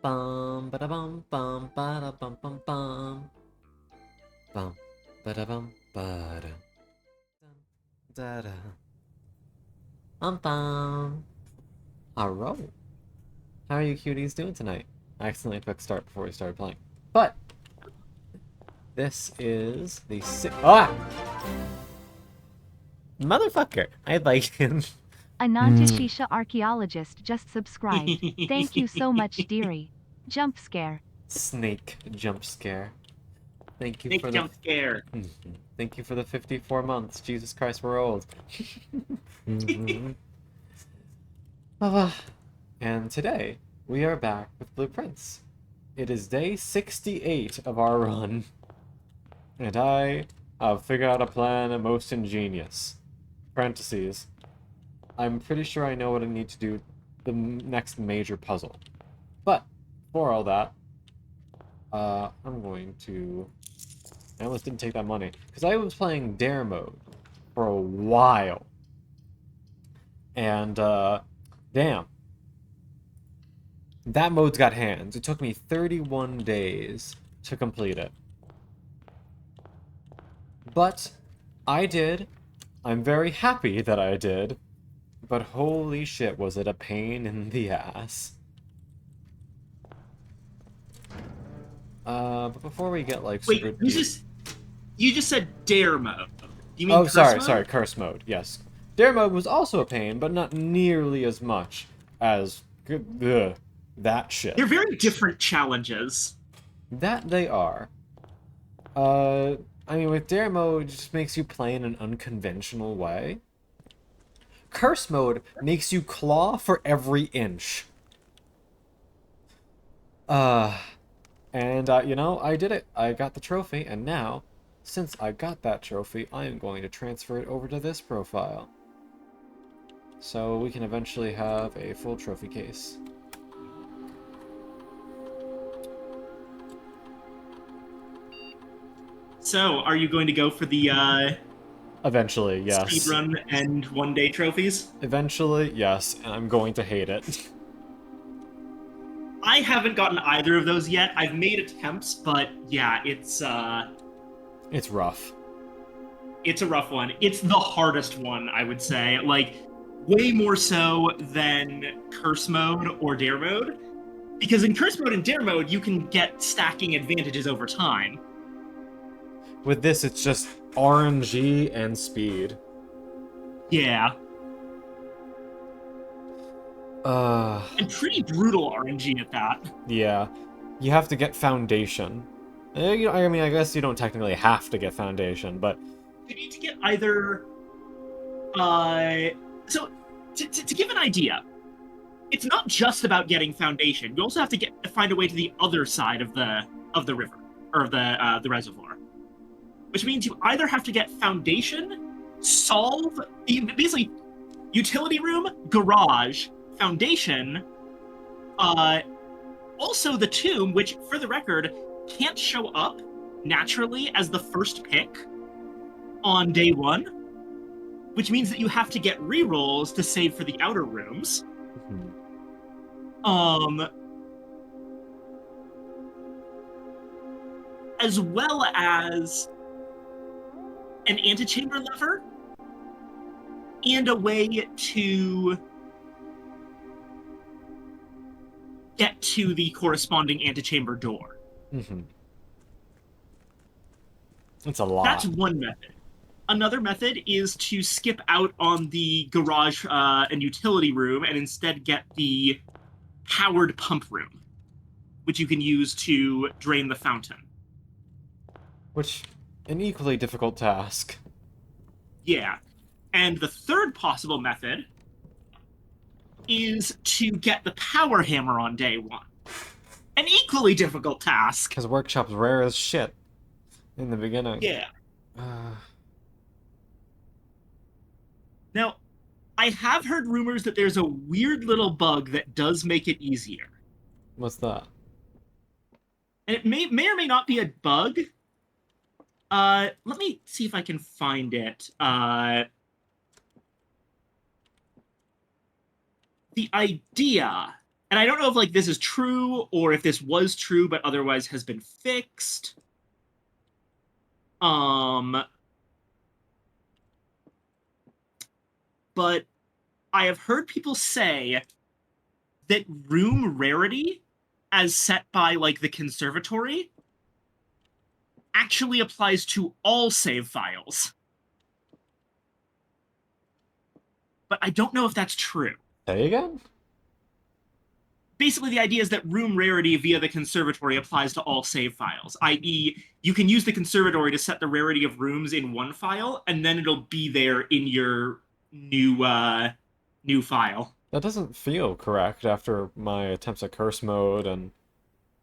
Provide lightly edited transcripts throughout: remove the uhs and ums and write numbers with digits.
Bum ba da bum bum ba da bum bum bum bum ba da bum ba da da da bum bum. Alright. How are you cuties doing tonight? I accidentally clicked start before we started playing. But this is the motherfucker! I like him. Anantashisha archaeologist just subscribed. Thank you so much, dearie. Jump scare. Snake jump scare. Thank you Nick for the jump scare. thank you for the 54 months. Jesus Christ, we're old. And today we are back with Blueprints. It is day 68 of our run, and I have figured out a plan most ingenious. Parentheses. I'm pretty sure I know what I need to do the next major puzzle. But for all that, I'm going to. I almost didn't take that money because I was playing Dare mode for a while, and damn, that mode's got hands. It took me 31 days to complete it. But I did. I'm very happy that I did. But holy shit, was it a pain in the ass. But before we get, like, Wait, super you just said dare mode. Do you mean Oh, curse mode? curse mode, yes. Dare mode was also a pain, but not nearly as much as that shit. They're very different challenges. That they are. I mean, with Dare mode, it just makes you play in an unconventional way. Curse mode makes you claw for every inch. You know, I did it. I got the trophy, and now, since I got that trophy, I am going to transfer it over to this profile. So we can eventually have a full trophy case. So, are you going to go for the Eventually, yes. speedrun and one-day trophies? Eventually, yes, and I'm going to hate it. I haven't gotten either of those yet. I've made attempts, but yeah, it's rough. it's a rough one. It's the hardest one, I would say. Like, way more so than curse mode or dare mode. Because in curse mode and dare mode, you can get stacking advantages over time. With this, it's just RNG and speed. Yeah. Uh, And pretty brutal RNG at that. yeah. You have to get Foundation. You know, I mean, I guess you don't technically have to get Foundation, but... You need to get either... So, to give an idea, it's not just about getting Foundation. You also have to find a way to the other side of the river, or the reservoir. Which means you either have to get Foundation, solve... Basically, utility room, garage, Foundation, also the tomb, which, for the record, can't show up naturally as the first pick on day one, which means that you have to get rerolls to save for the outer rooms. As well as an antechamber lever and a way to get to the corresponding antechamber door. It's a lot. That's one method. Another method is to skip out on the garage and utility room and instead get the powered pump room, which you can use to drain the fountain. Which, an equally difficult task. Yeah. And the third possible method is to get the power hammer on day one. An equally difficult task. Because Workshop's rare as shit in the beginning. Yeah. Now, I have heard rumors that there's a weird little bug that does make it easier. What's that? And it may or may not be a bug. Let me see if I can find it. The idea, And I don't know if like this is true or if this was true but otherwise has been fixed. But I have heard people say that room rarity, as set by like the conservatory, actually applies to all save files. But I don't know if that's true. Say again? Basically, the idea is that room rarity via the conservatory applies to all save files, i.e., you can use the conservatory to set the rarity of rooms in one file, and then it'll be there in your new file. That doesn't feel correct after my attempts at curse mode and...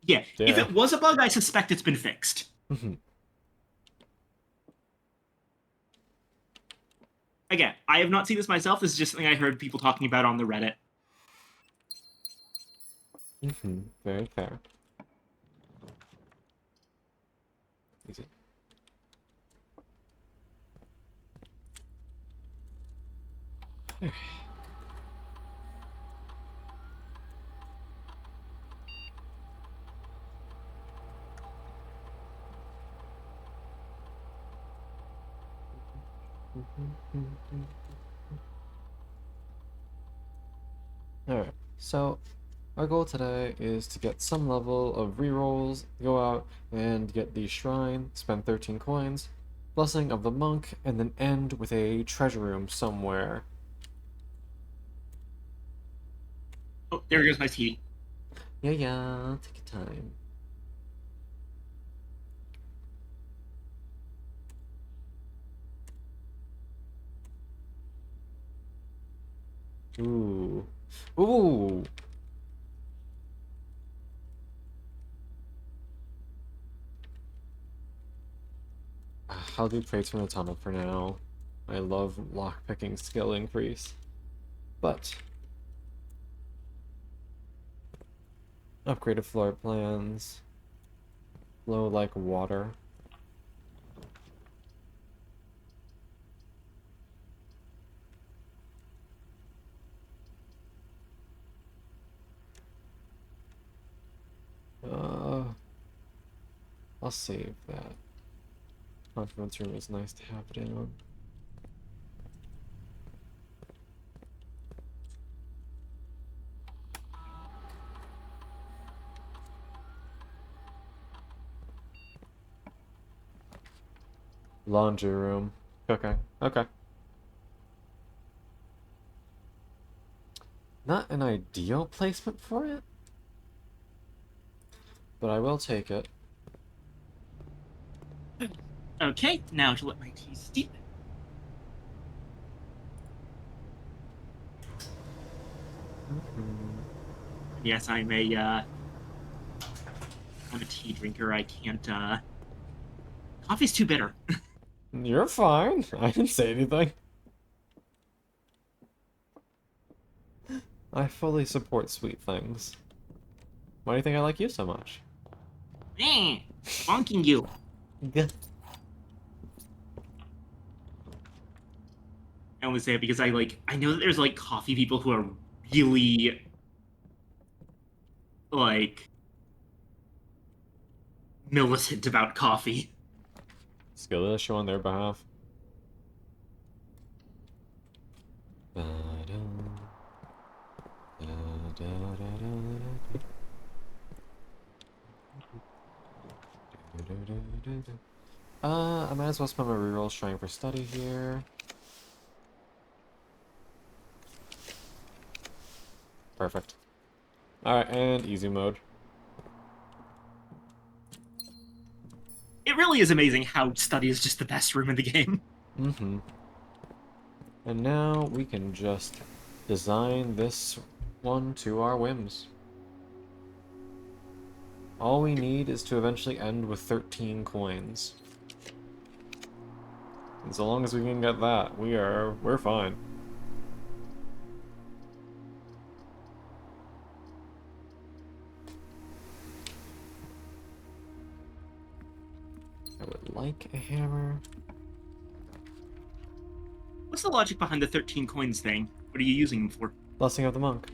Yeah, if it was a bug, I suspect it's been fixed. Again, I have not seen this myself. This is just something I heard people talking about on the Reddit. Very fair. Easy. Okay. Alright, so our goal today is to get some level of rerolls, go out and get the shrine, spend 13 coins, blessing of the monk, and then end with a treasure room somewhere. Oh, there goes my tea. Yeah, take your time. Ooh. Ooh! I'll do Praise from the Tunnel for now. I love lockpicking skill increase. But... upgraded floor plans. Flow like water. I'll save that. Confidence room is nice to have down. Laundry room. Okay. Okay. Not an ideal placement for it, but I will take it. Okay, now to let my tea steep. Yes, I'm a tea drinker. I can't, coffee's too bitter. You're fine. I didn't say anything. I fully support sweet things. Why do you think I like you so much? Bonking you. I only say it because I know that there's like coffee people who are really like militant about coffee. Skill issue on their behalf. I might as well spend my rerolls trying for study here. Perfect. Alright, and easy mode. It really is amazing how study is just the best room in the game. And now we can just design this one to our whims. All we need is to eventually end with 13 coins. And so long as we can get that, we're fine. I would like a hammer. What's the logic behind the 13 coins thing? What are you using them for? Blessing of the Monk.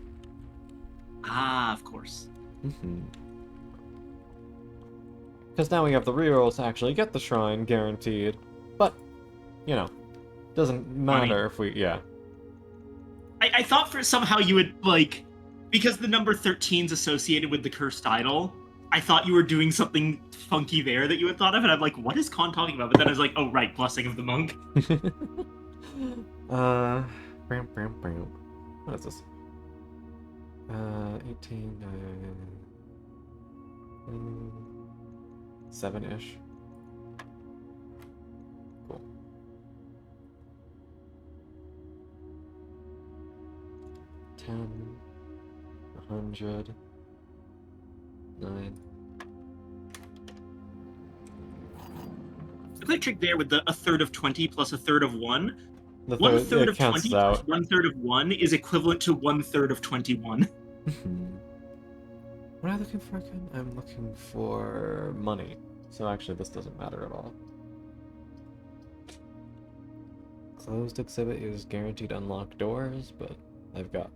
Ah, of course. Because now we have the rerolls to actually get the shrine guaranteed. But, you know, doesn't matter if we, yeah. I thought for somehow you would, like, because the number 13's associated with the cursed idol, I thought you were doing something funky there that you had thought of, and I'm like, what is Con talking about? But then I was like, oh, right, Blessing of the Monk. What is this? 18, 7-ish. Cool. 10, 100, 9. A quick trick there with a third of 20 plus a third of 1. The One third, third it of counts 20 out. plus 1/3 of 1 is equivalent to 1/3 of 21. What am I looking for again? I'm looking for money. So actually, this doesn't matter at all. Closed exhibit is guaranteed unlock doors, but I've got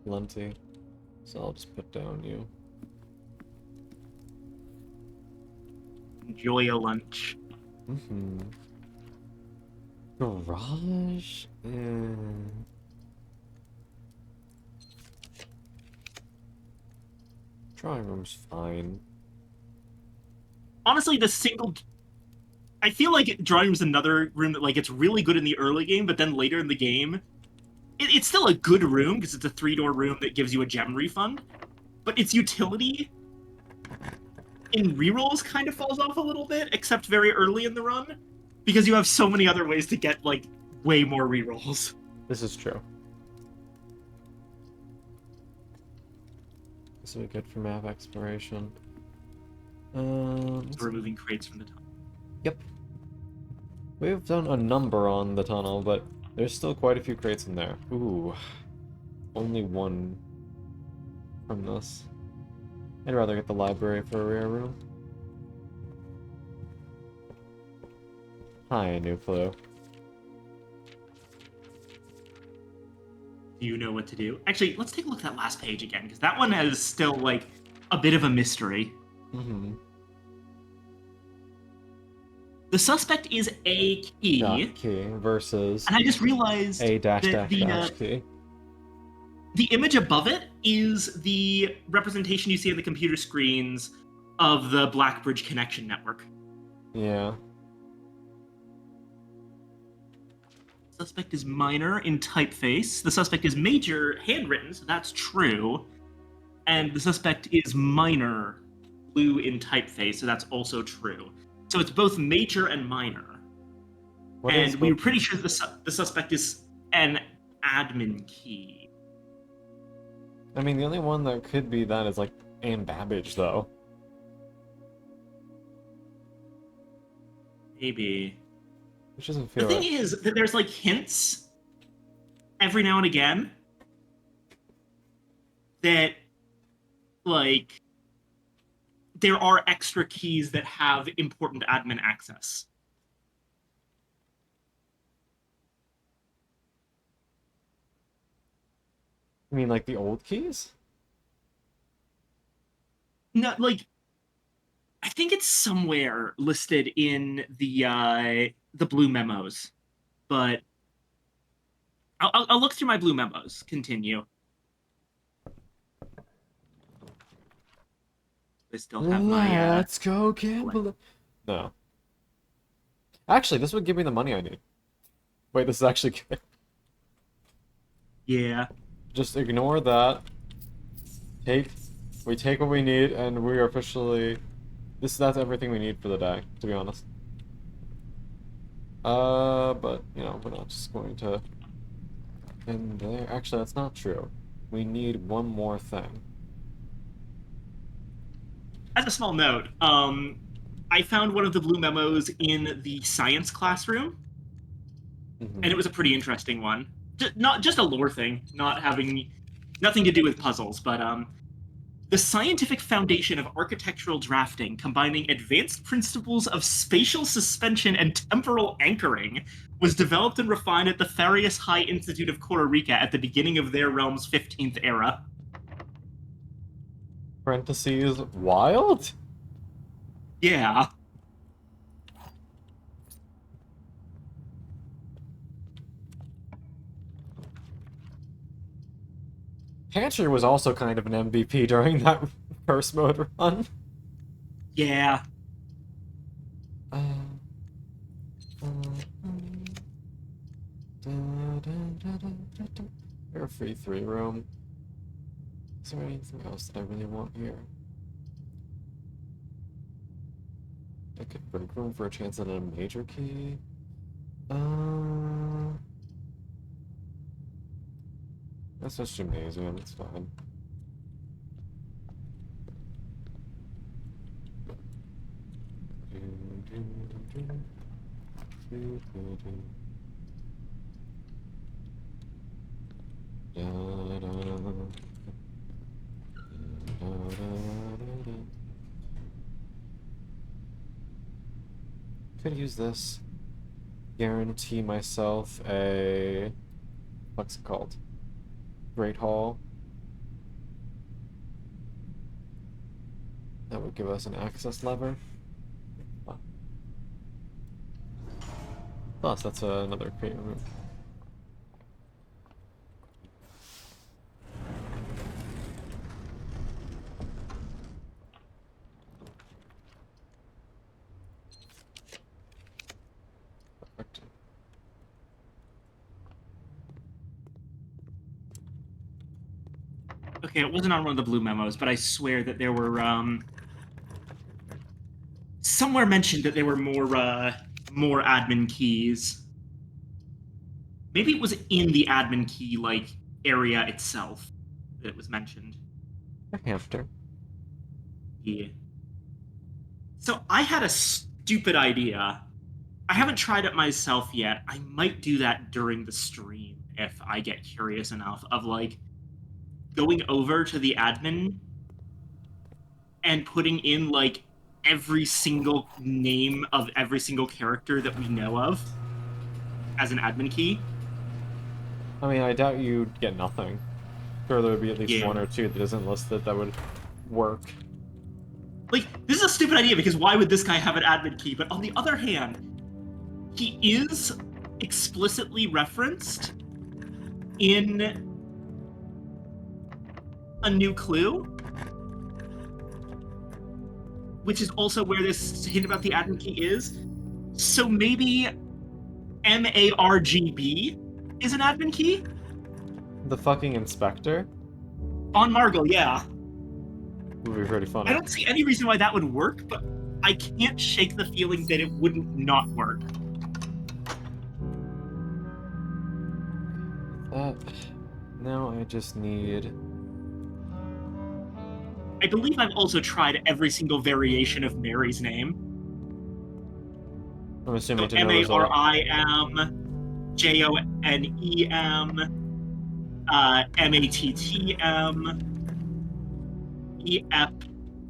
plenty. So I'll just put down you. Enjoy a lunch. Garage? Drawing room's fine. Honestly, I feel like drawing room's another room that, like, it's really good in the early game, but then later in the game, it's still a good room because it's a 3-door room that gives you a gem refund, but its utility in rerolls kind of falls off a little bit, except very early in the run, because you have so many other ways to get, like, way more rerolls. This is true. This would be good for map exploration. Removing crates from the tunnel. Yep. We've done a number on the tunnel, but there's still quite a few crates in there. Ooh. Only one from this. I'd rather get the library for a rare room. Hi, New Clue. Do you know what to do? Actually, let's take a look at that last page again, because that one has still, like, a bit of a mystery. The suspect is a key. Dot key versus and I just realized a dash that dash dash key. the image above it is the representation you see on the computer screens of the Blackbridge connection network. Yeah. Suspect is minor in typeface. The suspect is major handwritten, so that's true. And the suspect is minor blue in typeface, so that's also true. So it's both major and minor. And we were pretty sure the suspect is an admin key. I mean, the only one that could be that is, like, Anne Babbage, though. Maybe. Which doesn't feel The thing is that there's, like, hints every now and again that, like, there are extra keys that have important admin access. You mean, like, the old keys? No, like, I think it's somewhere listed in the blue memos, but I'll look through my blue memos. Continue. I still have my. Let's go gamble. No. Actually, this would give me the money I need. Wait, this is actually good. Yeah. Just ignore that. We take what we need, and we are officially. That's everything we need for the day, to be honest. But you know, we're not just going to end there. Actually, that's not true. We need one more thing. As a small note, I found one of the blue memos in the science classroom, and it was a pretty interesting one. Not just a lore thing, nothing to do with puzzles, but the scientific foundation of architectural drafting, combining advanced principles of spatial suspension and temporal anchoring, was developed and refined at the Tharius High Institute of Costa Rica at the beginning of their realm's 15th era. Parentheses, wild? Yeah. Pantry was also kind of an MVP during that first mode run. Yeah. Air free 3 room. Is there anything else that I really want here? I could break room for a chance at a major key. That's just gymnasium, it's fine. Could use this. Guarantee myself a... what's it called? Great Hall. That would give us an access lever. Plus, that's another creative room. Perfect. Okay, it wasn't on one of the blue memos, but I swear that there were somewhere mentioned that there were more admin keys. Maybe it was in the admin key like area itself that it was mentioned. A hamster. Yeah. So I had a stupid idea. I haven't tried it myself yet. I might do that during the stream if I get curious enough of like going over to the admin and putting in like every single name of every single character that we know of as an admin key. I mean, I doubt you'd get nothing. Sure, there would be at least Yeah. one or two that isn't listed that would work. Like, this is a stupid idea because why would this guy have an admin key? But on the other hand, he is explicitly referenced in A New Clue, which is also where this hint about the admin key is. So maybe MARGB is an admin key? The fucking inspector On Margle, yeah. would be pretty funny. I don't see any reason why that would work, but I can't shake the feeling that it wouldn't not work. Now I just need... I believe I've also tried every single variation of Mary's name. I'm assuming So to no result. MARIM, JONEM, MATTM,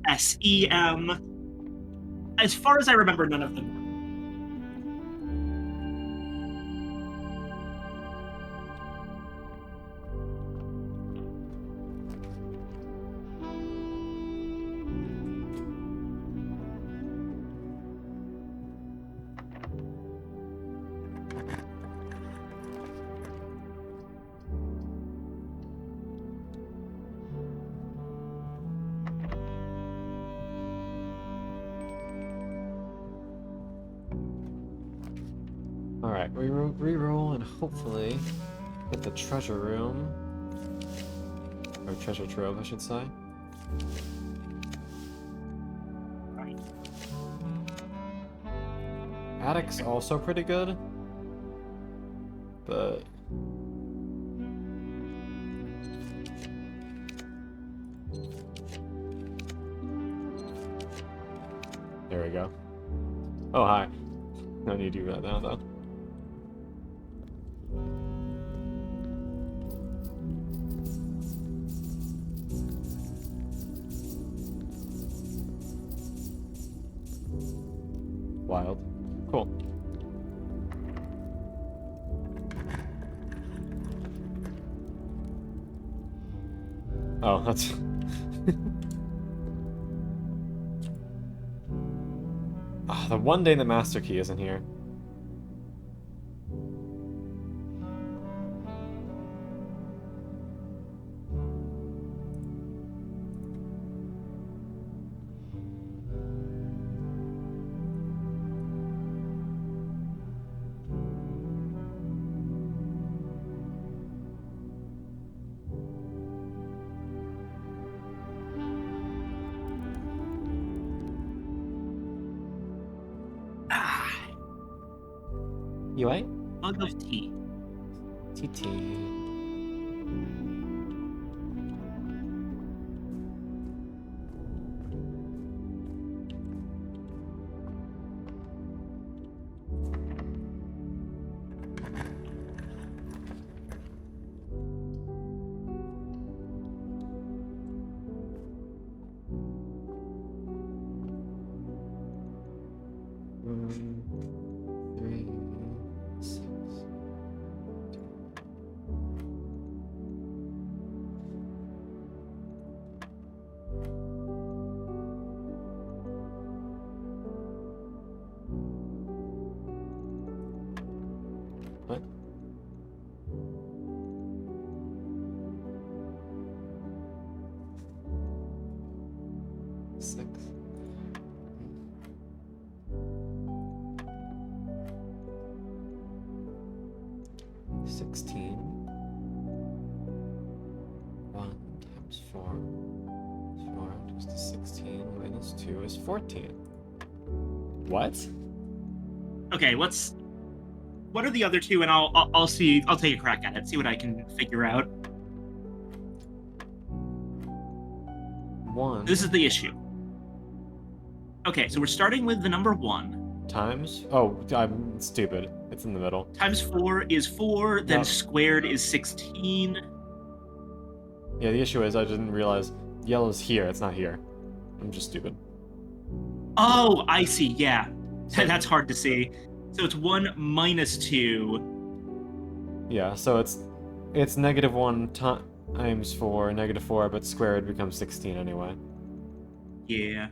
EFSEM. As far as I remember, none of them. Alright, reroll and hopefully get the treasure room. Or treasure trove, I should say. Right. Attic's also pretty good. But... there we go. Oh, hi. No need to do that now, though. Wild. Cool. Oh, that's... The one day the master key isn't here. Ah, You right? mug of tea. TT. Three, 6. What? Six. $16. 1 times 4 is 4 times the 16 minus 2 is 14. What? Okay, what are the other two? And I'll see. I'll take a crack at it. See what I can figure out. 1 This is the issue. Okay, so we're starting with the number 1. times. Oh, I'm stupid. It's in the middle. Times 4 is 4, then No. squared is 16. Yeah, the issue is I didn't realize yellow's here. It's not here. I'm just stupid. Oh, I see, yeah. So- That's hard to see. So it's 1 minus 2. Yeah, so it's -1 times 4, -4, but squared becomes 16 anyway. Yeah.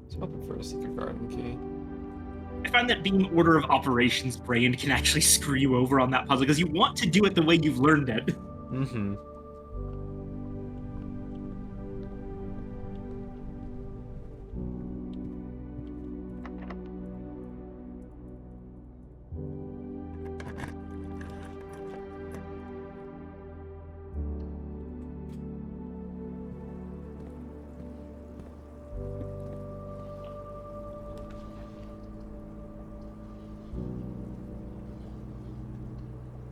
Let's hoping for a secret garden key. I find that being order of operations brain can actually screw you over on that puzzle because you want to do it the way you've learned it. Mm-hmm.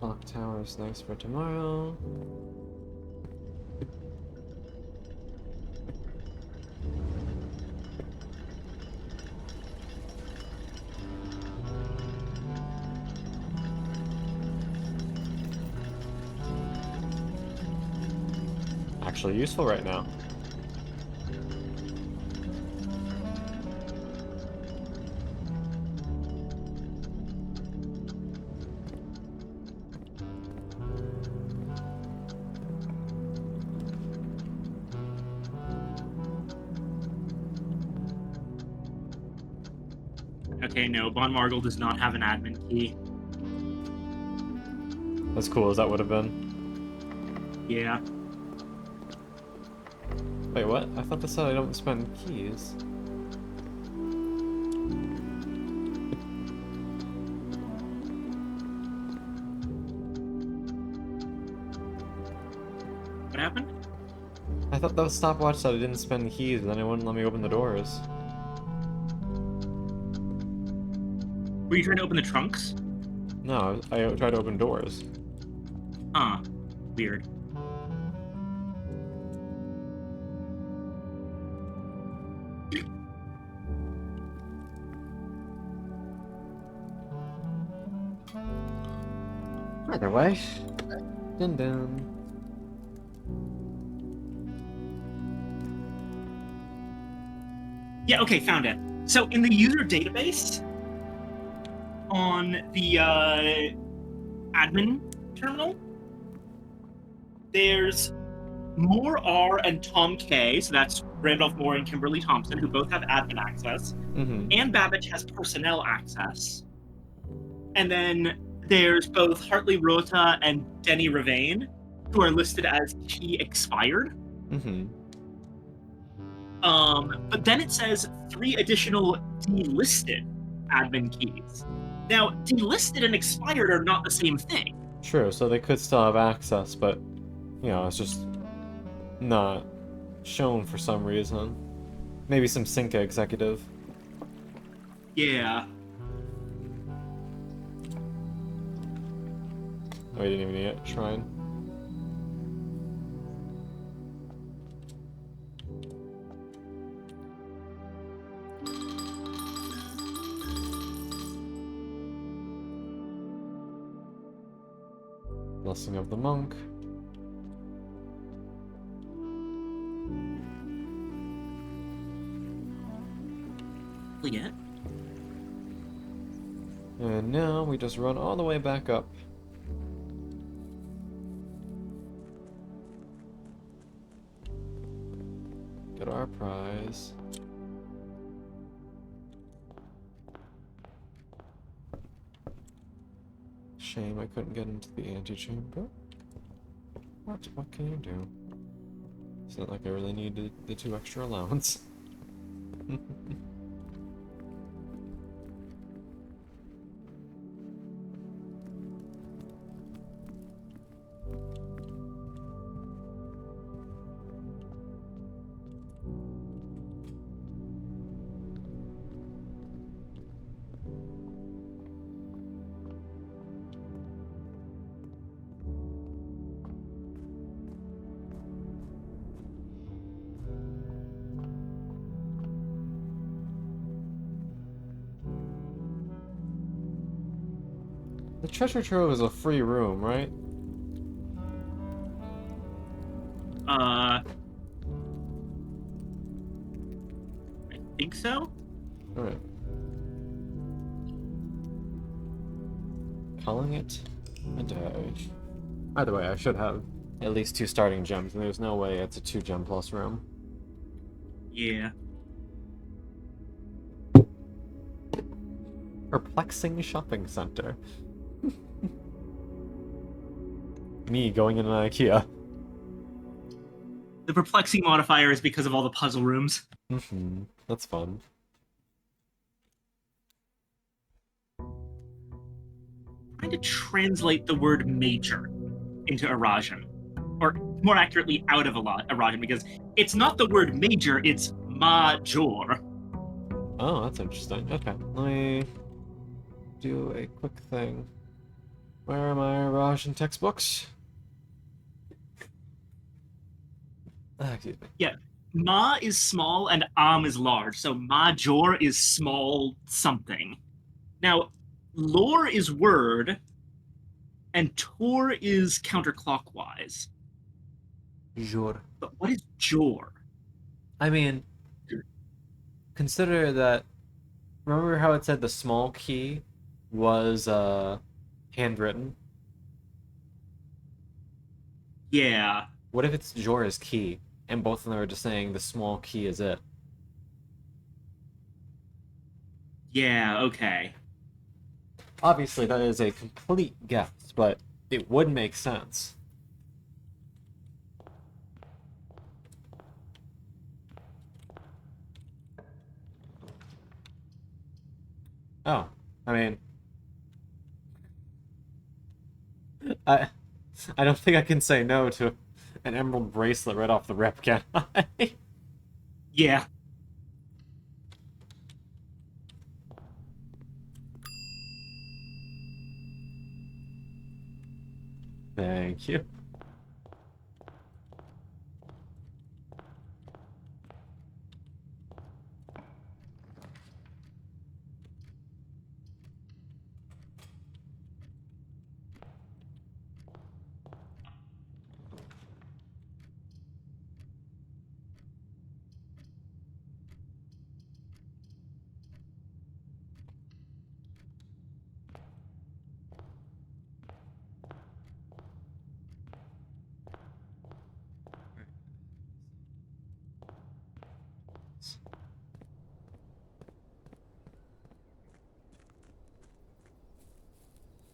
Clock tower snacks for tomorrow. Actually useful right now. Okay, no, Bon Margle does not have an admin key. As cool as that would have been. Yeah. Wait, what? I thought this said I don't spend keys. What happened? I thought the stopwatch said I didn't spend keys, and then it wouldn't let me open the doors. Were you trying to open the trunks? No, I tried to open doors. Huh. Weird. Either way. Dun dun. Yeah, okay, found it. So in the user database, on the admin terminal, There's Moore R and Tom K, so that's Randolph Moore and Kimberly Thompson, who both have admin access. Mm-hmm. Ann Babbage has personnel access. And then there's both Hartley Rota and Denny Ravane, who are listed as key expired. Mm-hmm. But then it says 3 additional delisted admin keys. Now, delisted and expired are not the same thing. True, so they could still have access, but, it's just not shown for some reason. Maybe some Cinca executive. Yeah. Oh, you didn't even need it. Shrine. Blessing of the monk. Yet. And now we just run all the way back up. Get our prize. Shame I couldn't get into the antechamber. What can you do? It's not like I really needed the 2 extra allowance. The treasure trove is a free room, right? I think so. Alright. Calling it a day. Either way, I should have at least 2 starting gems, and there's no way it's a 2 gem plus room. Yeah. Perplexing shopping center. Me going in an IKEA. The perplexing modifier is because of all the puzzle rooms. Mm-hmm. That's fun. Trying to translate the word major into Arajan. Or more accurately, out of Arajan, because it's not the word major, it's major. Oh, that's interesting. Okay, let me do a quick thing. Where are my Rajan textbooks? Excuse me. Yeah. Ma is small and Am is large, so major is small something. Now, lore is word, and tor is counterclockwise. Jour. But what is jor? I mean, consider that. Remember how it said the small key was handwritten? Yeah. What if it's Jorah's key, and both of them are just saying the small key is it? Yeah, okay. Obviously, that is a complete guess, but it would make sense. Oh, I mean, I don't think I can say no to an emerald bracelet right off the rep, can I? Yeah. Thank you.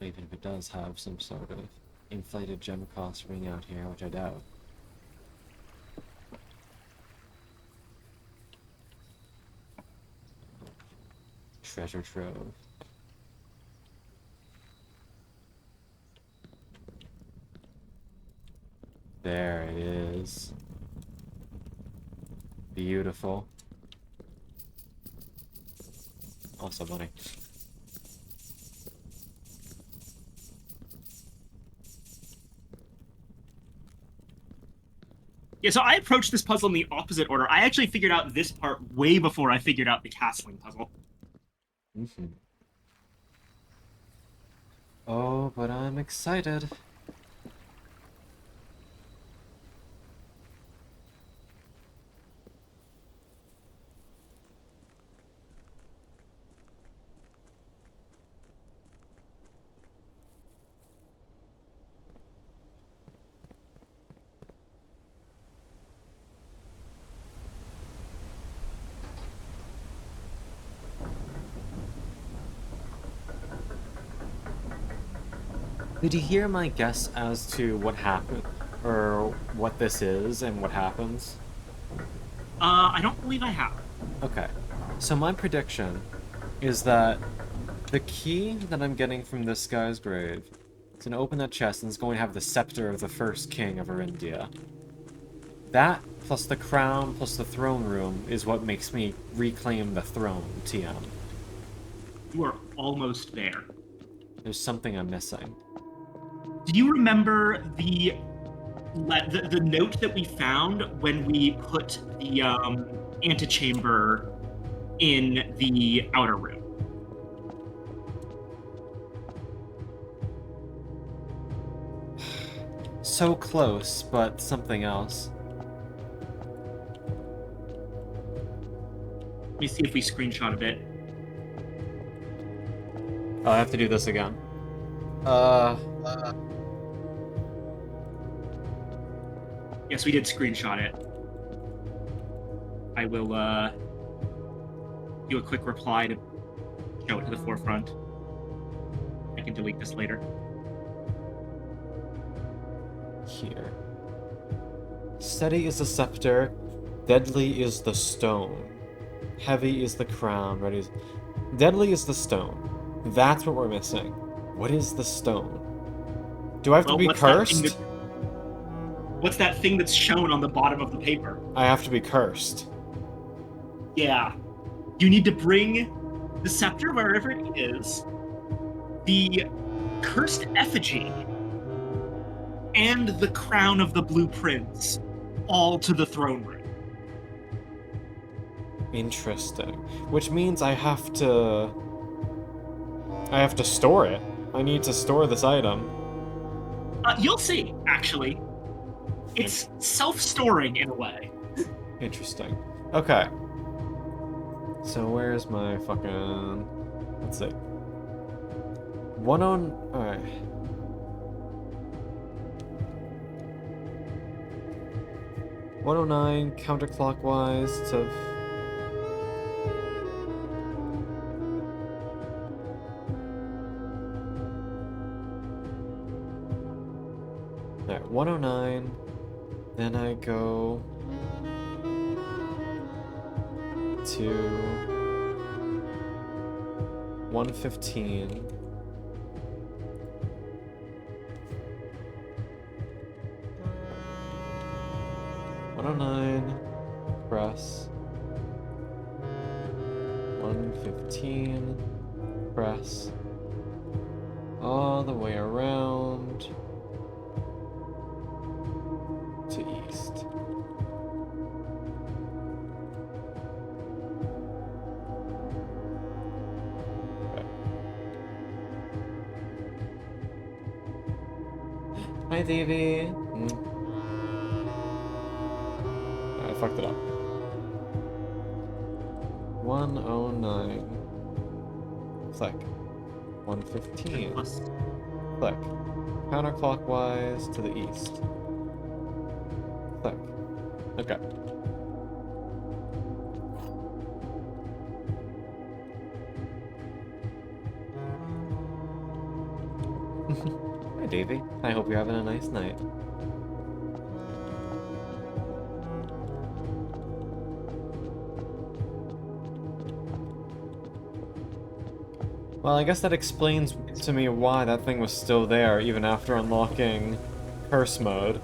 Even if it does have some sort of inflated gem cost ring out here, which I doubt. Treasure trove. There it is. Beautiful. Also money. Yeah, so I approached this puzzle in the opposite order. I actually figured out this part way before I figured out the castling puzzle. Mm-hmm. Oh, but I'm excited. Did you hear my guess as to what happened, or what this is and what happens? I don't believe I have. Okay, so my prediction is that the key that I'm getting from this guy's grave is going to open that chest and it's going to have the scepter of the first king of Arindia. That, plus the crown, plus the throne room, is what makes me reclaim the throne, TM. You are almost there. There's something I'm missing. Do you remember the note that we found when we put the antechamber in the outer room? So close, but something else. Let me see if we screenshot a bit. Oh, I have to do this again. Yes, we did screenshot it. I will do a quick reply to show it to the forefront. I can delete this later. Here. Steady is the scepter, deadly is the stone. Heavy is the crown, ready is... Deadly is the stone. That's what we're missing. What is the stone? Do I have to be cursed? What's that thing that's shown on the bottom of the paper? I have to be cursed. Yeah. You need to bring the scepter wherever it is, the cursed effigy, and the crown of the Blue Prince, all to the throne room. Interesting. Which means I have to store it. I need to store this item. You'll see, actually. It's self-storing in a way. Interesting. Okay. So where's my fucking... Let's see. Alright. $109 counterclockwise to... Alright, 109. Then I go to 115. Press 115, press all the way around to east. Okay. Hi, Davey. I fucked it up. 109. Click. 115. Plus. Click. Counterclockwise to the east. Click. Okay. Hi, Davey. I hope you're having a nice night. Well, I guess that explains to me why that thing was still there even after unlocking Curse Mode.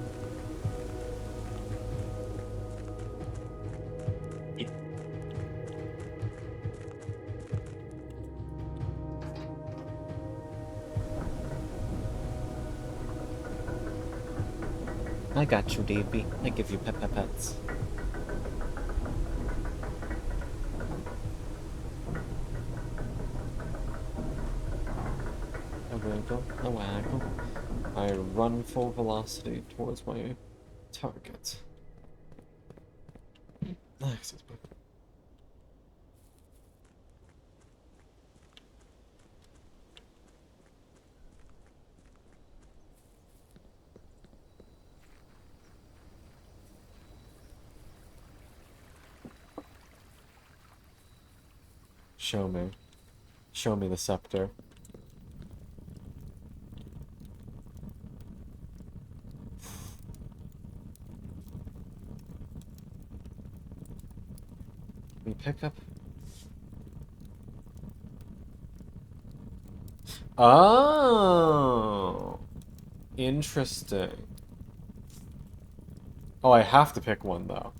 I got you, Davey. I give you pets. A wiggle, a waggle. I run full velocity towards my target. Excuse me. Show me. Show me the scepter. We pick up. Oh, interesting. Oh, I have to pick one though.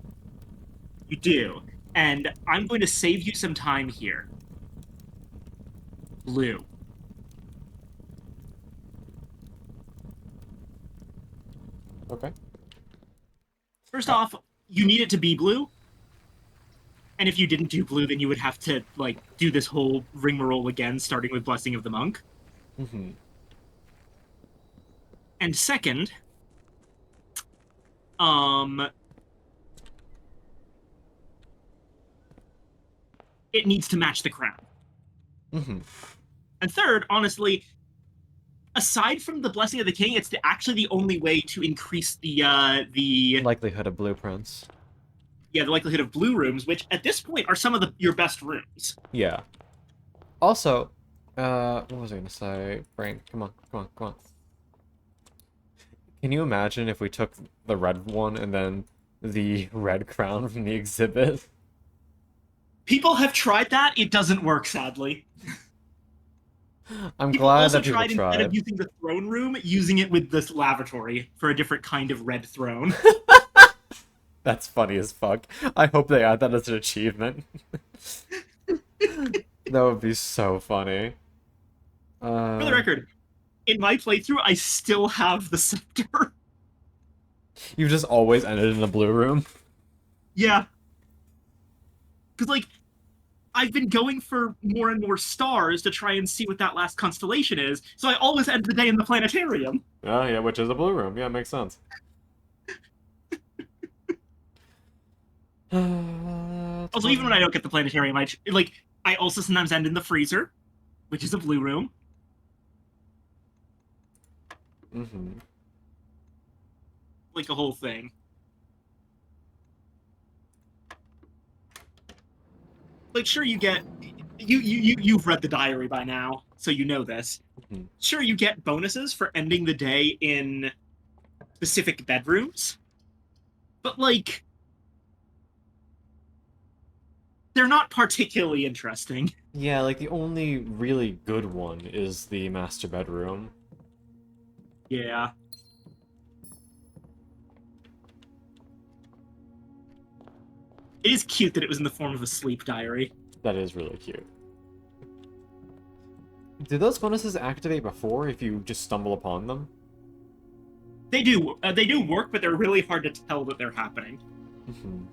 You do. And I'm going to save you some time here. Blue. Okay. First off, you need it to be blue. And if you didn't do blue, then you would have to, like, do this whole rigmarole again, starting with Blessing of the Monk. Mm-hmm. And second, it needs to match the crown. Mm-hmm. And third, honestly, aside from the Blessing of the King, it's actually the only way to increase the Likelihood of blueprints. the likelihood of blue rooms, which at this point are some of your best rooms. Yeah. Also, what was I gonna say? Brain, come on. Can you imagine if we took the red one and then the red crown from the exhibit? People have tried that. It doesn't work, sadly. I'm People glad also that people instead of tried. using the throne room, using it with this lavatory for a different kind of red throne. That's funny as fuck. I hope they add that as an achievement. That would be so funny. For the record, in my playthrough, I still have the scepter. You just always ended in the blue room. Yeah. Because, like, I've been going for more and more stars to try and see what that last constellation is, so I always end the day in the planetarium. Oh, yeah, which is a blue room. Yeah, makes sense. Also, even when I don't get the planetarium, I also sometimes end in the freezer, which is a blue room. Mm-hmm. Like a whole thing. Like, sure, you get you've read the diary by now, so you know this. Mm-hmm. Sure, you get bonuses for ending the day in specific bedrooms, but like they're not particularly interesting. Yeah, like the only really good one is the master bedroom. Yeah. It is cute that it was in the form of a sleep diary. That is really cute. Do those bonuses activate before if you just stumble upon them? They do work, but they're really hard to tell that they're happening. Mm-hmm.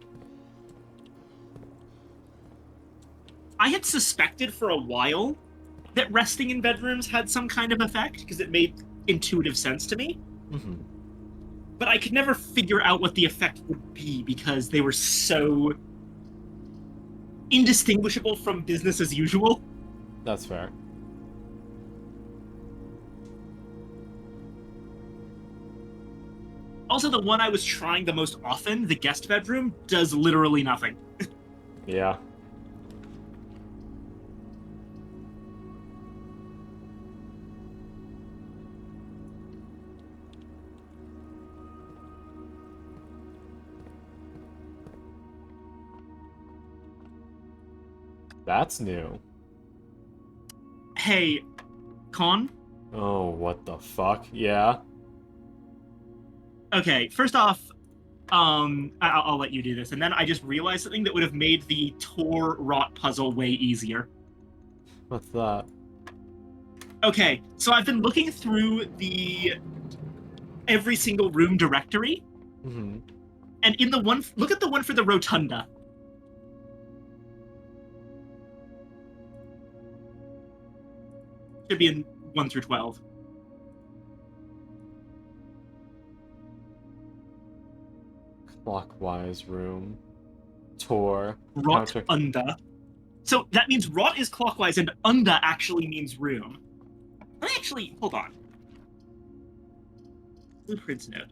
I had suspected for a while that resting in bedrooms had some kind of effect, because it made intuitive sense to me. Mm-hmm. But I could never figure out what the effect would be, because they were so indistinguishable from business as usual. That's fair. Also, the one I was trying the most often, the guest bedroom, does literally nothing. Yeah. That's new. Hey, Con? Oh, what the fuck? Yeah. Okay, first off, I'll let you do this, and then I just realized something that would have made the Tor Rot puzzle way easier. What's that? Okay, so I've been looking through every single room directory, Mm-hmm. and in the one, look at the one for the rotunda. Should be in 1 through 12. Clockwise room. Tor. Rotunda. So that means rot is clockwise, and unda actually means room. Let me actually, hold on. Blueprints note.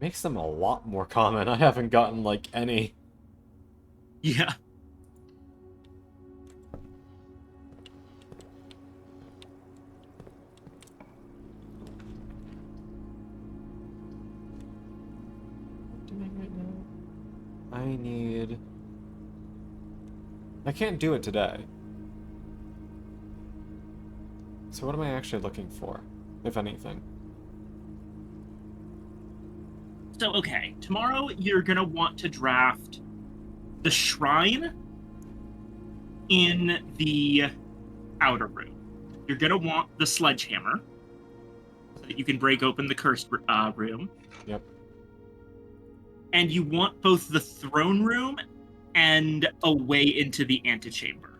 Makes them a lot more common. I haven't gotten, like, any. Yeah. I need... I can't do it today. So what am I actually looking for, if anything? So, okay, tomorrow you're gonna want to draft the shrine in the outer room. You're gonna want the sledgehammer so that you can break open the cursed room. Yep. And you want both the throne room and a way into the antechamber.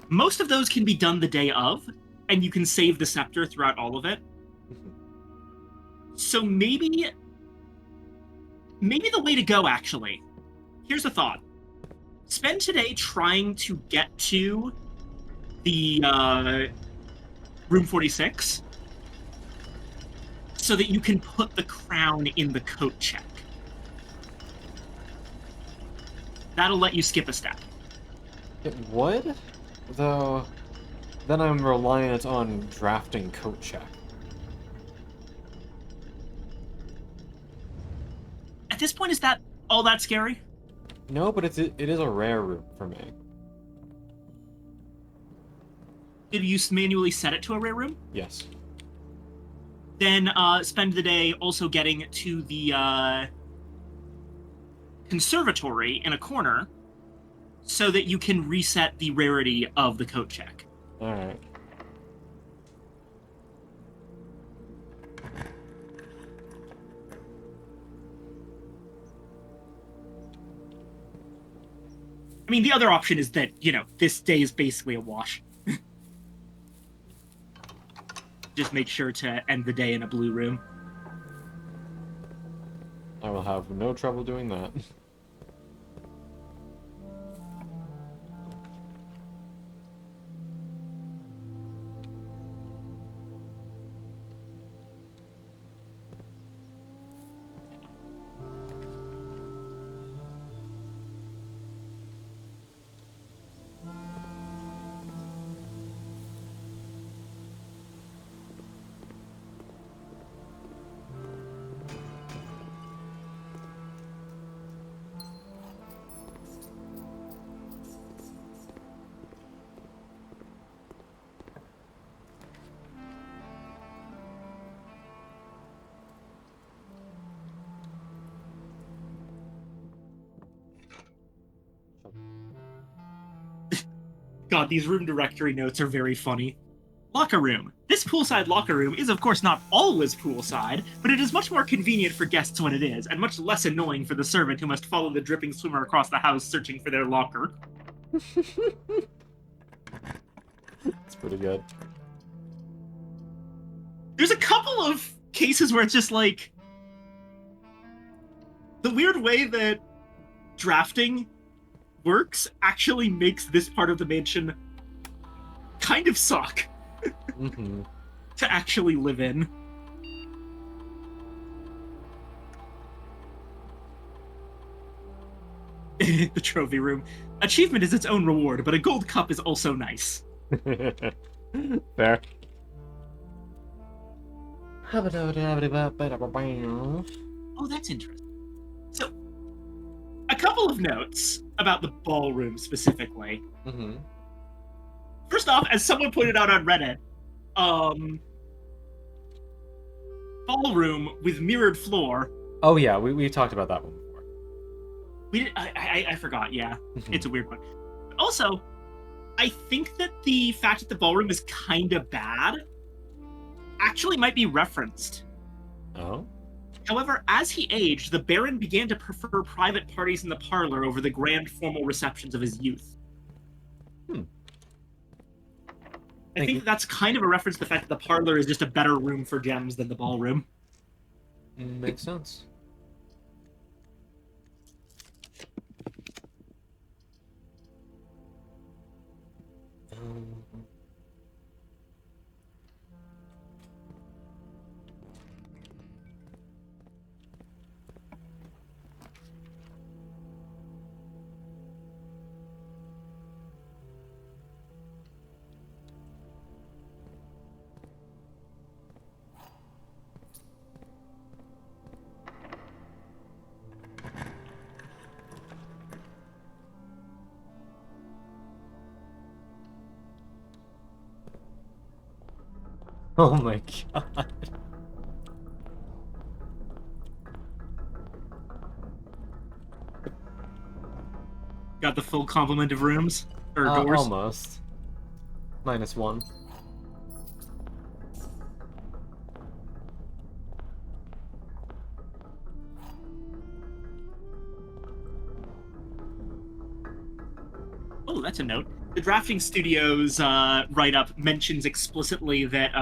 Most of those can be done the day of, and you can save the scepter throughout all of it. So maybe the way to go, actually, here's a thought. Spend today trying to get to the room 46 so that you can put the crown in the coat check. That'll let you skip a step. It would? Though, then I'm reliant on drafting coat check. At this point, is that all that scary? No, but it is a rare room for me. Did you manually set it to a rare room? Yes. Then spend the day also getting to the conservatory in a corner so that you can reset the rarity of the coat check. Alright. I mean, the other option is that, this day is basically a wash. Just make sure to end the day in a blue room. I will have no trouble doing that. God, these room directory notes are very funny. Locker room. This poolside locker room is of course not always poolside, but it is much more convenient for guests when it is, and much less annoying for the servant who must follow the dripping swimmer across the house searching for their locker. It's pretty good. There's a couple of cases where it's just like the weird way that drafting works actually makes this part of the mansion kind of suck Mm-hmm. to actually live in. The trophy room. Achievement is its own reward, but a gold cup is also nice. Fair. Oh, that's interesting. So, a couple of notes about the ballroom specifically. Mm-hmm. First off, as someone pointed out on Reddit, ballroom with mirrored floor. Oh yeah, we talked about that one before. I forgot. Yeah, Mhm. it's a weird one. But also, I think that the fact that the ballroom is kind of bad actually might be referenced. Oh. However, as he aged, the Baron began to prefer private parties in the parlor over the grand formal receptions of his youth. I think that's kind of a reference to the fact that the parlor is just a better room for gems than the ballroom. Makes sense. Oh my god. Got the full complement of rooms or doors. Almost. -1. Oh, that's a note. The Drafting Studios write-up mentions explicitly that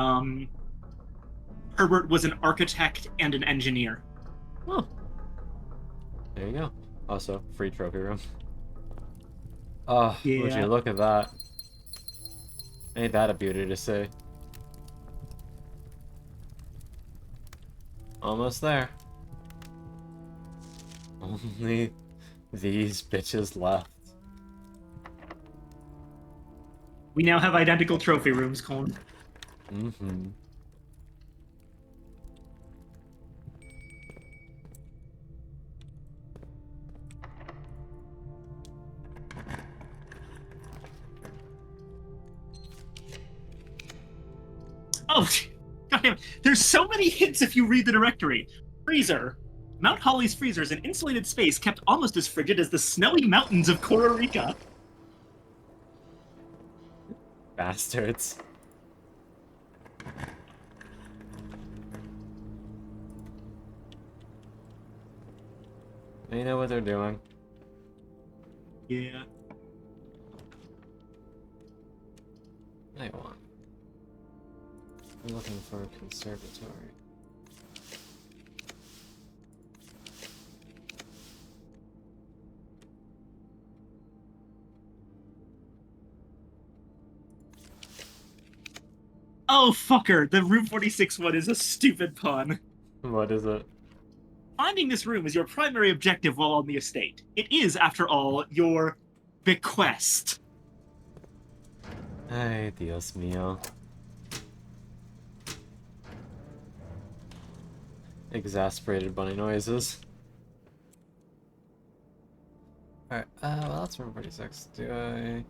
Herbert was an architect and an engineer. Oh. There you go. Also, free trophy room. Oh, would Yeah. you look at that? Ain't that a beauty to see? Almost there. Only these bitches left. We now have identical trophy rooms, Colin. Mm-hmm. Oh, goddamn. There's so many hints if you read the directory. Freezer. Mount Holly's freezer is an insulated space kept almost as frigid as the snowy mountains of Costa Rica. Bastards. They know what they're doing. Yeah. I want. I'm looking for a conservatory. Oh, fucker. The Room 46 one is a stupid pun. What is it? Finding this room is your primary objective while on the estate. It is, after all, your bequest. Ay, Dios mío. Exasperated bunny noises. Alright, well, that's room 46. Do I...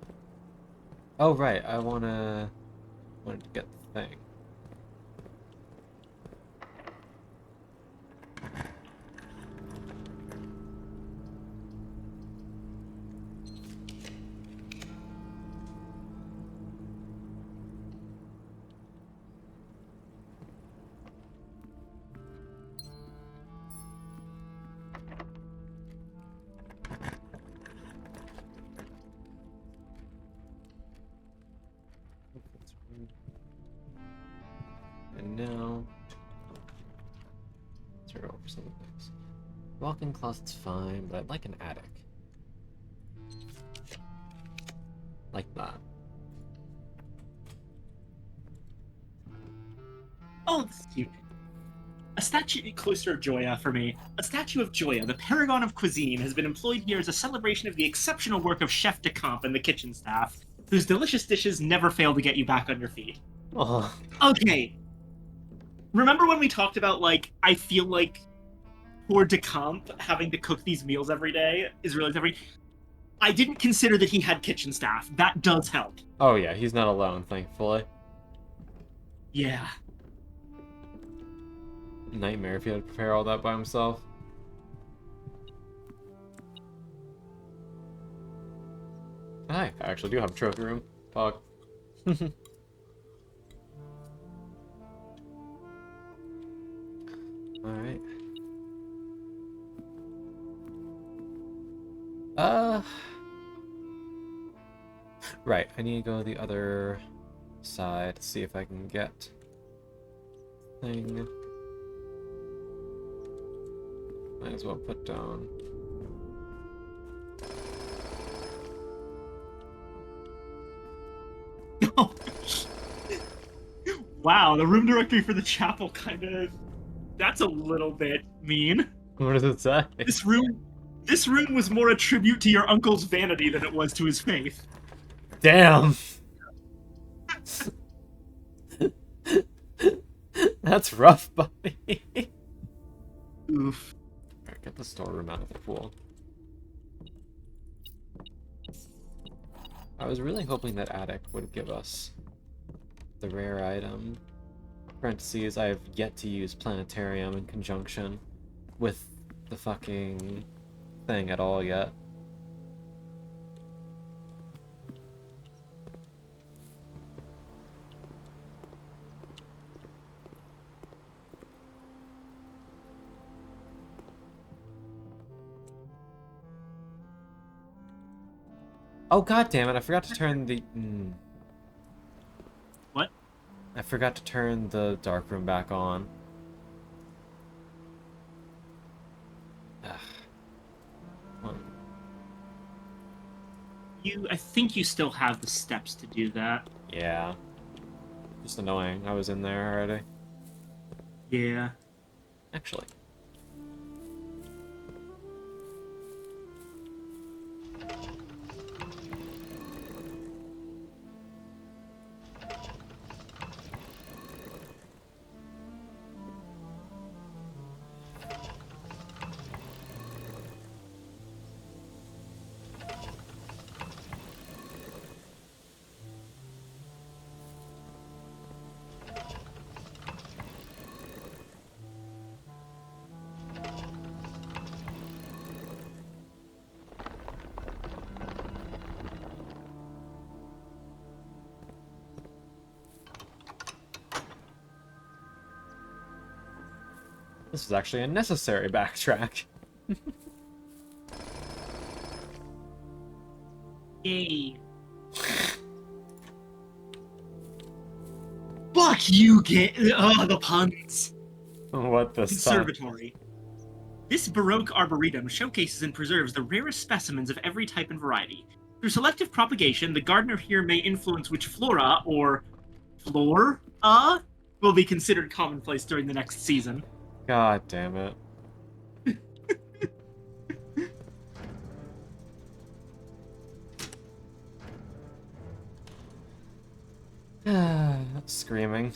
Oh, right, I wanted to get the thing. And now, let's go over some of the things. Walk-in closet's fine, but I'd like an attic. Like that. Oh, that's cute. A statue closer of Joya for me. A statue of Joya, the paragon of cuisine, has been employed here as a celebration of the exceptional work of Chef de Camp and the kitchen staff, whose delicious dishes never fail to get you back on your feet. Oh, Okay. Remember when we talked about, like, I feel like poor de Camp having to cook these meals every day is really every. I didn't consider that he had kitchen staff. That does help. oh yeah, he's not alone, thankfully. Yeah. Nightmare if he had to prepare all that by himself. I actually do have a trophy room. Fuck. Alright. Right, I need to go to the other side to see if I can get thing. Might as well put down. Wow, the room directory for the chapel kind of. That's a little bit mean. What does it say? This room was more a tribute to your uncle's vanity than it was to his faith. Damn! That's rough, buddy. Oof. Alright, get the storeroom out of the pool. I was really hoping that attic would give us the rare item. Parentheses, I have yet to use planetarium in conjunction with the fucking thing at all yet. Oh god damn it, I forgot to turn the What? I forgot to turn the dark room back on. Ugh. I think you still have the steps to do that. Yeah. Just annoying. I was in there already. Yeah. Actually. This is actually a necessary backtrack. Yay. Fuck you, the puns. What the Conservatory. This Baroque arboretum showcases and preserves the rarest specimens of every type and variety. Through selective propagation, the gardener here may influence which flora, or flora, will be considered commonplace during the next season. God damn it. Screaming.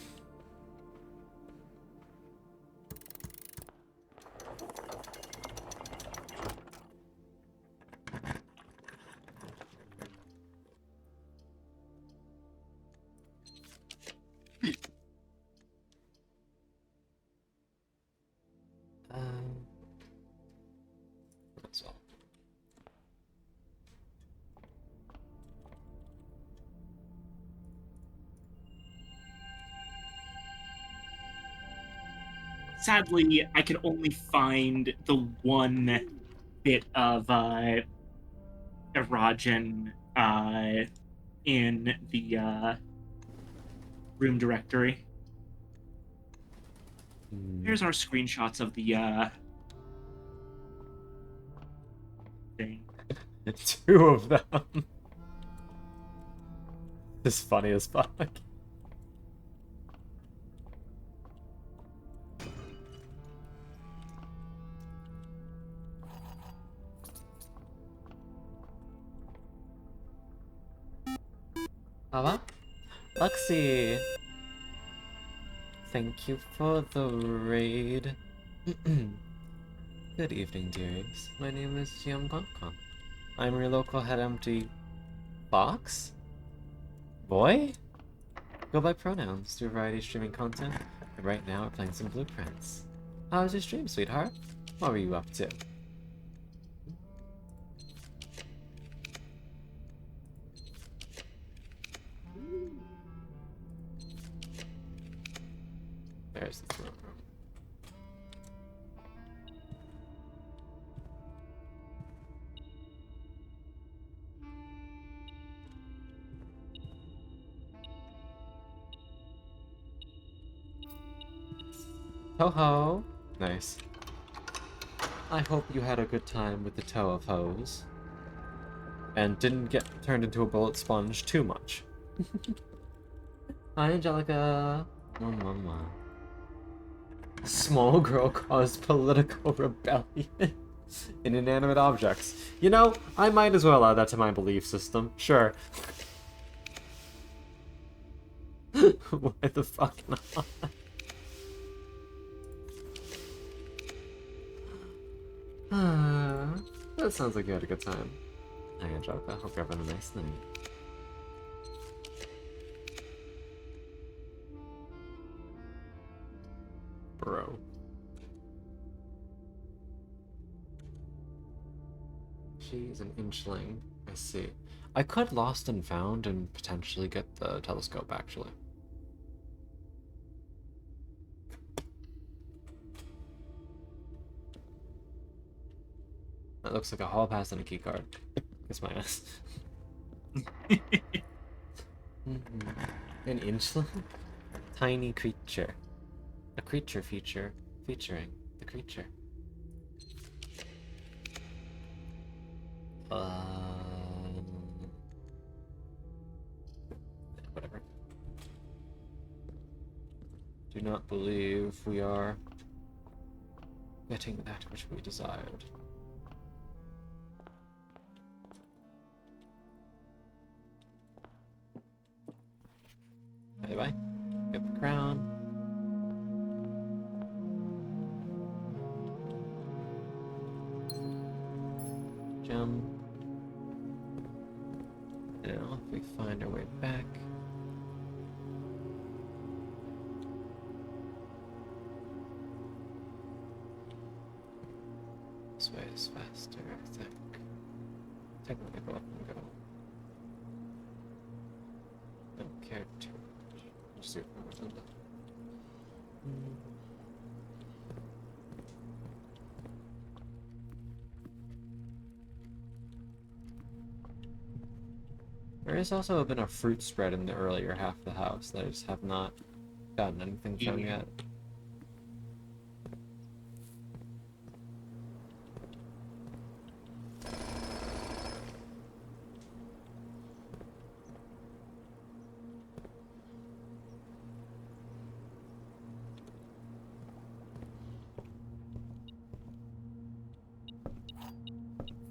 That's all. Sadly, I could only find the one bit of erogen in the room directory. Here's our screenshots of the thing. 2 of them. This is funny as fuck. Ava? Luxie! Thank you for the raid. Good evening, dearies. My name is Jiam Kong. I'm your local head empty fox? Boy? Go by pronouns, do variety streaming content, and right now we're playing some Blueprints. How was your stream, sweetheart? What were you up to? There's the throne room. Ho-ho! Nice. I hope you had a good time with the toe of hose. And didn't get turned into a bullet sponge too much. Hi, Angelica! Mwah. Small girl caused political rebellion. In inanimate objects. You know, I might as well add that to my belief system. Sure. Why the fuck not? That sounds like you had a good time. Hi, Angelica. Hope you're having a nice night. Bro. She's an inchling. I see. I could Lost and Found and potentially get the telescope, actually. That looks like a hall pass and a key card. Kiss my ass. An inchling? Tiny creature. A creature feature featuring the creature. Whatever. Do not believe we are getting that which we desired. Bye bye. Get the crown. Gem. Now, if we find our way back. This way is faster, I think. Technically go up and go. Don't care too much. Just see if we're done. There has also been a fruit spread in the earlier half of the house that I just have not gotten anything from yet.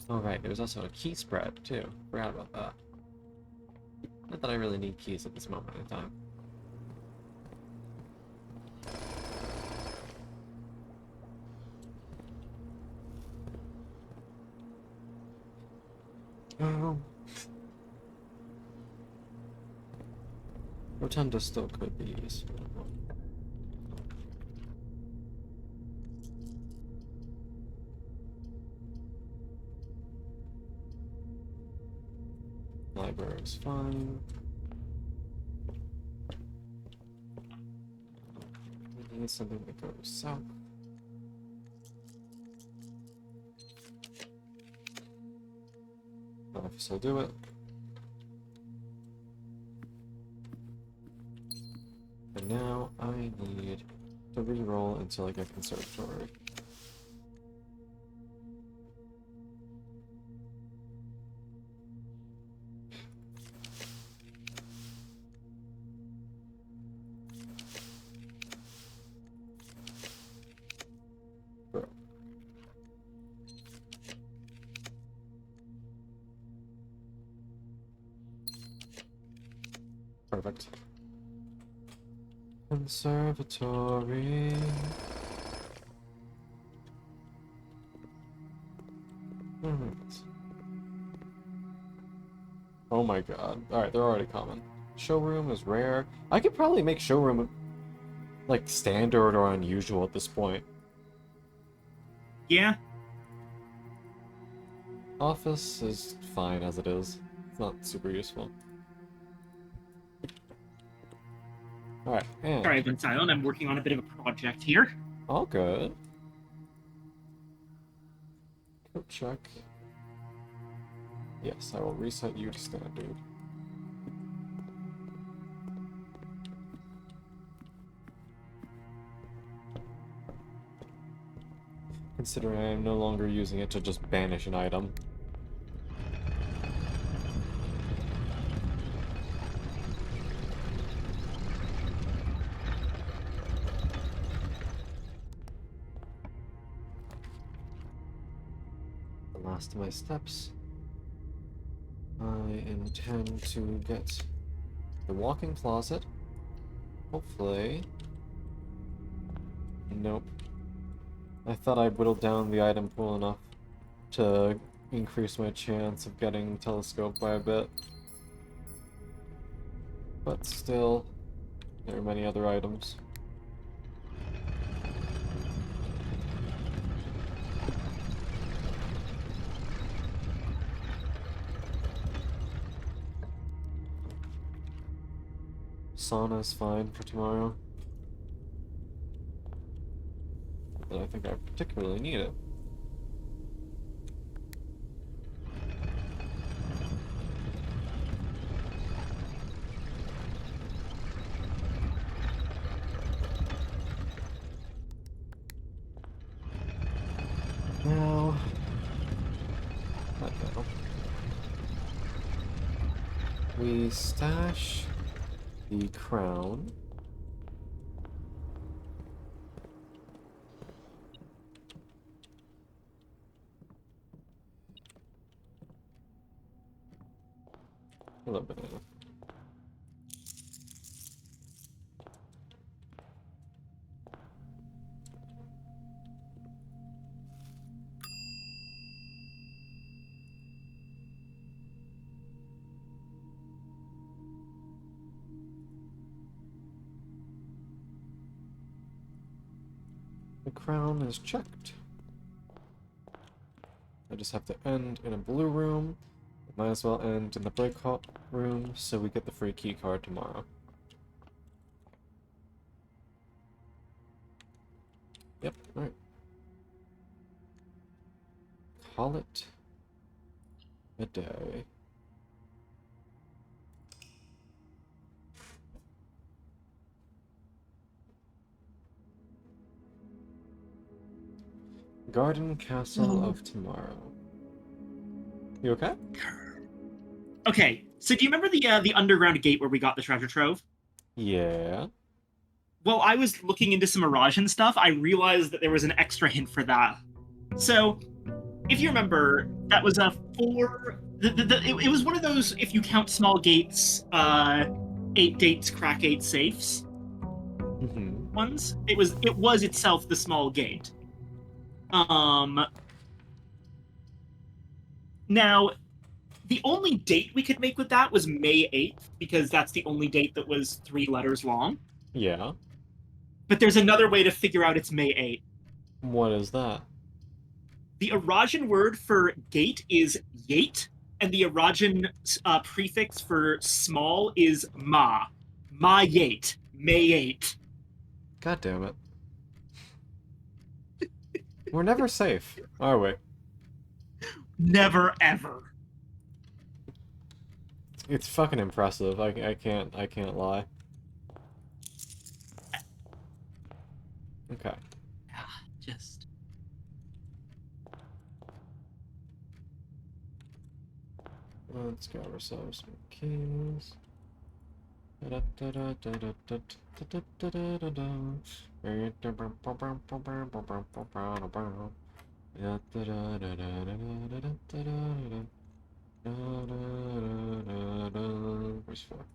Oh right, there was also a key spread too. Forgot about that. Not that I really need keys at this moment in time. Oh. Rotunda still could be useful. Library is fine. We need something that goes south. Office will do it. And now I need to re-roll until I get conservatory. Perfect. Conservatory. Alright. Oh my god. Alright, they're already common. Showroom is rare. I could probably make showroom like standard or unusual at this point. Yeah. Office is fine as it is. It's not super useful. Alright, and Sorry, I've been silent. I'm working on a bit of a project here. all good. Code check. Yes, I will reset you to standard. Considering I am no longer using it to just banish an item. The last of my steps. I intend to get the walk-in closet. Hopefully. Nope. I thought I whittled down the item pool enough to increase my chance of getting telescope by a bit. But still, there are many other items. Sauna is fine for tomorrow. But I think I particularly need it. Now, not now. We stash the crown. Hello, banana. The crown is checked. I just have to end in a blue room. Might as well end in the breakout room so we get the free key card tomorrow. Yep, alright. Call it a day. Garden Castle of Tomorrow. You okay? Okay, so do you remember the underground gate where we got the treasure trove? Yeah. Well, I was looking into some Mirageon stuff. I realized that there was an extra hint for that. So, if you remember, that was a four. It was one of those, if you count small gates, 8 gates crack 8 safes Mm-hmm. ones. It was itself the small gate. Now, the only date we could make with that was May 8th, because that's the only date that was 3 letters long. Yeah. But there's another way to figure out it's May 8th. What is that? The Arajan word for gate is yate, and the Arajan prefix for small is ma. Ma yate. May 8. God damn it. We're never safe, are we? Never ever. It's fucking impressive. I can't lie. Okay. Just. Let's grab ourselves some keys. Where's 4?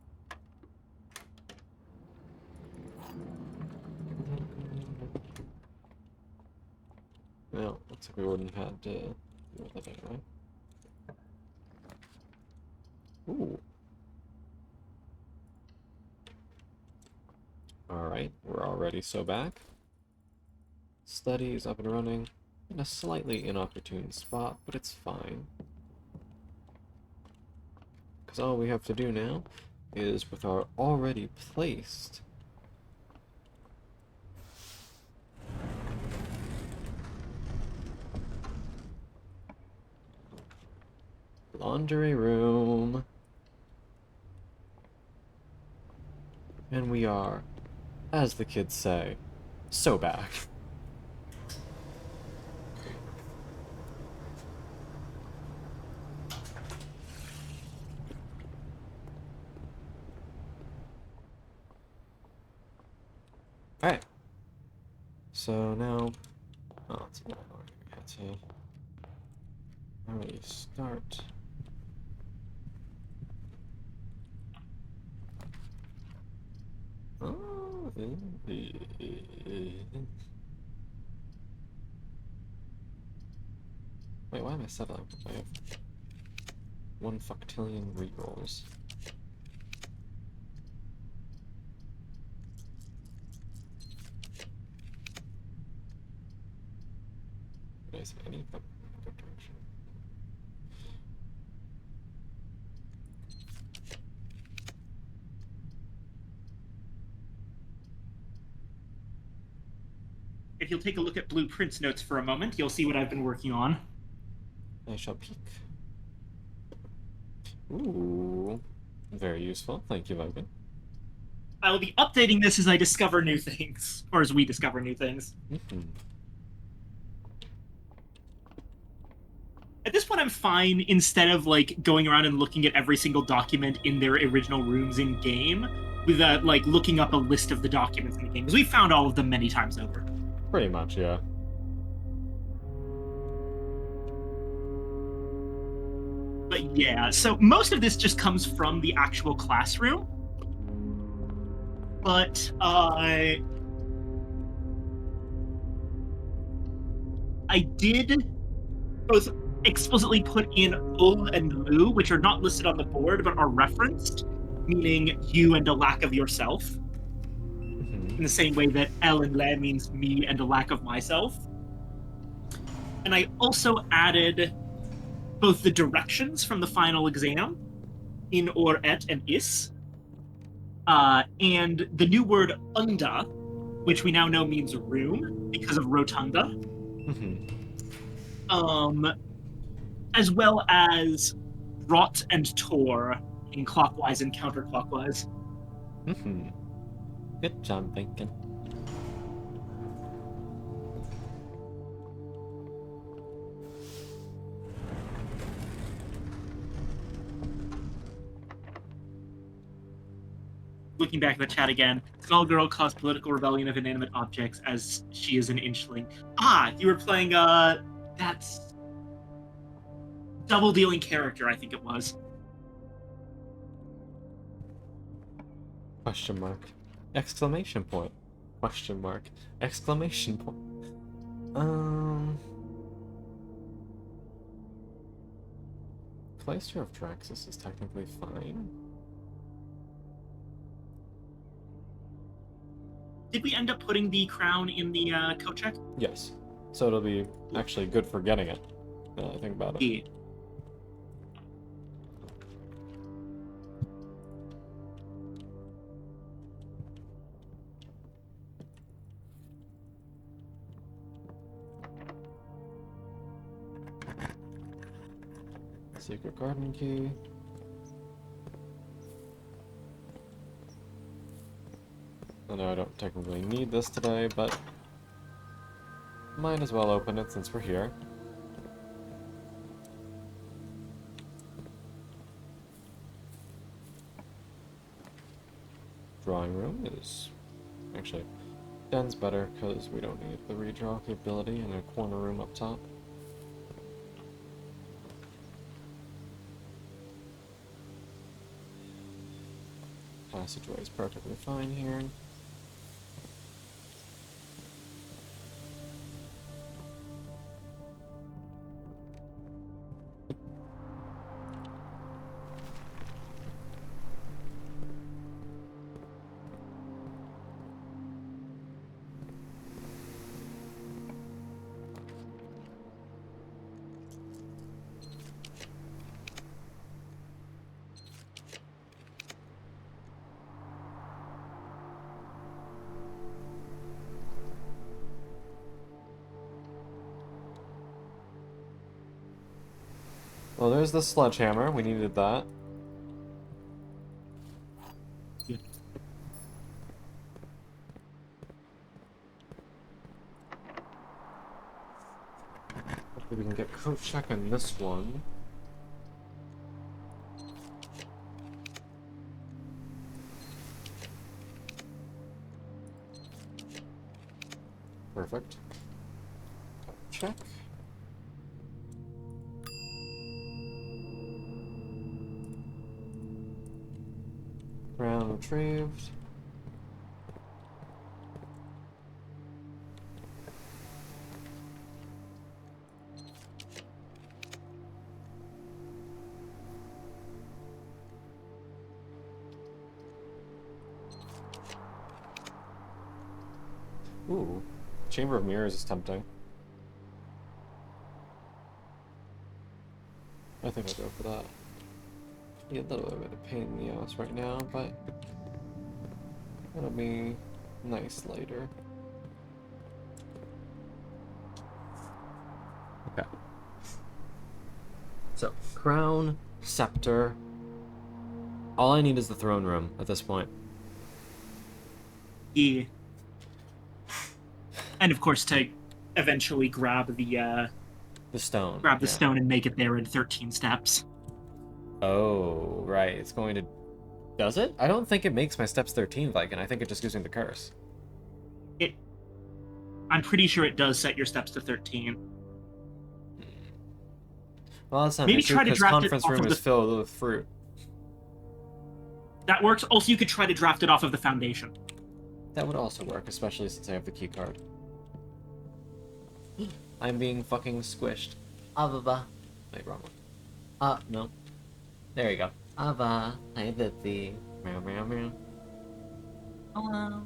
Well, looks like we wouldn't have had to deal with that anyway. Ooh. Alright, we're already so back. Study is up and running. In a slightly inopportune spot, but it's fine. Because all we have to do now is, with our already placed laundry room. And we are, as the kids say, so back. Alright. So now, oh, it's not where we had to already start. Oh, wait, why am I settling? I have 1 fuctillion rerolls. Is any other direction? If you'll take a look at Blueprint's notes for a moment, you'll see what I've been working on. I shall peek. Ooh, very useful. Thank you, Logan. I will be updating this as I discover new things, or as we discover new things. Mm-hmm. At this point, I'm fine, instead of like going around and looking at every single document in their original rooms in game, with like looking up a list of the documents in the game, because we found all of them many times over. Pretty much, yeah. But yeah, so most of this just comes from the actual classroom. But I did both explicitly put in Ul and Lu, which are not listed on the board but are referenced, meaning you and a lack of yourself. Mm-hmm. In the same way that El and Le means me and a lack of myself. And I also added both the directions from the final exam in Or Et and Is, and the new word Unda, which we now know means room because of rotunda, Mm-hmm. as well as Rot and Tor in clockwise and counterclockwise. Mm-hmm. Good job, Bacon. Looking back at the chat again, small girl caused political rebellion of inanimate objects as she is an inchling. Ah, you were playing, that's double dealing character, I think it was. Question mark. Exclamation point. Question mark. Exclamation point. Clayster of Draxus is technically fine. Did we end up putting the crown in the coat check? Yes. So it'll be actually good for getting it. Now that I think about it. Yeah. Secret garden key. I know I don't technically need this today, but might as well open it since we're here. Drawing room is actually den's better because we don't need the redraw capability and a corner room up top. Passageway is perfectly fine here. Well, there's the sledgehammer. We needed that. Yeah. Hopefully we can get coat check on this one. Perfect. Coat check. Crown retrieved. Ooh, Chamber of Mirrors is tempting. I think I'll go for that. Yeah, a little bit of pain in the ass right now, but it'll be nice later. Okay. So, crown, scepter. All I need is the throne room at this point. Yeah. And of course, to eventually grab the stone. grab the Yeah. stone and make it there in 13 steps. Oh, right. It's going to... Does it? I don't think it makes my steps 13, Viking. I think it just gives me the curse. I'm pretty sure it does set your steps to 13. Well, that's not Maybe an issue, try to because draft it conference off room of is the- filled with fruit. That works. Also, you could try to draft it off of the foundation. That would also work, especially since I have the key card. I'm being fucking squished. Ava. Wait, wrong one. No. There you go. Ava. Hi, Bippy. Meow, meow, meow. Hello.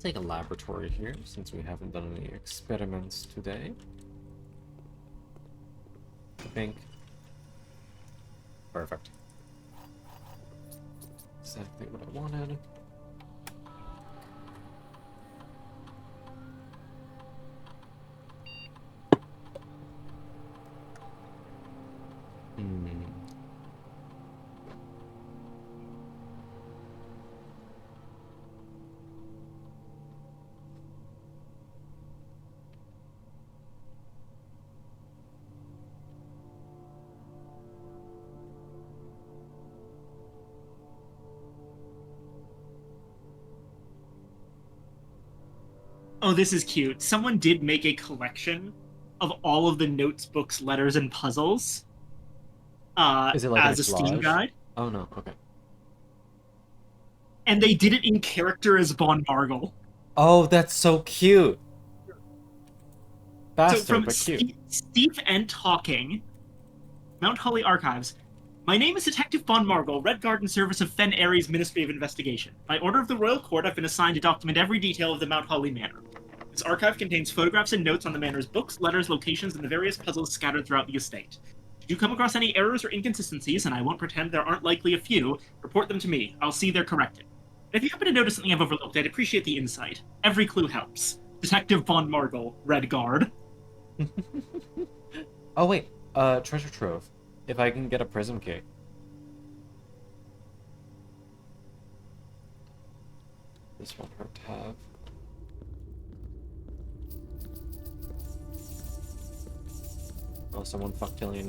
Take a laboratory here, since we haven't done any experiments today. I think. Perfect. Exactly what I wanted. Hmm. Oh, this is cute. Someone did make a collection of all of the notes, books, letters, and puzzles. Is it like as a a Steam collage? guide, Oh no, okay. and they did it in character as Von Margle. Oh, that's so cute! Bastard, So from but cute. Steve N. Talking, Mount Holly Archives. My name is Detective Von Margle, Red Garden Service of Fen Ares Ministry of Investigation. By order of the Royal Court, I've been assigned to document every detail of the Mount Holly Manor. This archive contains photographs and notes on the manor's books, letters, locations, and the various puzzles scattered throughout the estate. Should you come across any errors or inconsistencies, and I won't pretend there aren't likely a few, report them to me. I'll see they're corrected. And if you happen to notice something I've overlooked, I'd appreciate the insight. Every clue helps. Detective Von Margle, Red Guard. Oh wait, treasure trove. If I can get a prism key. This won't hurt to have. Oh, someone fucked $1 billion.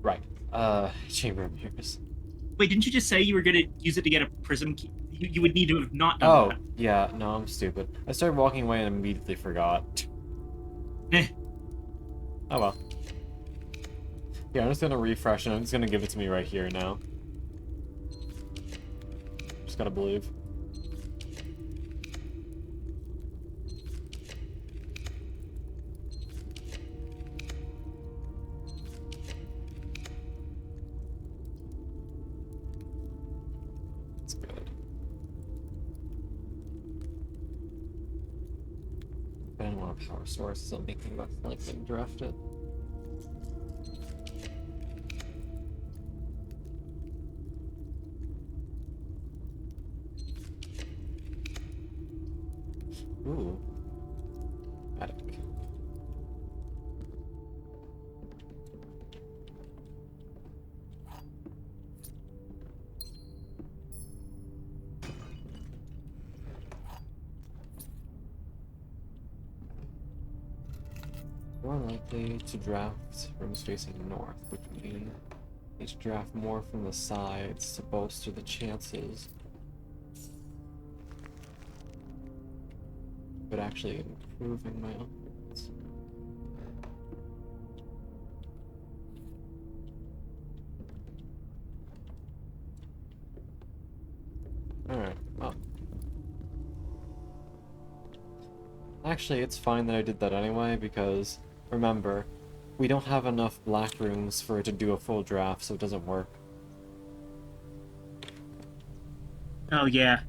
Right. Chamber of Mirrors. Wait, didn't you just say you were going to use it to get a prism key? You would need to have not done Oh, that. yeah, no, I'm stupid. I started walking away and immediately forgot. Eh. Oh well. Yeah, I'm just gonna refresh and it's gonna give it to me right here now. Just gotta believe. I don't want a power source, so I'm making less likely to draft it. Ooh. Attic. More likely to draft rooms facing north, which means need to draft more from the sides to bolster the chances. But actually improving my odds. Alright, well. Actually, it's fine that I did that anyway, because, remember, we don't have enough black rooms for it to do a full draft, so it doesn't work. Oh, yeah.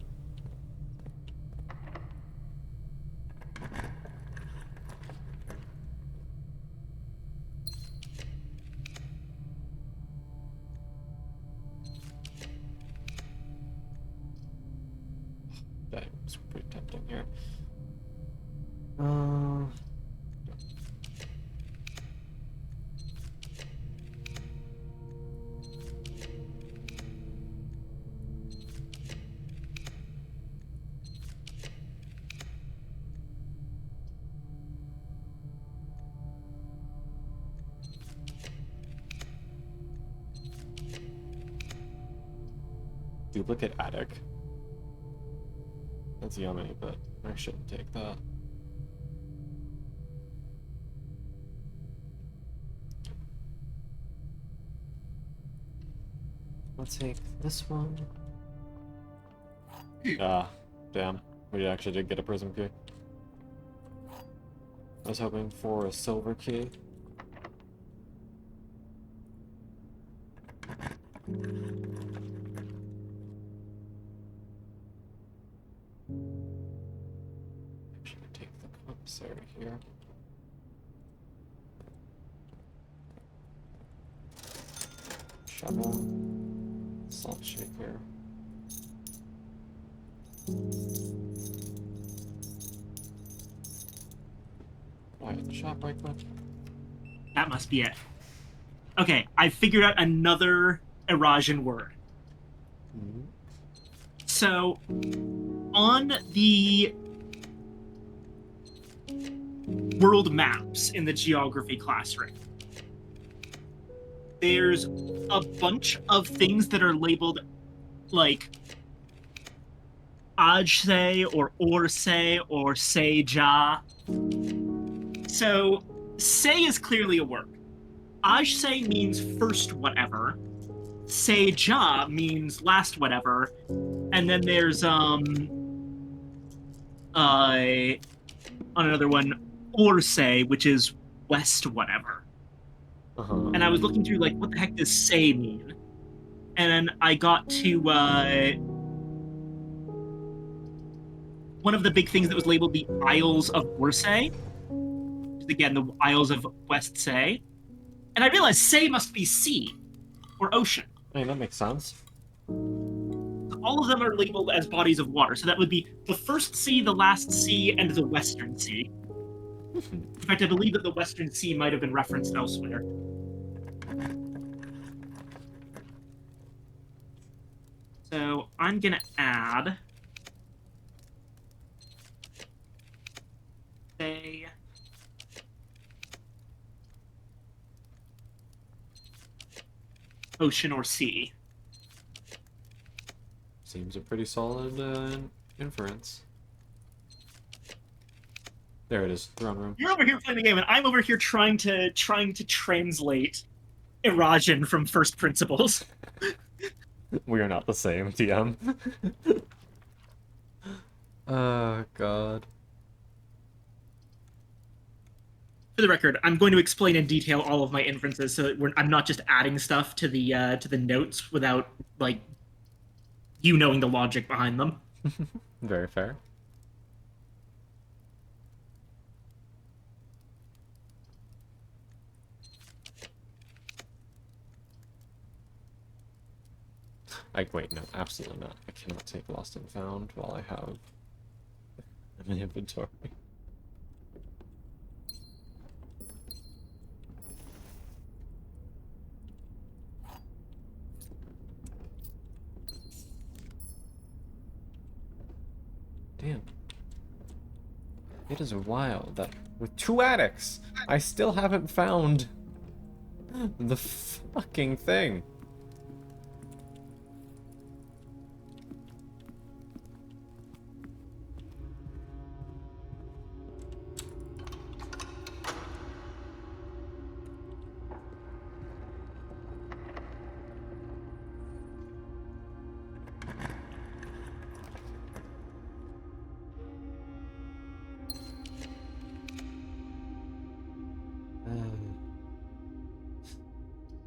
That was pretty tempting here. Uh... Duplicate attic. That's yummy, but I shouldn't take that. Let's take this one. Ah, damn. We actually did get a prism key. I was hoping for a silver key. Actually, take the commissary here. Shovel. Salt shaker. Oh, I hit the shop right quick. That must be it. Okay, I figured out another Erasian word. Mm-hmm. So, on the world maps in the geography classroom, there's a bunch of things that are labeled like Ajse or Orse or Seja. So, say is clearly a word. Ajse means first whatever. Seja means last whatever. And then there's on another one, Orse, which is west whatever. Uh-huh. And I was looking through, like, what the heck does say mean? And then I got to one of the big things that was labeled the Isles of Orse, which is, again, the Isles of West Say. And I realized Say must be sea or ocean. I mean, that makes sense. All of them are labeled as bodies of water. So that would be the first sea, the last sea, and the western sea. In fact, I believe that the western sea might have been referenced elsewhere. So I'm going to add, say, ocean or sea. Seems a pretty solid inference. There it is, throne room. You're over here playing the game, and I'm over here trying to translate Erasian from First Principles. We are not the same, TM. Oh, God. For the record, I'm going to explain in detail all of my inferences, so that I'm not just adding stuff to the notes without, like, you knowing the logic behind them. Very fair. Wait, no, absolutely not. I cannot take Lost and Found while I have an inventory. Damn. It is wild that with 2 attics, I still haven't found the fucking thing.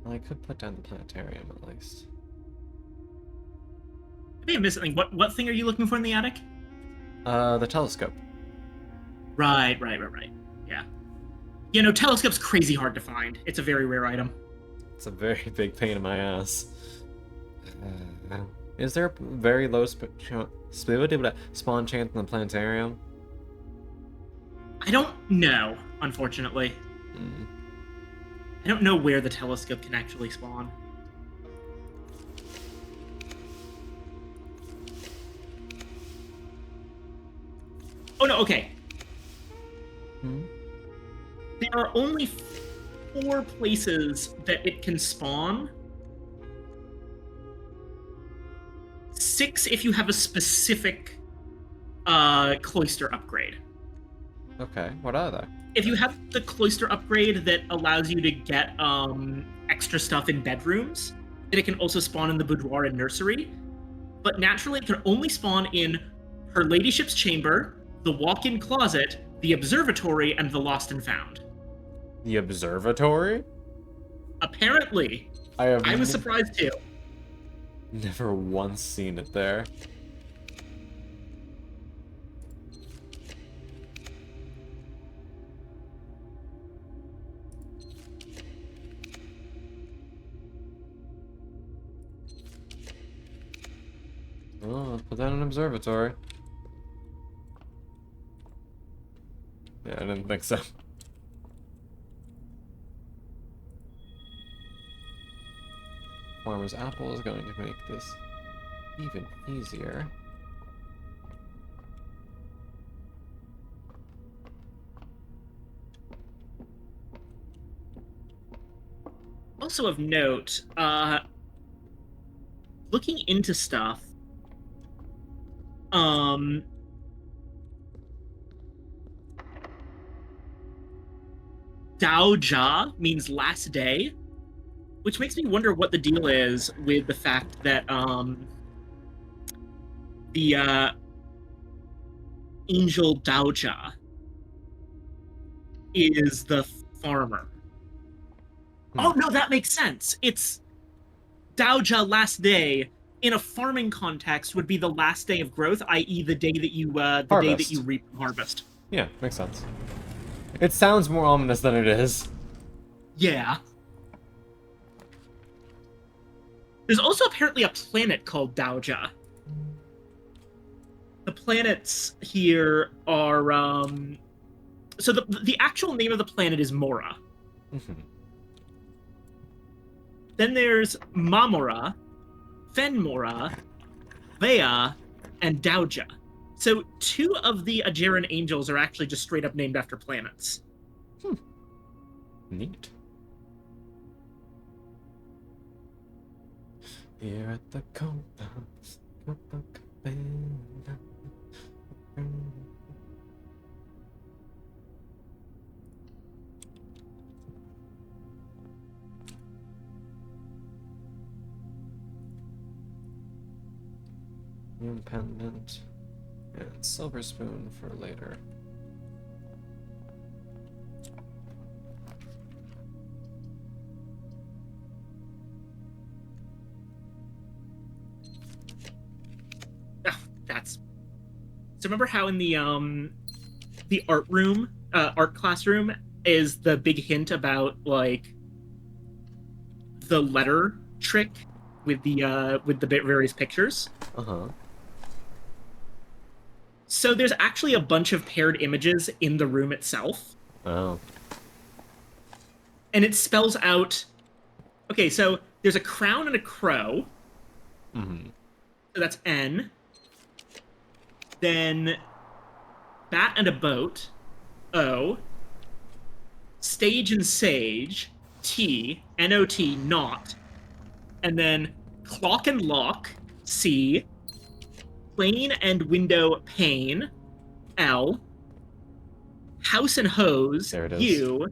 I could put down the planetarium at least. I think I'm missing something. What thing are you looking for in the attic? The telescope. Right. Yeah. You know, telescope's crazy hard to find. It's a very rare item. It's a very big pain in my ass. Is there a very low ability to spawn chance in the planetarium? I don't know, unfortunately. I don't know where the telescope can actually spawn. Oh no, okay. There are only 4 places that it can spawn. 6 if you have a specific cloister upgrade. Okay, what are they? If you have the cloister upgrade that allows you to get extra stuff in bedrooms, then it can also spawn in the boudoir and nursery. But naturally, it can only spawn in Her Ladyship's chamber, the walk-in closet, the observatory, and the Lost and Found. The observatory? Apparently. I was surprised too. Never once seen it there. Oh, let's put that in an observatory. Yeah, I didn't think so. Farmer's apple is going to make this even easier. Also of note, looking into stuff, Daoja means last day, which makes me wonder what the deal is with the fact that the angel Daoja is the farmer. Oh no, that makes sense. It's Daoja last day in a farming context would be the last day of growth, i.e., the day that you reap and harvest. Yeah, makes sense. It sounds more ominous than it is. Yeah. There's also apparently a planet called Daoja. The planets here are so the actual name of the planet is Mora. Then there's Mamora, Fenmora, Vea, and Daoja. So 2 of the Ajeran angels are actually just straight up named after planets. Neat. Here at the compass, moon pendant and silver spoon for later. So remember how in the art room, art classroom is the big hint about like the letter trick with the various pictures. Uh-huh. So there's actually a bunch of paired images in the room itself, Oh. and it spells out. Okay, so there's a crown and a crow. Mm-hmm. So that's N. Then bat and a boat, O. Stage and sage, T. N-O-T, not. And then clock and lock, C. Plane and window, pane, L. House and hose, There it is. U.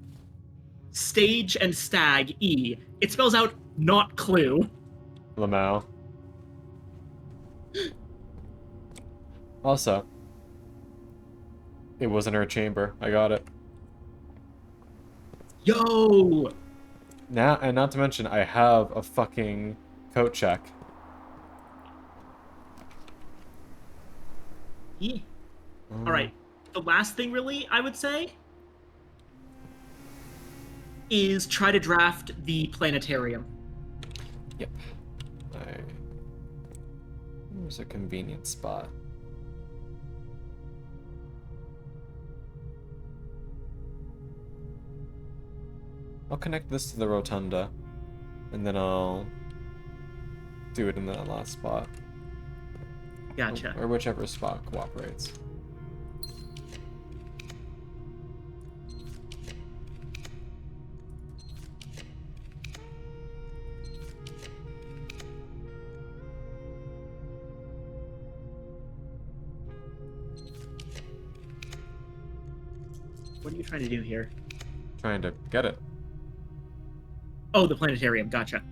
Stage and stag, E. It spells out not clue. Lamau. Also, it was in her chamber. I got it. Yo! Now, and not to mention, I have a fucking coat check. Yeah. All right. The last thing, really, I would say, is try to draft the planetarium. Yep. There's a convenient spot. I'll connect this to the rotunda, and then I'll do it in that last spot. Gotcha. Or whichever spot cooperates. What are you trying to do here? Trying to get it. Oh, the planetarium. Gotcha.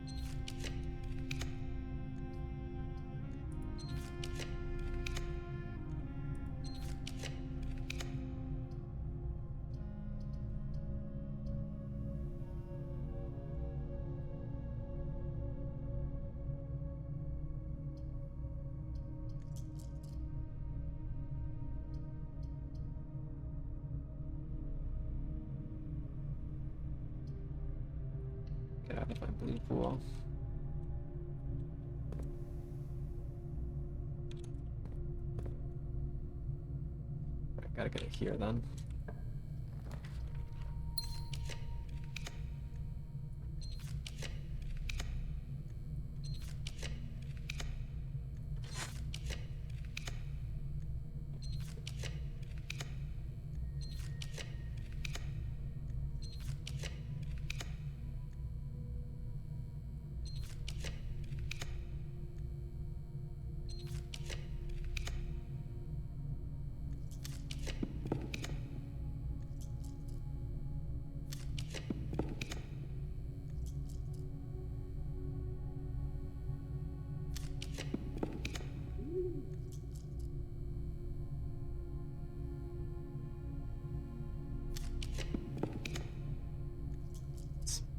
Get out of my blue pool. I gotta get it here then.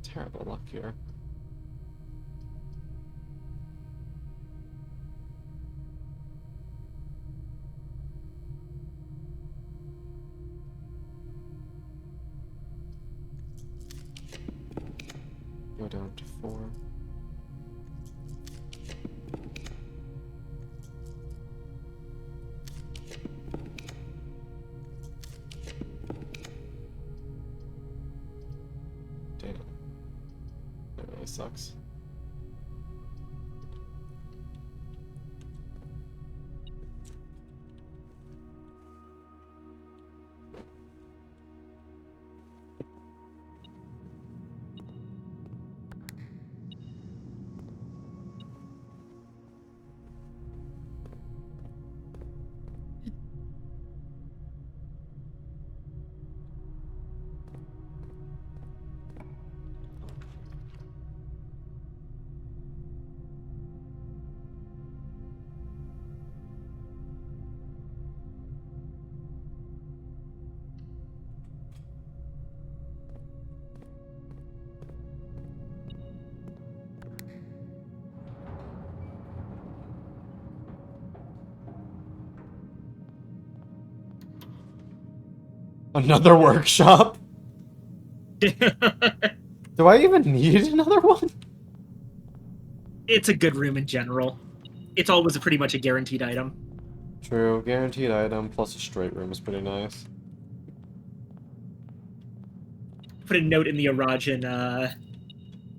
Terrible luck here. Go down to 4. Damn. That really sucks. Another workshop? Do I even need another one? it's a good room in general. It's always pretty much a guaranteed item. True. Guaranteed item plus a straight room is pretty nice. Put a note in the Arajan,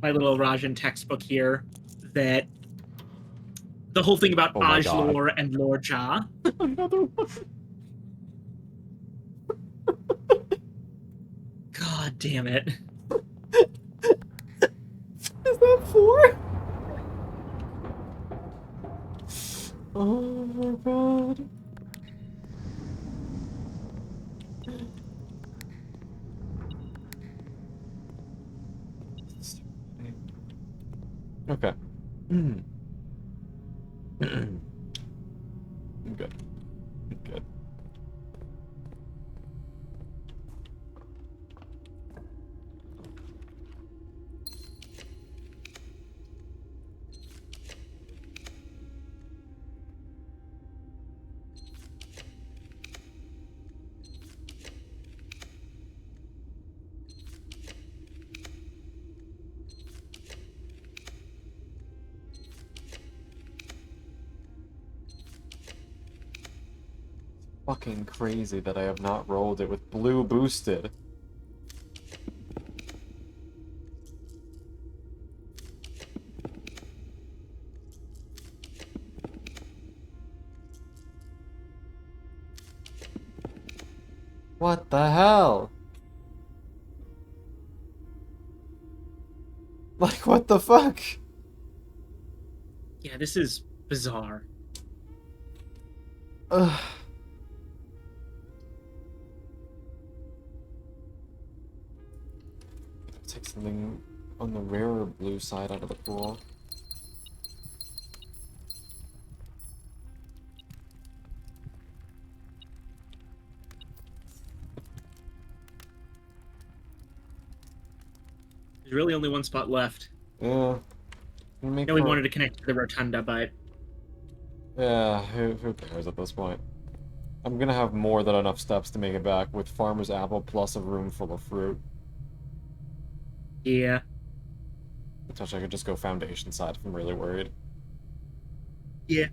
my little Arajan textbook here, that the whole thing about Oh my God. Ajlor and Lord Ja. Another one. God damn it. Is that 4? Oh my God. Okay. I'm good. I'm good. Fucking crazy that I have not rolled it with blue boosted. What the hell? Like, what the fuck? Yeah, this is bizarre. Ugh. Take something on the rarer blue side out of the pool. There's really only one spot left. Yeah. I know we wanted to connect to the Rotunda, but Yeah, who cares at this point? I'm gonna have more than enough steps to make it back with Farmer's Apple plus a room full of fruit. yeah. Potentially I could just go foundation side if I'm really worried. Yeah.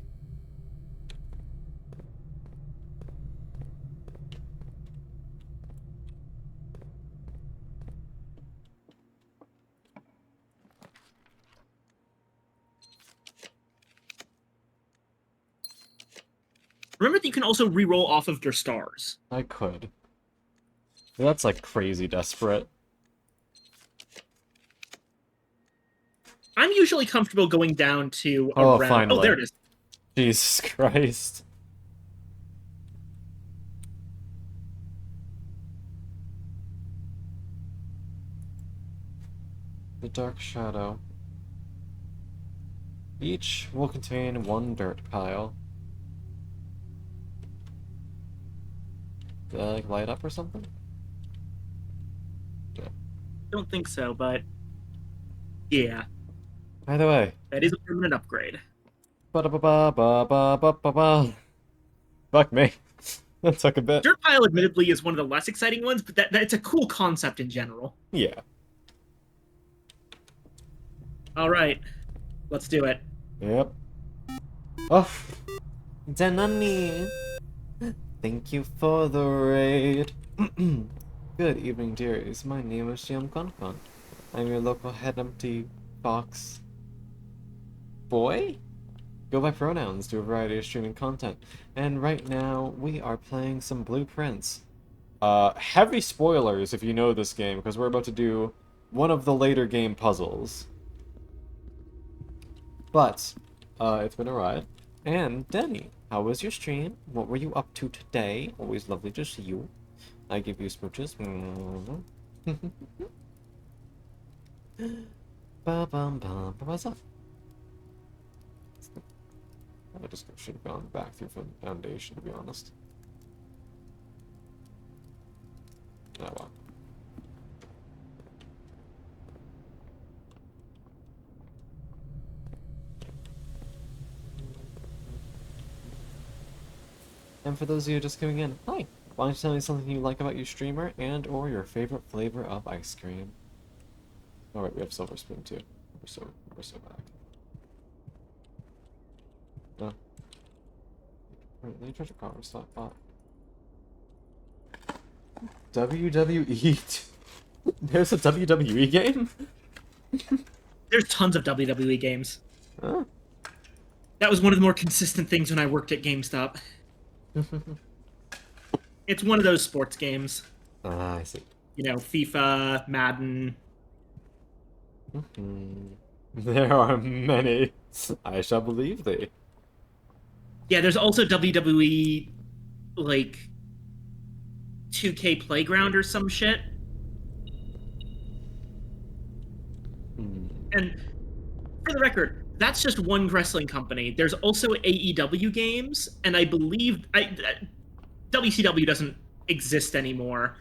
Remember that you can also re-roll off of your stars. I could. That's like crazy desperate. I'm usually comfortable going down to Oh, around... finally. Oh, there it is. Jesus Christ. The Dark Shadow. Each will contain one dirt pile. Did I like light up or something? Don't think so, but yeah, Either way. that is a permanent upgrade. Ba-da-ba-ba-ba-ba-ba-ba. Fuck me. That took a bit. Dirt pile, admittedly, is one of the less exciting ones, but that's a cool concept in general. Yeah. All right, let's do it. Yep. Oh. Danani. Thank you for the raid. Good evening, dearies. My name is Shiam Konkon. I'm your local head empty box boy? Go by pronouns, do a variety of streaming content. And right now, we are playing some Blueprints. Heavy spoilers if you know this game, because we're about to do one of the later game puzzles. But, it's been a ride. And, Denny, how was your stream? What were you up to today? Always lovely to see you. I give you smooches. Ba-bum-bum. What's up? I just should have gone back through from the foundation, to be honest. Oh well. And for those of you just coming in, hi! Why don't you tell me something you like about your streamer and or your favorite flavor of ice cream? Alright, we have Silver Spoon too. We're so back. No. Let me treasure car. Stop. WWE. There's a WWE game? There's tons of WWE games. Huh? That was one of the more consistent things when I worked at GameStop. It's one of those sports games. Ah, I see. You know, FIFA, Madden. There are many. I shall believe thee. Yeah, there's also WWE, like, 2K Playground or some shit. And for the record, that's just one wrestling company. There's also AEW games, and I believe WCW doesn't exist anymore.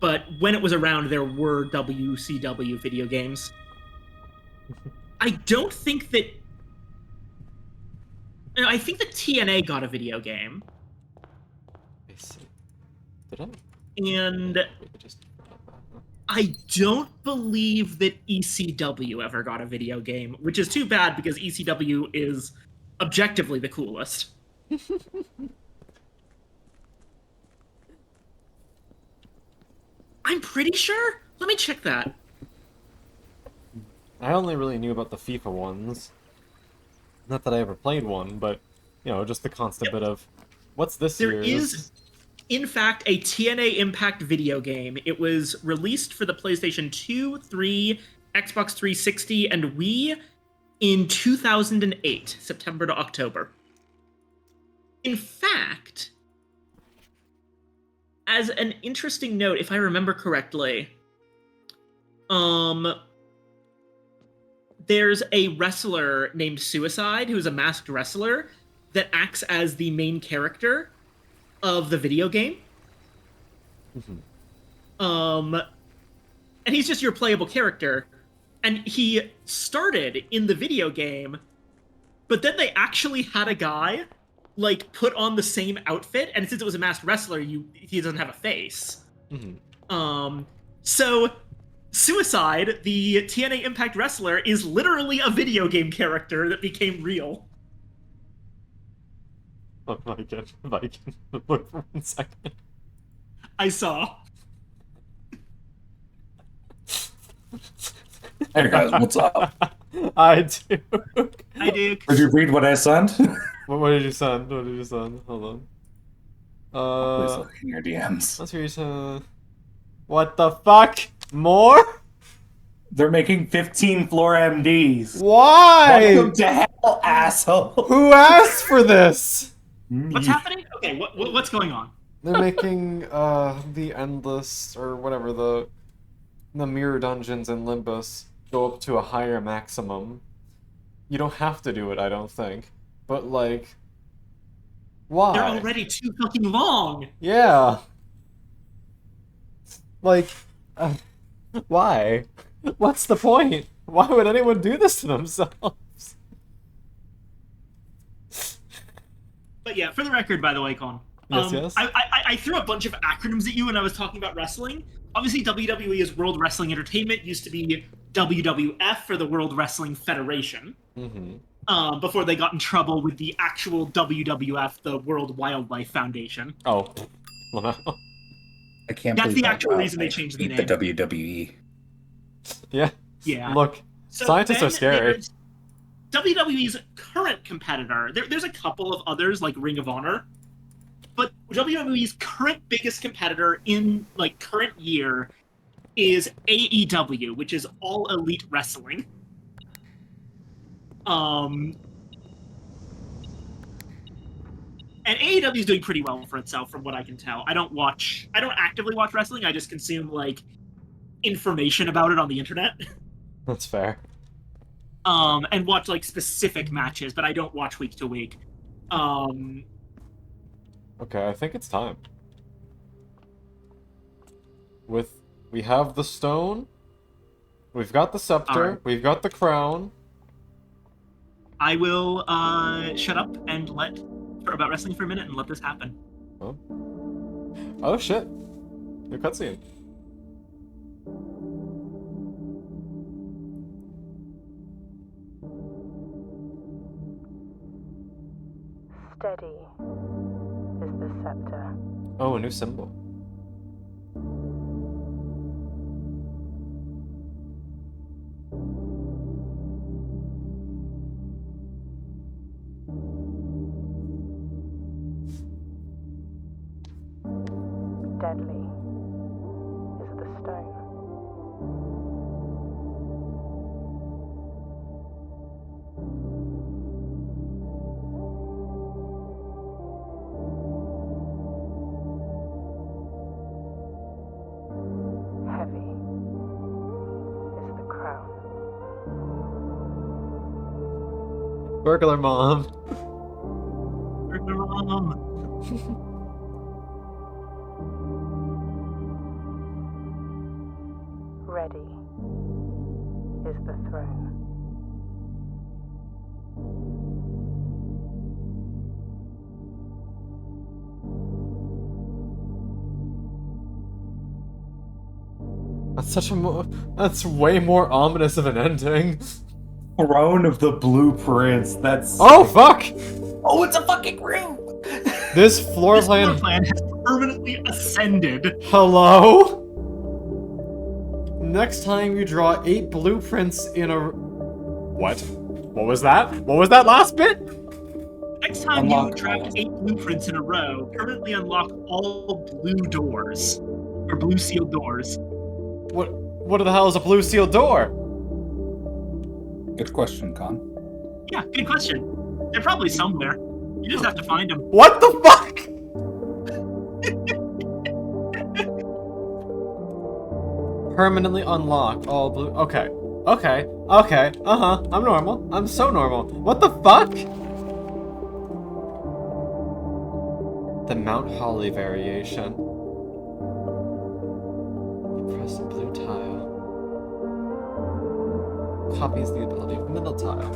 But when it was around, there were WCW video games. I don't think that. No, I think that TNA got a video game, I see. Did I? and Maybe just... I don't believe that ECW ever got a video game, which is too bad because ECW is objectively the coolest. I'm pretty sure. Let me check that. I only really knew about the FIFA ones. Not that I ever played one, but, you know, just the constant bit of, what's this There year's? is, in fact, a TNA Impact video game. It was released for the PlayStation 2, 3, Xbox 360, and Wii in 2008, September to October. In fact, as an interesting note, if I remember correctly, there's a wrestler named Suicide who's a masked wrestler that acts as the main character of the video game. And he's just your playable character. And he started in the video game, but then they actually had a guy like put on the same outfit, and since it was a masked wrestler, he doesn't have a face. So Suicide, the TNA Impact wrestler, is literally a video game character that became real. Oh, Viking. Look for 1 second. I saw. Hey guys, what's up? I do. Hi, Duke. Did you read what I sent? What did you send? What did you send? Hold on. Please look in your DMs. Let's read. What the fuck? More? They're making 15 floor MDs. Why? Welcome to hell, asshole. Who asked for this? What's happening? Okay, what's going on? They're making the endless or whatever the mirror dungeons in Limbus go up to a higher maximum. You don't have to do it, I don't think. But like, why? They're already too fucking long. Yeah. Like, why? What's the point? Why would anyone do this to themselves? But yeah, for the record, by the way, Con. Yes. I threw a bunch of acronyms at you when I was talking about wrestling. Obviously, WWE is World Wrestling Entertainment. Used to be WWF for the World Wrestling Federation. Before they got in trouble with the actual WWF, the World Wildlife Foundation. Oh, well, no. I can't That's believe the that actual reason they changed the beat name. The WWE. Yeah. Yeah. Look, So scientists then are scary. there's WWE's current competitor, there's a couple of others like Ring of Honor, but WWE's current biggest competitor in like current year is AEW, which is All Elite Wrestling. And AEW is doing pretty well for itself, from what I can tell. I don't actively watch wrestling. I just consume like information about it on the internet. That's fair. And watch like specific matches, but I don't watch week to week. Okay, I think it's time. We have the stone, we've got the scepter, Alright. we've got the crown. I will shut up and about wrestling for a minute and let this happen. Oh shit. New cutscene. Steady is the scepter. Oh, a new symbol. Deadly is the stone. Heavy is the crown. Burglar mom. Burglar mom. Ready is the throne. That's way more ominous of an ending. Throne of the Blueprints. That's. Oh fuck! Oh, it's a fucking room! This floor This floor plan. plan has permanently ascended. Hello? Next time you draw 8 blueprints in a. What? What was that? What was that last bit? Next time you Unlock draft all. 8 blueprints in a row, permanently unlock all blue doors. Or blue sealed doors. What the hell is a blue sealed door? Good question, Con. Yeah, good question. They're probably somewhere. You just have to find them. What the fuck? Permanently unlock all blue. Okay. Okay. Okay. I'm normal. I'm so normal. What the fuck? The Mount Holly variation. Press the blue tile. Copies the ability of middle tile.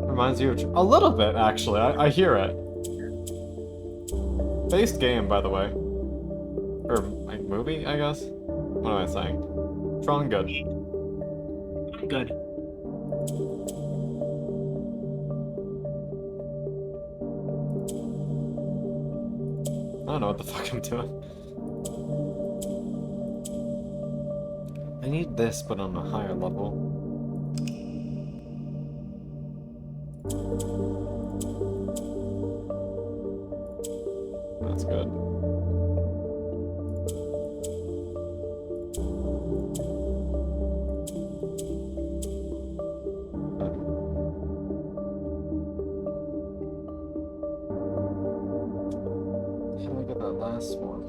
Reminds you of a little bit, actually. I hear it. Based game, by the way. Or like, movie, I guess. What am I saying? Strong good. Good. I don't know what the fuck I'm doing. I need this, but on a higher level. That's good. How do I get that last one?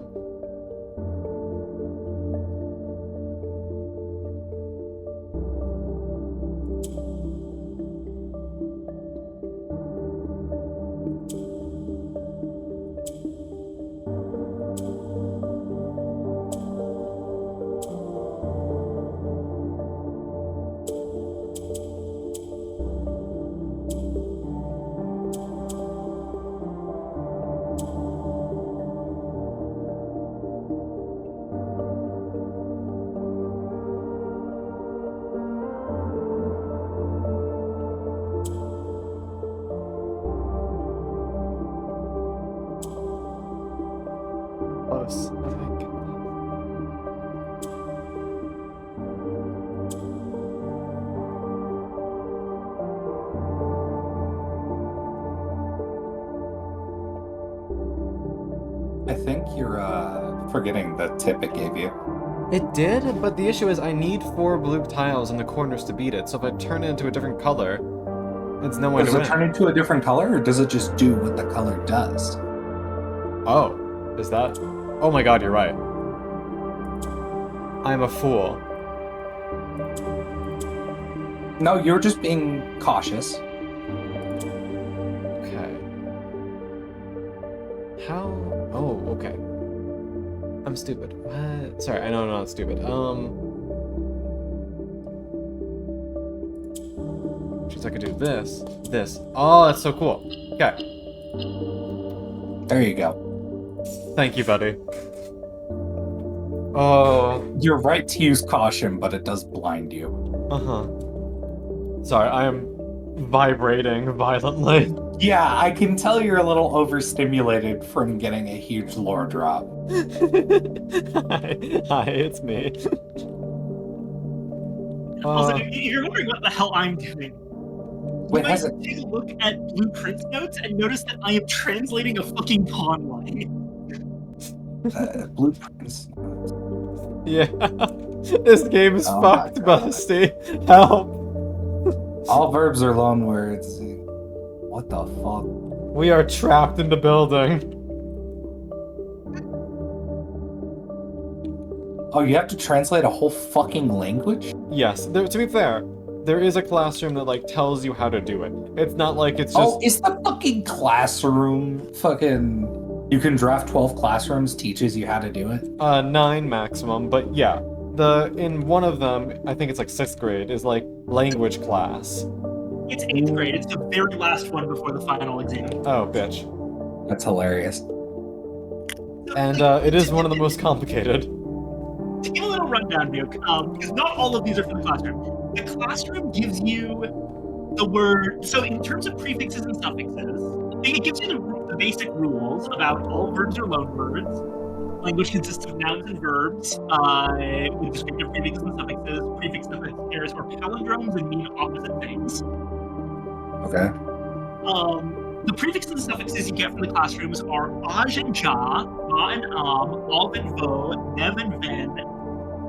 Close, I think. I think you're forgetting the tip it gave you. It did, but the issue is I need 4 blue tiles in the corners to beat it, so if I turn it into a different color, it's no way Does to it win. turn into a different color, or does it just do what the color does? Oh, is that? Oh my god, you're right. I'm a fool. No, you're just being cautious. Okay. How? Oh, okay. I'm stupid. What? Sorry, I know I'm not stupid. Just I could do this, this. Oh, that's so cool. Okay. There you go. Thank you, buddy. Oh. You're right to use caution, but it does blind you. Uh-huh. Sorry, I am vibrating violently. Yeah, I can tell you're a little overstimulated from getting a huge lore drop. Hi, it's me. Also, if you're wondering what the hell I'm doing, Wait, you has might it? take a look at Blueprint's notes and notice that I am translating a fucking pawn line. Blueprints. Yeah. This game is Oh my fucked, God. Busty. Help. All verbs are loan words. What the fuck? We are trapped in the building. Oh, you have to translate a whole fucking language? Yes, to be fair, there is a classroom that like tells you how to do it. It's not like it's just Oh, is the fucking classroom fucking... You can draft 12 classrooms teaches you how to do it? 9 maximum, but yeah. In one of them, I think it's like 6th grade, is like language class. It's 8th grade. It's the very last one before the final exam. Oh, bitch. That's hilarious. And it is one of the most complicated. To give a little rundown, Nuke, because not all of these are for the classroom. The classroom gives you the word. So, in terms of prefixes and suffixes, it gives you the basic rules about all verbs or loan words. Language consists of nouns and verbs with descriptive prefixes and suffixes, prefixes that pairs or palindromes and mean opposite things. Okay. The prefixes and suffixes you get from the classrooms are aj and ja, ma and al and vo, nev and ven,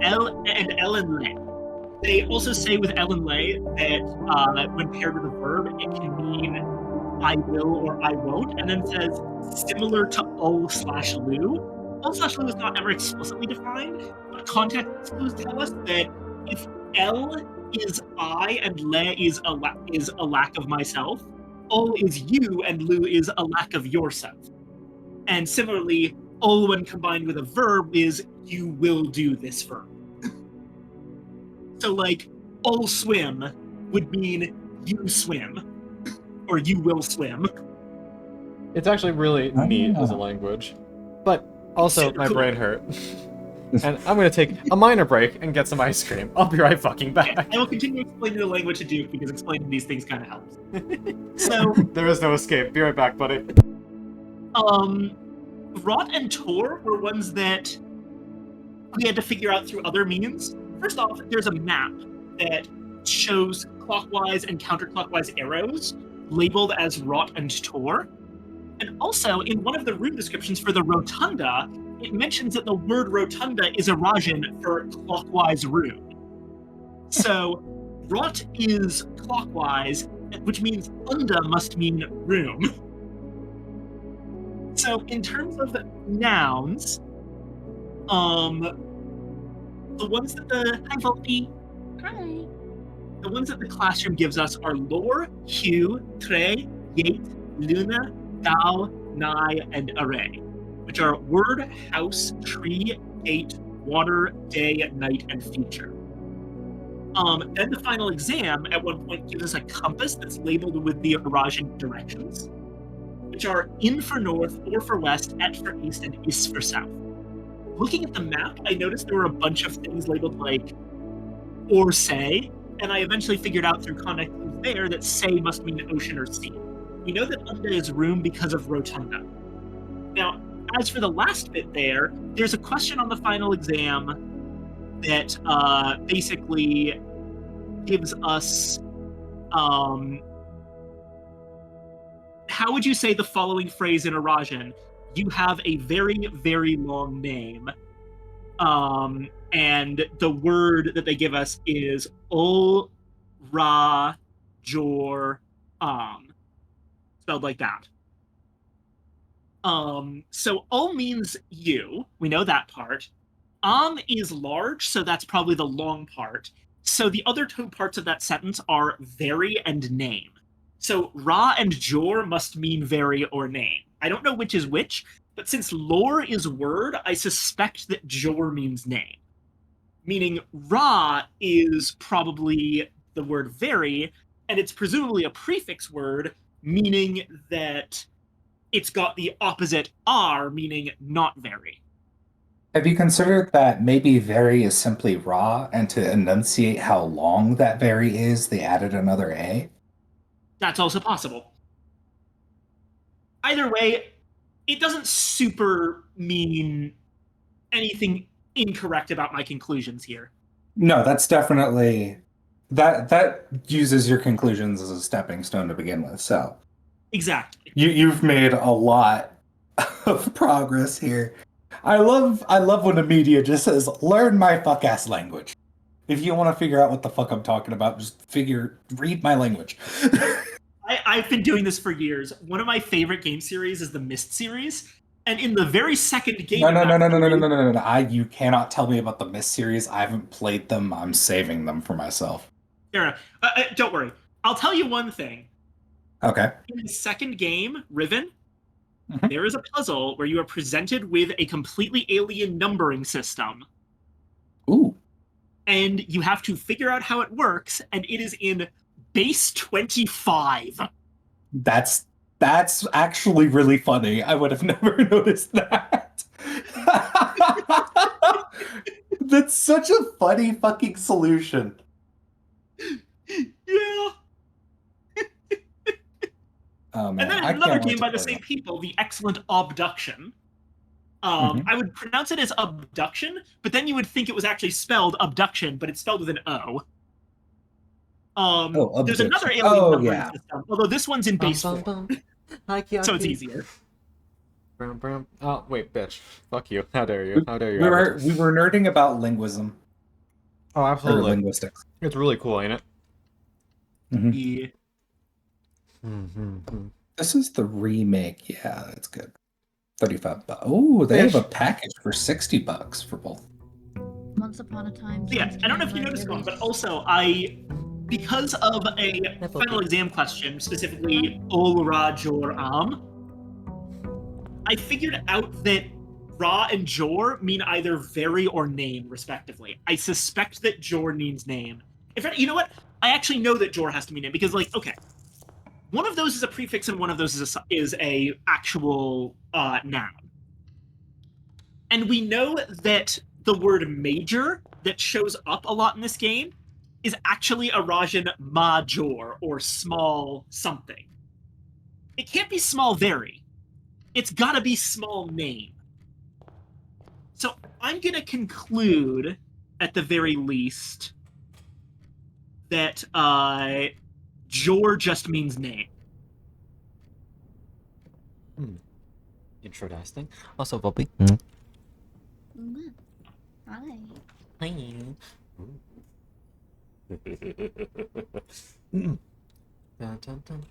el and and le. They also say with el and le that when paired with a verb, it can mean I will or I won't, and then says similar to o/lu. O/lu is not ever explicitly defined, but context clues tell us that if el is I and le is a lack of myself, O is you and lu is a lack of yourself. And similarly, O when combined with a verb is you will do this verb. So like, O swim would mean you swim, or you will swim. It's actually really neat as a language. But also, Super my cool. brain hurt. And I'm gonna take a minor break and get some ice cream. I'll be right fucking back. I will continue explaining the language to Duke because explaining these things kind of helps. So, There is no escape. Be right back, buddy. Rot and Tor were ones that we had to figure out through other means. First off, there's a map that shows clockwise and counterclockwise arrows labeled as Rot and Tor. And also, in one of the rune descriptions for the Rotunda, it mentions that the word Rotunda is a Rajan for clockwise rune. So, Rot is clockwise, which means Unda must mean room. So, in terms of nouns, the ones that the the ones that the classroom gives us are lore, hue, tre, yate, luna, dao, nai, and array, which are word, house, tree, gate, water, day, night, and feature. Then the final exam at one point gives us a compass that's labeled with the Arajan directions, which are in for north, or for west, et for east, and is for south. Looking at the map, I noticed there were a bunch of things labeled like or say, and I eventually figured out through context clues there that say must mean ocean or sea. We know that Unda is room because of Rotunda. Now, as for the last bit there's a question on the final exam that basically gives us how would you say the following phrase in Arajan? you have a very, very long name. And the word that they give us is Ul Ra Jor spelled like that. So Ul means you. We know that part. Is large, so that's probably the long part. So the other two parts of that sentence are very and name. So Ra and Jor must mean very or name. I don't know which is which, but since lore is word, I suspect that Jor means name. Meaning Ra is probably the word very, and it's presumably a prefix word, meaning that it's got the opposite R, meaning not very. Have you considered that maybe very is simply raw, and to enunciate how long that very is, they added another A? That's also possible. Either way, it doesn't super mean anything incorrect about my conclusions here. No, that's definitely that uses your conclusions as a stepping stone to begin with. So Exactly. you've made a lot of progress here. I love when the media just says, "Learn my fuck ass language." If you want to figure out what the fuck I'm talking about, just read my language. I've been doing this for years. One of my favorite game series is the Myst series, and in the very second game, No. You cannot tell me about the Myst series. I haven't played them. I'm saving them for myself. Fair enough. Don't worry. I'll tell you one thing. Okay. In the second game, Riven, Mhm. there is a puzzle where you are presented with a completely alien numbering system, Ooh. and you have to figure out how it works, and it is in base 25. That's actually really funny. I would have never noticed that. That's such a funny fucking solution. Yeah. Oh man, And then I another can't wait game to by the play same that. people, the excellent Obduction. Mhm. I would pronounce it as abduction, but then you would think it was actually spelled abduction, but it's spelled with an O. There's Abduction. another alien Oh, numbering yeah. system, although this one's in base 4, so it's easier. Oh, wait, bitch. Fuck you. How dare you? How dare you? We Albert. were nerding about linguism Oh, or absolutely. linguistics. It's really cool, ain't it? Yeah. This is the remake. Yeah, that's good. $35. Oh, they have a package for $60 for both. Once upon a time. Yeah, I don't know if you noticed one, but also because of a final exam question, specifically Ol Ra Jor Am, I figured out that Ra and Jor mean either very or name, respectively. I suspect that Jor means name. In fact, you know what? I actually know that Jor has to mean name because, like, okay, one of those is a prefix and one of those is a actual noun. And we know that the word major that shows up a lot in this game is actually a Rajan major, or small something. It can't be small very. It's gotta be small name. So I'm gonna conclude, at the very least, that Jor just means name. Interesting. Also, Bobby. Mm. Hi. Hi. Dun, dun, dun.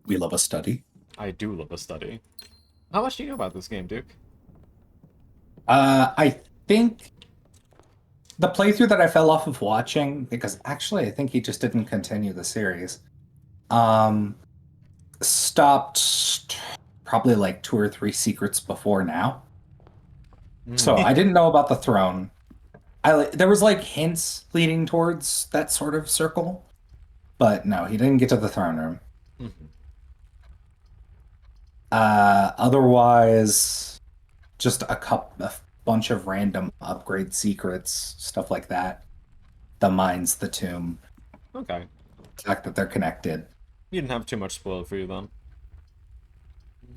We love a study. I do love a study. How much do you know about this game, Duke? I think the playthrough that I fell off of watching, because actually I think he just didn't continue the series, stopped probably like 2 or 3 secrets before now. So I didn't know about the throne. There was like hints leading towards that sort of circle, but no, he didn't get to the throne room. Otherwise, just a bunch of random upgrade secrets, stuff like that. The mines, the tomb, Okay. the fact that they're connected. You didn't have too much spoiled for you then.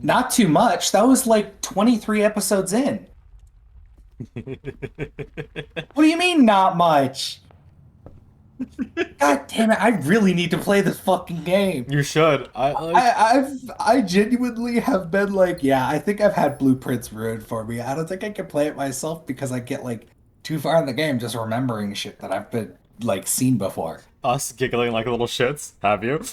Not too much. That was like 23 episodes in. What do you mean, not much? God damn it! I really need to play this fucking game. You should. I genuinely have been like, yeah, I think I've had blueprints ruined for me. I don't think I can play it myself because I get like too far in the game just remembering shit that I've been like seen before. Us giggling like little shits. Have you?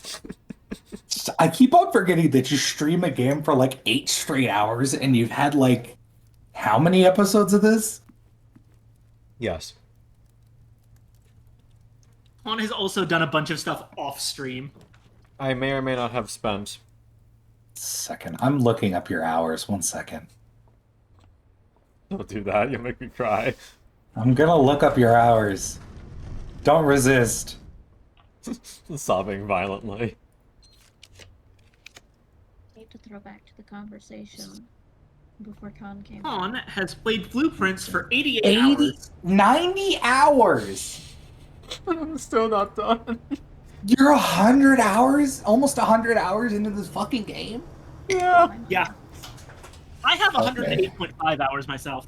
I keep on forgetting that you stream a game for like 8 straight hours and you've had like how many episodes of this? Yes. Juan has also done a bunch of stuff off stream. I may or may not have spent. Second, I'm looking up your hours. 1 second. Don't do that. You'll make me cry. I'm gonna look up your hours. Don't resist. Sobbing violently. I need to throw back to the conversation before Con came. Juan has played Blueprints for 88 hours. 90 hours. I'm still not done. You're 100 hours, almost 100 hours into this fucking game? Yeah. Yeah. I have Okay. 108.5 hours myself.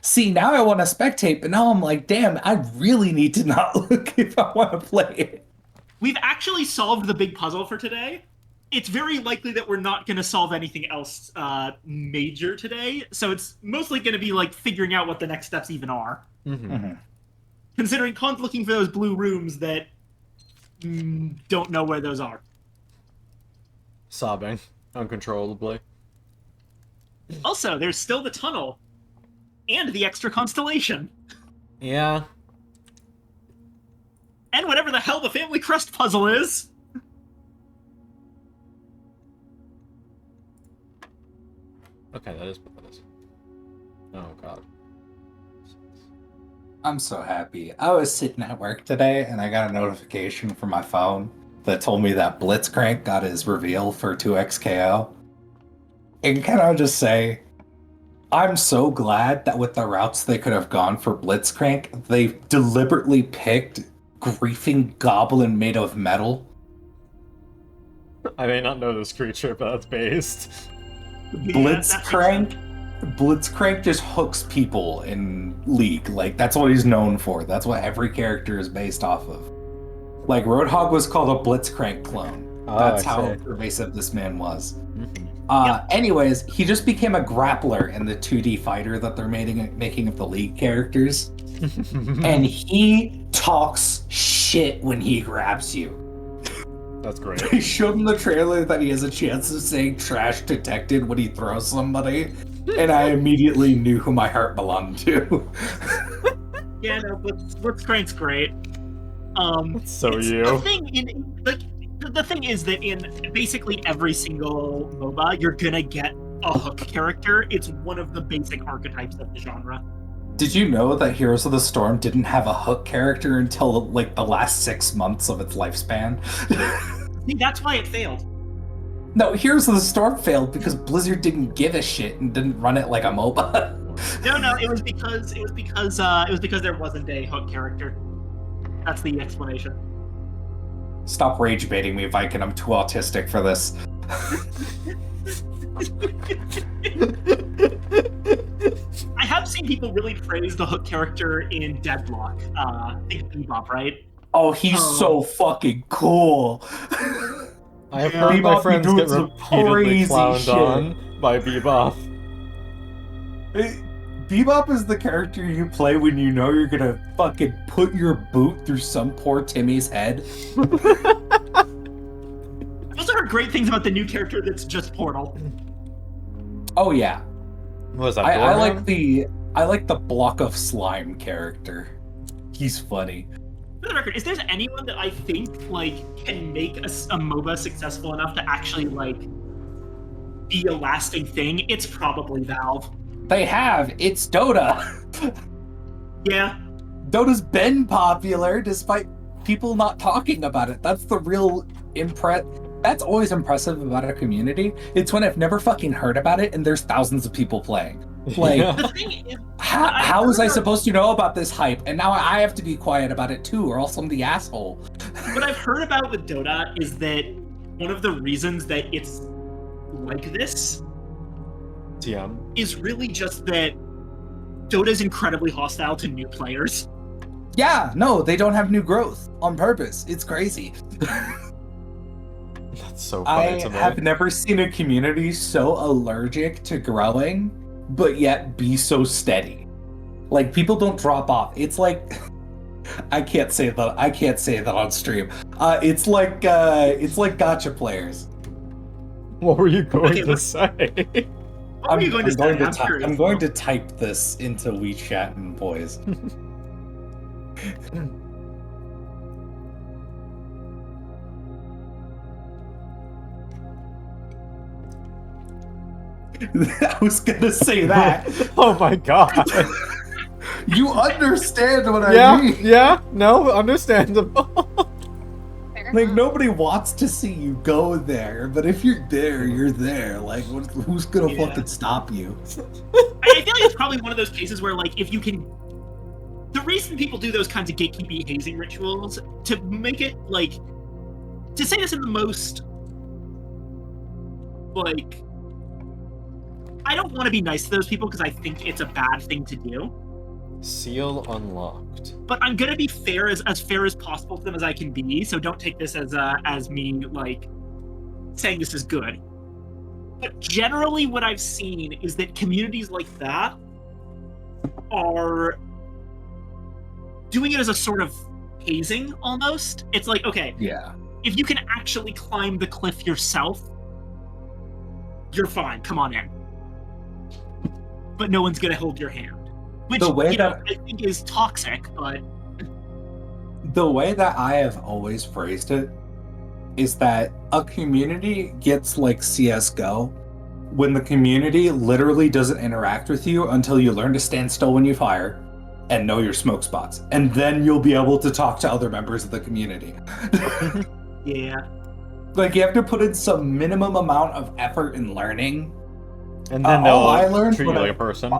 See, now I want to spectate, but now I'm like, damn, I really need to not look if I want to play it. We've actually solved the big puzzle for today. It's very likely that we're not going to solve anything else major today, so it's mostly going to be like figuring out what the next steps even are. Mm-hmm. Considering Con's looking for those blue rooms that don't know where those are. Sobbing uncontrollably. Also, there's still the tunnel and the extra constellation Yeah. and whatever the hell the Family Crest puzzle is. Okay, that is what that is. Oh god. I'm so happy. I was sitting at work today and I got a notification from my phone that told me that Blitzcrank got his reveal for 2XKO. And can I just say, I'm so glad that with the routes they could have gone for Blitzcrank, they deliberately picked Griefing Goblin made of metal. I may not know this creature, but that's based. Blitzcrank just hooks people in League. Like, that's what he's known for. That's what every character is based off of. Like, Roadhog was called a Blitzcrank clone. That's how pervasive this man was. Anyways, he just became a grappler in the 2D fighter that they're making of the League characters. And he talks shit when he grabs you. That's great. They showed in the trailer that he has a chance of saying trash detected when he throws somebody, and I immediately knew who my heart belonged to. Yeah, no, Blitzcrank's great. So it's you. The thing is that in basically every single MOBA, you're gonna get a hook character. It's one of the basic archetypes of the genre. Did you know that Heroes of the Storm didn't have a hook character until like the last 6 months of its lifespan? See, that's why it failed. No, Heroes of the Storm failed because Blizzard didn't give a shit and didn't run it like a MOBA. No, it was because there wasn't a hook character. That's the explanation. Stop rage baiting me, Viking. I'm too autistic for this. I have seen people really praise the hook character in Deadlock. I think Bebop, right? Oh, he's so fucking cool. I have heard my Bebop friends be get doing some repeatedly crazy clowned shit. on by Bebop. Bebop is the character you play when you know you're gonna fucking put your boot through some poor Timmy's head. Those are great things about the new character that's just Portal. Oh yeah, What was that? I Doran? like the block of slime character. He's funny. For the record, if there's anyone that I think like can make a MOBA successful enough to actually like be a lasting thing, it's probably Valve. They have. It's Dota. Yeah, Dota's been popular despite people not talking about it. That's the real That's always impressive about a community. It's when I've never fucking heard about it and there's thousands of people playing. Like, Yeah. the thing is, how was I supposed to know about this hype? And now I have to be quiet about it too, or else I'm the asshole. what I've heard about with Dota is that one of the reasons that it's like this TM. is really just that Dota is incredibly hostile to new players. Yeah, no, they don't have new growth on purpose. It's crazy. That's so funny I to me. have never seen a community so allergic to growing, but yet be so steady. Like, people don't drop off. It's like I can't say that on stream. It's like gacha players. What were you going Okay, to say? What were you going to say? I'm curious. I'm going to type this into WeChat and boys. I was gonna say that. Oh my god. You understand what I Yeah, mean? yeah, no, understandable. Fair Like, enough. nobody wants to see you go there, but if you're there, you're there. Like, who's gonna Yeah. fucking stop you? I feel like it's probably one of those cases where, like, if you can. The reason people do those kinds of gatekeeping hazing rituals to make it like, to say this in the most, like, I don't want to be nice to those people because I think it's a bad thing to do. Seal unlocked. But I'm gonna be fair as fair as possible to them as I can be. So don't take this as me like saying this is good. But generally, what I've seen is that communities like that are doing it as a sort of hazing almost. It's like, okay, Yeah. if you can actually climb the cliff yourself, you're fine. Come on in. But no one's gonna hold your hand. Which, The way you know, that- I think is toxic, but The way that I have always phrased it is that a community gets like CSGO when the community literally doesn't interact with you until you learn to stand still when you fire and know your smoke spots. And then you'll be able to talk to other members of the community. yeah. Like, you have to put in some minimum amount of effort in learning. And then all I they'll learned treat you when like I- a person.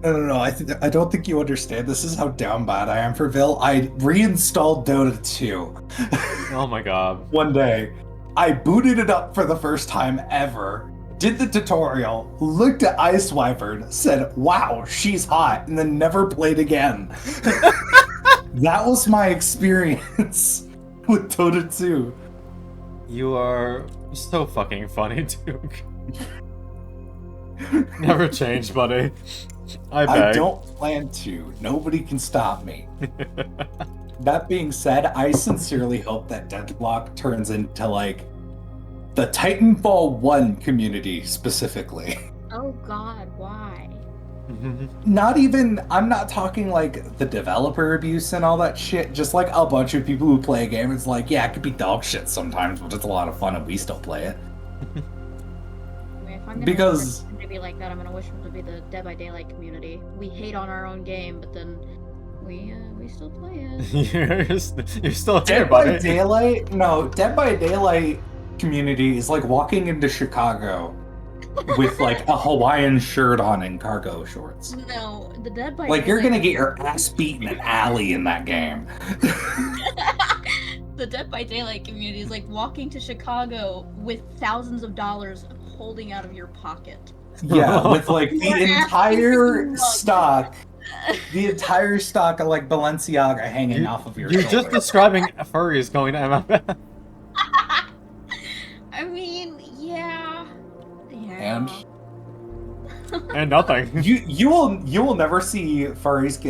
No. I don't think you understand. This is how down bad I am for Vil. I reinstalled Dota 2 Oh my god. one day. I booted it up for the first time ever, did the tutorial, looked at Ice Wyvern, said, wow, she's hot, and then never played again. That was my experience with Dota 2. You are so fucking funny, Duke. Never change, buddy. I beg. I don't plan to. Nobody can stop me. That being said, I sincerely hope that Deadlock turns into, like, the Titanfall 1 community specifically. Oh God, why? Not even, I'm not talking like the developer abuse and all that shit, just like a bunch of people who play a game. It's like, yeah, it could be dog shit sometimes, but it's a lot of fun and we still play it. I mean, if I'm gonna Because- wish for them to be like that, I'm gonna wish them to be the Dead by Daylight community. We hate on our own game, but then we still play it. You're still here, Dead by buddy. Daylight? No, Dead by Daylight community is like walking into Chicago with like a Hawaiian shirt on and cargo shorts. No, the Dead by Like, you're gonna Daylight- get your ass beat in an alley in that game. The Dead by Daylight community is like walking to Chicago with thousands of dollars holding out of your pocket. Yeah, with like the Your ass entire beat. stock, the entire stock of like Balenciaga hanging You- off of your You're just shoulder. describing furries going to MFF. I mean, yeah. And And nothing. you will never see furries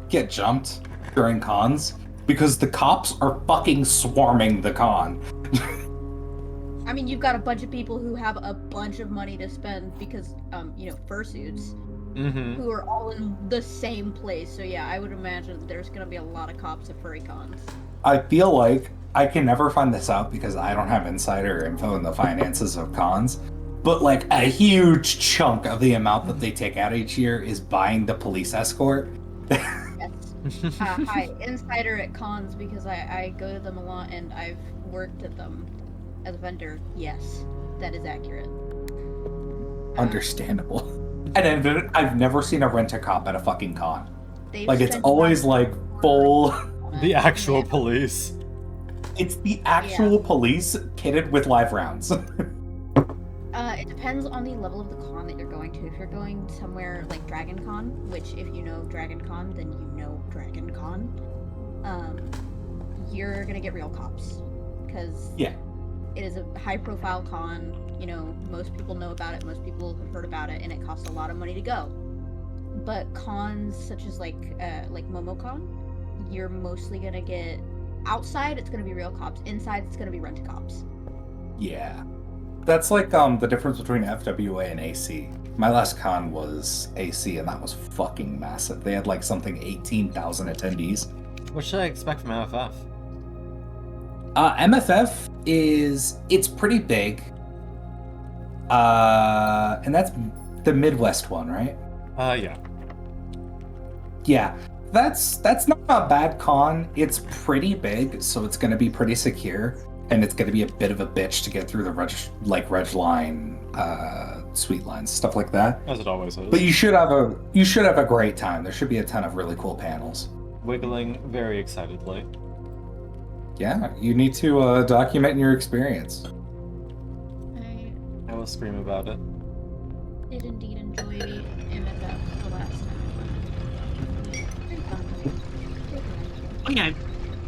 get jumped during cons because the cops are fucking swarming the con. I mean, you've got a bunch of people who have a bunch of money to spend because, fursuits, Mm-hmm. who are all in the same place. So yeah, I would imagine there's gonna be a lot of cops at furry cons. I feel like I can never find this out because I don't have insider info in the finances of cons. But like a huge chunk of the amount that they take out each year is buying the police escort. Yes. Hi, insider at cons because I go to them a lot and I've worked at them as a vendor. Yes, that is accurate. Understandable. And I've never seen a rent-a-cop at a fucking con. They've Like, it's spent always like full. The actual police. It's the actual police kitted with live rounds. It depends on the level of the con that you're going to. If you're going somewhere like Dragon Con, which if you know Dragon Con, then you know Dragon Con, you're gonna get real cops. Because Yeah. it is a high-profile con. You know, most people know about it, most people have heard about it, and it costs a lot of money to go. But cons such as like MomoCon, you're mostly gonna get outside. It's gonna be real cops. Inside, it's gonna be rent-a-cops. Yeah. That's like the difference between FWA and AC. My last con was AC, and that was fucking massive. They had like something 18,000 attendees. What should I expect from MFF? MFF it's pretty big. And that's the Midwest one, right? Yeah. Yeah. That's not a bad con. It's pretty big, so it's going to be pretty secure, and it's going to be a bit of a bitch to get through the reg line, suite lines, stuff like that. As it always is. But you should have a great time. There should be a ton of really cool panels. Wiggling very excitedly. Yeah, you need to document your experience. I will scream about it. Did indeed enjoy MFF the last time. Very fun. Oh yeah, I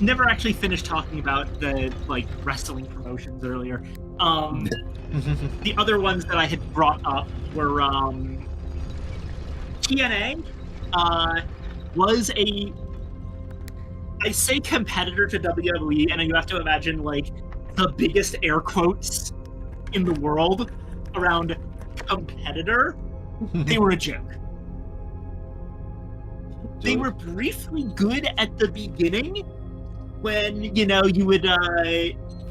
never actually finished talking about the like wrestling promotions earlier. The other ones that I had brought up were TNA was I say competitor to WWE, and you have to imagine like the biggest air quotes in the world around competitor. They were a joke. They were briefly good at the beginning when, you know, you would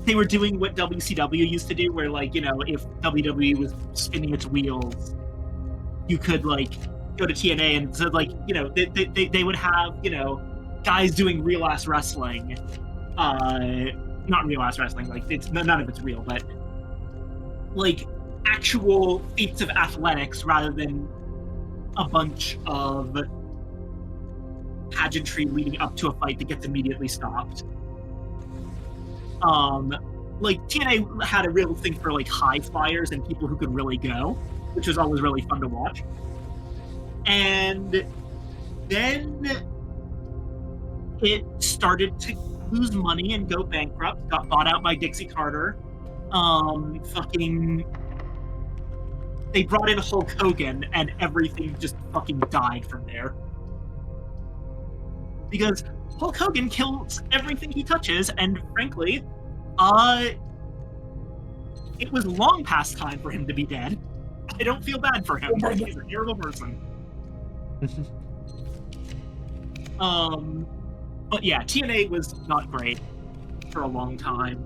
they were doing what WCW used to do, where like, you know, if WWE was spinning its wheels, you could like go to TNA, and so like, you know, they would have, you know, guys doing real ass wrestling, not real ass wrestling, like it's none of it's real, but like actual feats of athletics rather than a bunch of pageantry leading up to a fight that gets immediately stopped. Like TNA had a real thing for like high flyers and people who could really go, which was always really fun to watch. And then it started to lose money and go bankrupt, got bought out by Dixie Carter. They brought in Hulk Hogan, and everything just fucking died from there. Because Hulk Hogan kills everything he touches, and frankly, it was long past time for him to be dead. I don't feel bad for him. He's a terrible person. But yeah, TNA was not great for a long time.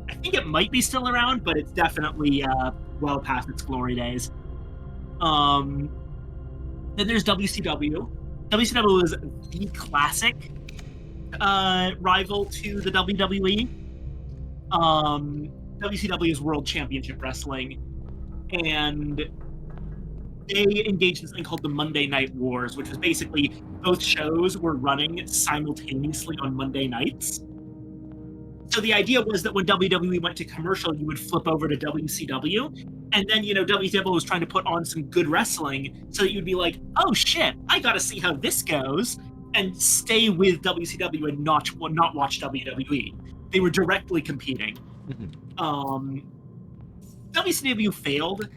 I think it might be still around, but it's definitely well past its glory days. Then there's WCW. WCW was the classic rival to the WWE. WCW is World Championship Wrestling, and they engaged in something called the Monday Night Wars, which was basically both shows were running simultaneously on Monday nights. So the idea was that when WWE went to commercial, you would flip over to WCW, and then, you know, WCW was trying to put on some good wrestling so that you'd be like, oh shit, I gotta see how this goes, and stay with WCW and not watch WWE. They were directly competing. WCW failed.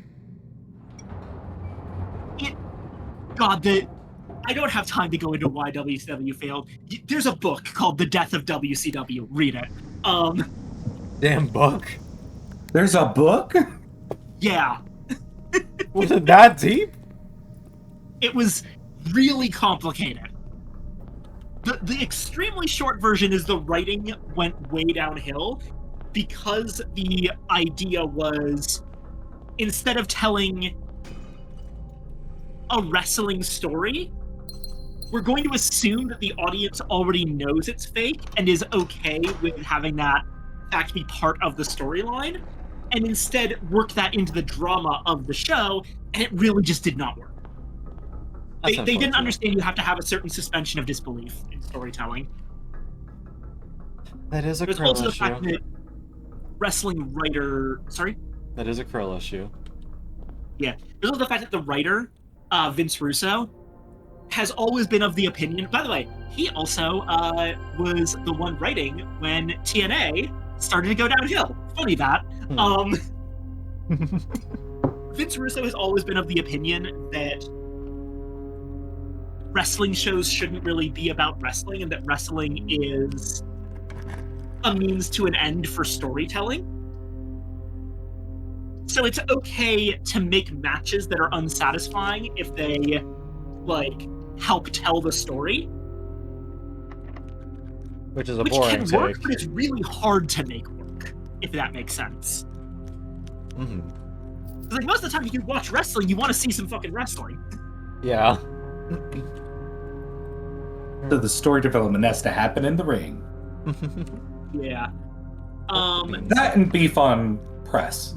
I don't have time to go into why WCW failed. There's a book called The Death of WCW. Read it. Damn book. There's a book? Yeah. Was it that deep? It was really complicated. The extremely short version is the writing went way downhill because the idea was, instead of telling a wrestling story, we're going to assume that the audience already knows it's fake and is okay with having that fact be part of the storyline, and instead work that into the drama of the show, and it really just did not work. They didn't understand you have to have a certain suspension of disbelief in storytelling. That is a There's Krill also the issue. fact that wrestling writer... Sorry? That is a Krill issue. There's also the fact that the writer, Vince Russo, has always been of the opinion. By the way, he also was the one writing when TNA started to go downhill. Funny that. Vince Russo has always been of the opinion that wrestling shows shouldn't really be about wrestling, and that wrestling is a means to an end for storytelling. So it's okay to make matches that are unsatisfying if they, like, help tell the story. Which is a Which boring can work, take. but it's really hard to make work, if that makes sense. Mm-hmm. 'Cause, like, most of the time you watch wrestling, you want to see some fucking wrestling. Yeah. So the story development has to happen in the ring. Yeah. That and beef on press.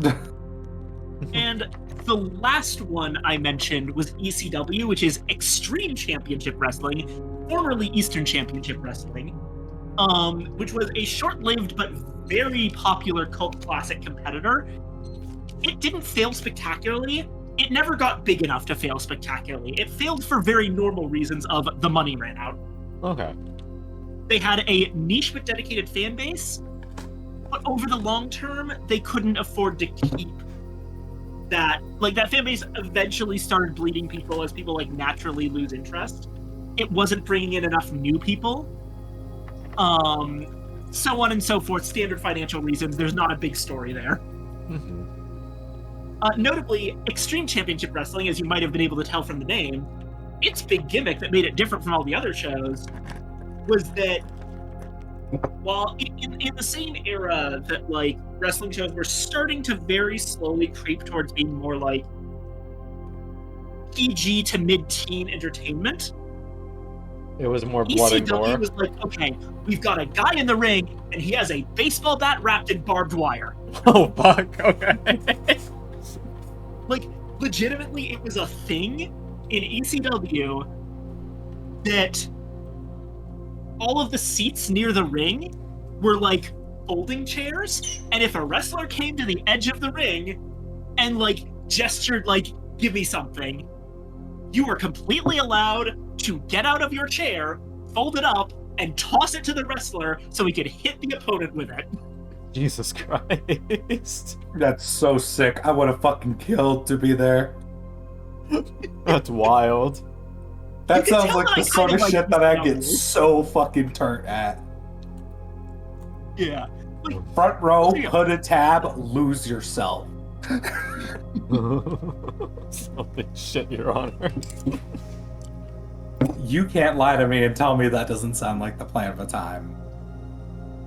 And the last one I mentioned was ECW, which is Extreme Championship Wrestling, formerly Eastern Championship Wrestling, which was a short-lived but very popular cult classic competitor. It didn't fail spectacularly. It never got big enough to fail spectacularly. It failed for very normal reasons of the money ran out. Okay. They had a niche but dedicated fan base, but over the long term, they couldn't afford to keep that. Like, that fan base eventually started bleeding people as people, like, naturally lose interest. It wasn't bringing in enough new people. So on and so forth. Standard financial reasons. There's not a big story there. Mm-hmm. Notably, Extreme Championship Wrestling, as you might have been able to tell from the name, its big gimmick that made it different from all the other shows was that while in the same era that, like, wrestling shows were starting to very slowly creep towards being more like PG to mid-teen entertainment, It was more blood and ECW gore. was like, okay, we've got a guy in the ring and he has a baseball bat wrapped in barbed wire. Oh fuck. Okay. Like, legitimately, it was a thing in ECW that all of the seats near the ring were like folding chairs, and if a wrestler came to the edge of the ring and, like, gestured like, give me something, you were completely allowed to get out of your chair, fold it up, and toss it to the wrestler so he could hit the opponent with it. Jesus Christ. That's so sick. I would have fucking killed to be there. That's wild. That You can sounds tell like I the sort of kinda like shit that I these get novels. so fucking turned at. Yeah. Front row, Yeah. put a tab, lose yourself. Something shit, Your Honor. You can't lie to me and tell me that doesn't sound like the plan of a time.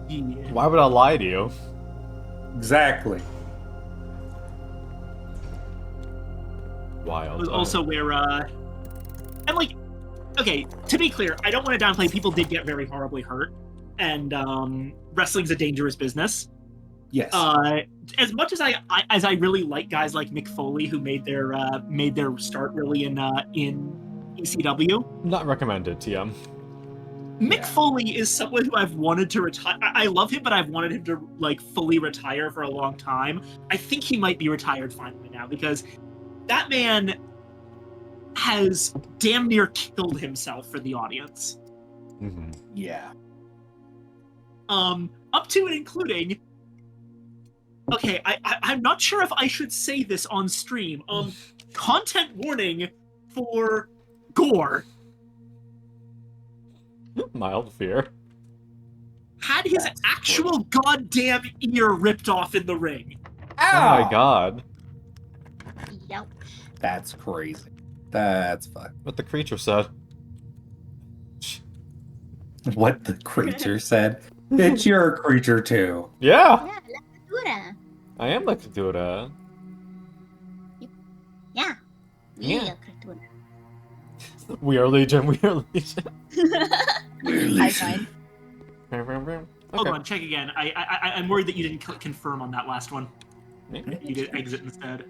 Yeah. Why would I lie to you? Exactly. Wild. Was also where and, like, okay, to be clear, I don't want to downplay, people did get very horribly hurt, and wrestling's a dangerous business. Yes. As much as I really like guys like Mick Foley, who made their start really in ECW. Not recommended, TM. Mick Yeah. Foley is someone who I've wanted to retire. I love him, but I've wanted him to, like, fully retire for a long time. I think he might be retired finally now, because that man has damn near killed himself for the audience. Mm-hmm. Yeah. Up to and including. Okay, I'm not sure if I should say this on stream. Content warning for gore. Mild fear. Had his That's actual goddamn ear ripped off in the ring. Oh my god. Yep. That's crazy. That's fucked. What the creature said. What the creature said. It's your creature too. Yeah! Yeah, la criatura. I am la criatura. Yeah. Yeah. La criatura. We are Legion, we are Legion. High five. Hold Okay. on, check again. I'm worried that you didn't confirm on that last one. Yeah. You did exit instead.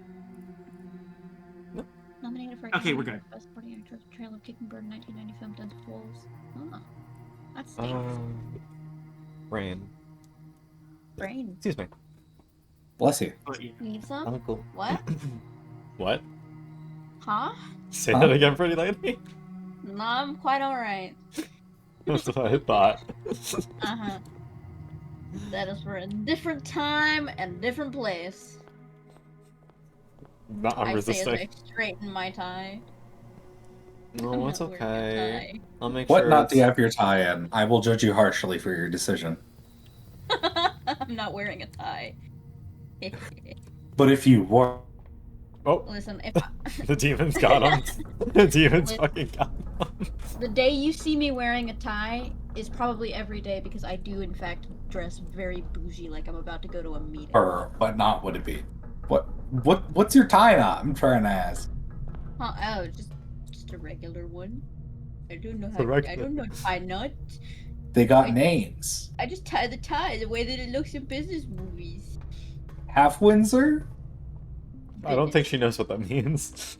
Nominated for Okay, we're good. Best Supporting Actor trailer Kicking Bird 1990 film Dense Wolves. Oh, that's stinks. Rain. Brain. Excuse me. Bless you. But yeah. Leaves up. Uncle. What? What? Huh? Say Huh? that again, pretty lady? No, I'm quite alright. That's what I thought. Uh-huh. That is for a different time and different place. No, I'm I say as resisting. I straighten my tie. No, I'm it's not wearing a okay. I'll make What sure knot it's... do you have your tie in? I will judge you harshly for your decision. tie. I'm not wearing a tie. But if you were, Oh, Listen, if the demons got him. The demons Listen. fucking got him. the day you see me wearing a tie is probably every day because I do in fact dress very bougie, like I'm about to go to a meeting. but not would it be? What's your tie knot? I'm trying to ask. Oh, just a regular one. I don't know A how. I regular- don't know tie knot. They got Wait. names. I just tie the tie the way that it looks in business movies. Half Windsor? I don't think she knows what that means.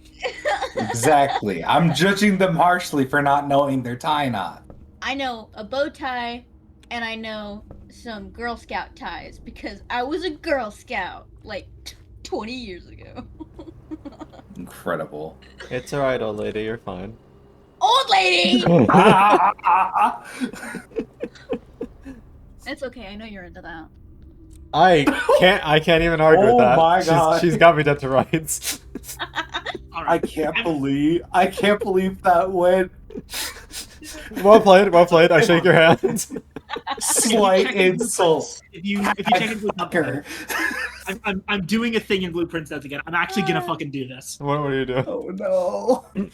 Exactly. I'm judging them harshly for not knowing their tie knot. I know a bow tie, and I know some Girl Scout ties because I was a Girl Scout like 20 years ago. Incredible. It's alright, old lady, you're fine. Old lady! Ah! It's okay. I know you're into that. I can't even argue with Oh that. my God. She's got me dead to rights. All I right. can't believe that went Well played, I shake your hand. slight insult. If you check in Fucker. I'm doing a thing in Blueprints notes again. I'm actually gonna fucking do this. What are you doing? Oh no.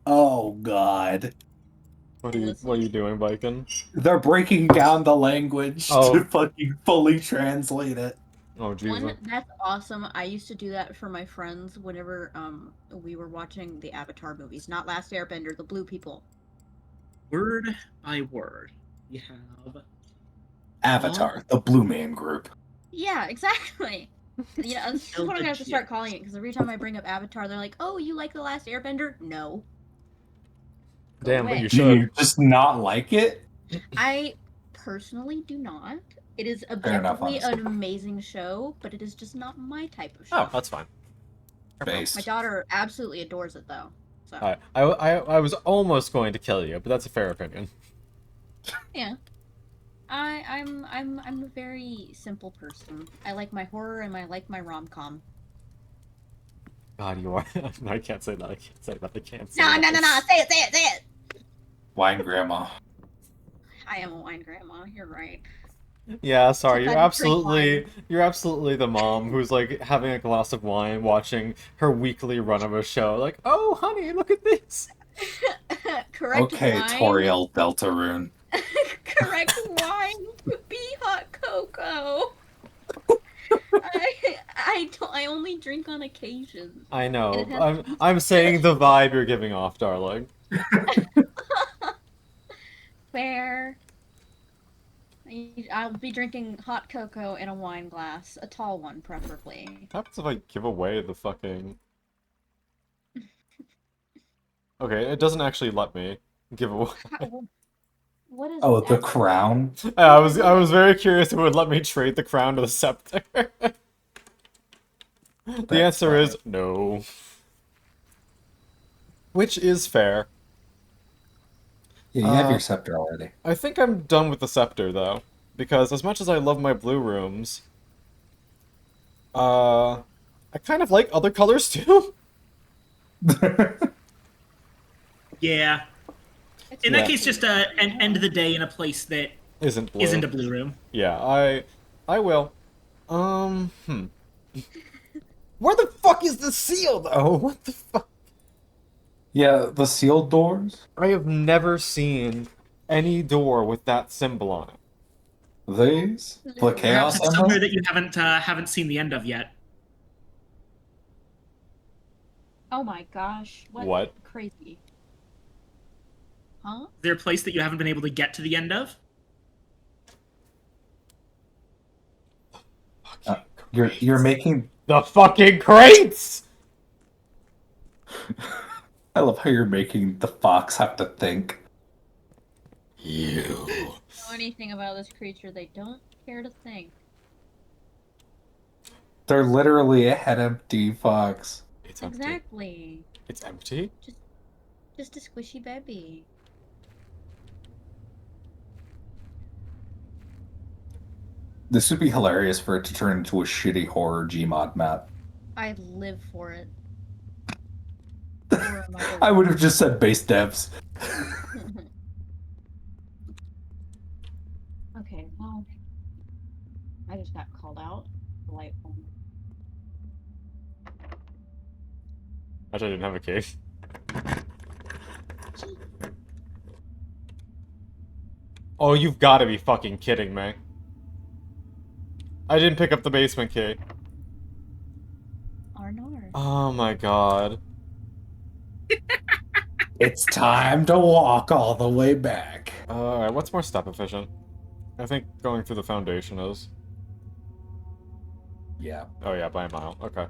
Oh god. What are you doing, Viking? They're breaking down the language Oh. to fucking fully translate it. Oh Jesus. One that's awesome. I used to do that for my friends whenever we were watching the Avatar movies, not Last Airbender, the blue people. Word by word, you have Avatar, the Blue Man Group. Yeah, exactly. You know, that's what I'm gonna have to start calling it because every time I bring up Avatar, they're like, "Oh, you like the Last Airbender?" No. Go Damn, but away. you Do should. you just not like it? I personally do not. It is Fair enough, objectively an honestly. amazing show, but it is just not my type of show. Oh, that's fine. Based. My daughter absolutely adores it though. So I was almost going to kill you, but that's a fair opinion. yeah. I'm a very simple person. I like my horror and I like my rom-com. God, you are. No, I can't say that. I can't say that. I can't say No, that. no, no, no! Say it! Wine Grandma. I am a wine grandma. You're right. Yeah, sorry. Sometimes drink You're absolutely the mom who's like having a glass of wine, watching her weekly run of a show. Like, oh, honey, look at this. Correct Okay, wine. Toriel Deltarune. Correct wine would be hot cocoa. I only drink on occasion. I know. It has- I'm saying the vibe you're giving off, darling. Fair. I'll be drinking hot cocoa in a wine glass, a tall one preferably. What happens if I give away the fucking... Okay, it doesn't actually let me give away. What is Oh, the that? crown? I was very curious if it would let me trade the crown to the scepter. The That's answer is fine. no. Which is fair. Yeah, you have Uh, your scepter already. I think I'm done with the scepter, though. Because as much as I love my blue rooms, I kind of like other colors, too. Yeah. It's In Yeah. that case, just an end of the day in a place that Isn't blue. isn't a blue room. Yeah, I will. Where the fuck is the seal, though? What the fuck? Yeah, the sealed doors? I have never seen any door with that symbol on it. These? The Perhaps chaos Perhaps it's somewhere emerald? that you haven't seen the end of yet. Oh my gosh. What? Crazy. Huh? Is there a place that you haven't been able to get to the end of? You're making. The fucking crates! I love how you're making the fox have to think. You. Know anything about this creature? They don't care to think. They're literally a head empty fox. It's empty. Exactly. It's empty? Just a squishy baby. This would be hilarious for it to turn into a shitty horror Gmod map. I live for it. I would have just said base devs. Okay, well, I just got called out. Delightful. Actually, I didn't have a key. Oh, you've got to be fucking kidding me. I didn't pick up the basement key. Arnor. Oh my god. It's time to walk all the way back. Alright, what's more step efficient? I think going through the foundation is. Yeah, Oh yeah, by a mile. Okay.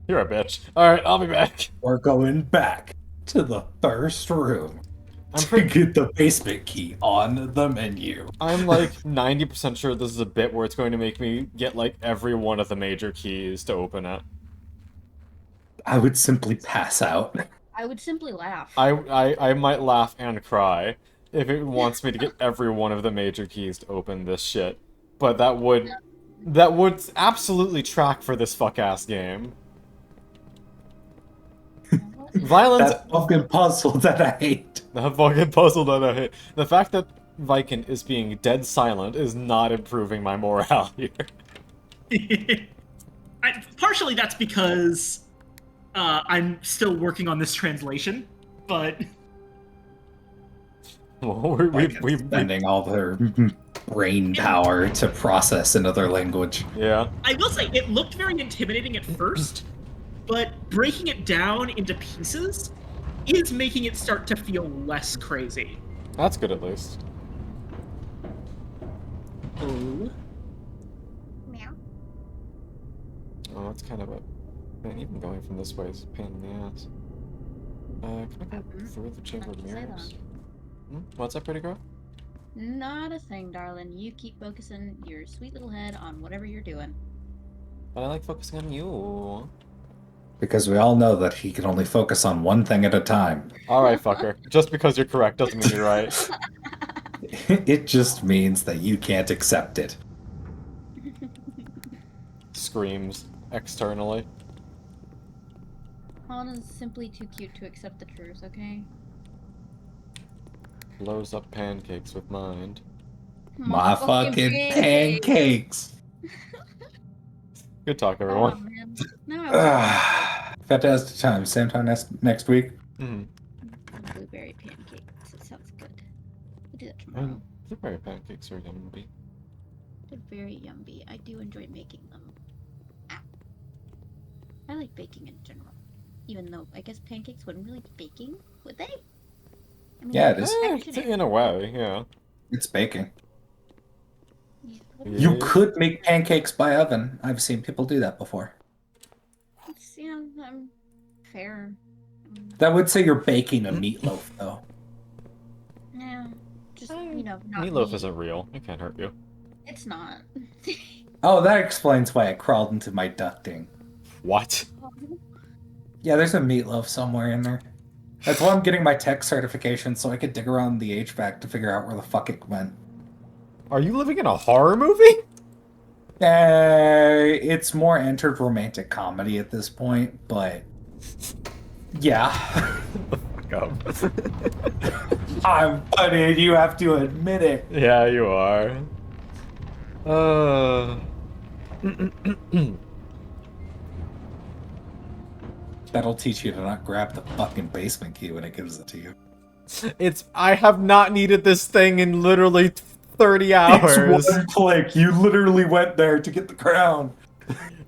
You're a bitch. Alright, I'll be back. we're going back to the first room I'm to pretty... get the basement key on the menu. I'm like 90% sure this is a bit where it's going to make me get like every one of the major keys to open it. I would simply pass out. I would simply laugh. I might laugh and cry if it wants me to get every one of the major keys to open this shit. But that would absolutely track for this fuck-ass game. Violence... That fucking puzzle that I hate. The fucking puzzle that I hate. The fact that Viking is being dead silent is not improving my morale here. Partially that's because I'm still working on this translation, but Well, we Spending all their brain power to process another language. yeah. I will say it looked very intimidating at first, but breaking it down into pieces is making it start to feel less crazy. That's good at least. Oh. Meow. Oh, that's kind of a... Man, even going from this way is a pain in the ass. Can I go through the Chamber of Not to say Mirrors? What's up, pretty girl? Not a thing, darling. You keep focusing your sweet little head on whatever you're doing. But I like focusing on you. Because we all know that he can only focus on one thing at a time. Alright, fucker. Just because you're correct doesn't mean you're right. It just means that you can't accept it. Screams externally. Hana's simply too cute to accept the truth, okay? Blows up pancakes with mind. My fucking pancakes. Good talk, Oh, everyone. man. No, I Fantastic time. Same time next week. Mhm. want blueberry pancakes. It sounds good. We'll do that tomorrow. And blueberry pancakes are yummy. They're very yummy. I do enjoy making them. Ow. I like baking in general. Even though I guess pancakes wouldn't really be baking, would they? I mean, Yeah, it is. In a way, yeah. It's baking. Yeah, You Yeah. could make pancakes by oven. I've seen people do that before. it's, I'm fair. That would say you're baking a meatloaf, though. Yeah, just not Meatloaf me. isn't real. It can't hurt you. It's not. Oh, that explains why it crawled into my ducting. What? Yeah, there's a meatloaf somewhere in there. That's why I'm getting my tech certification, so I could dig around the HVAC to figure out where the fuck it went. Are you living in a horror movie? It's more entered romantic comedy at this point, but yeah. Fuck up. I'm funny, you have to admit it. Yeah, you are. That'll teach you to not grab the fucking basement key when it gives it to you. I have not needed this thing in literally 30 hours. It's one click. You literally went there to get the crown.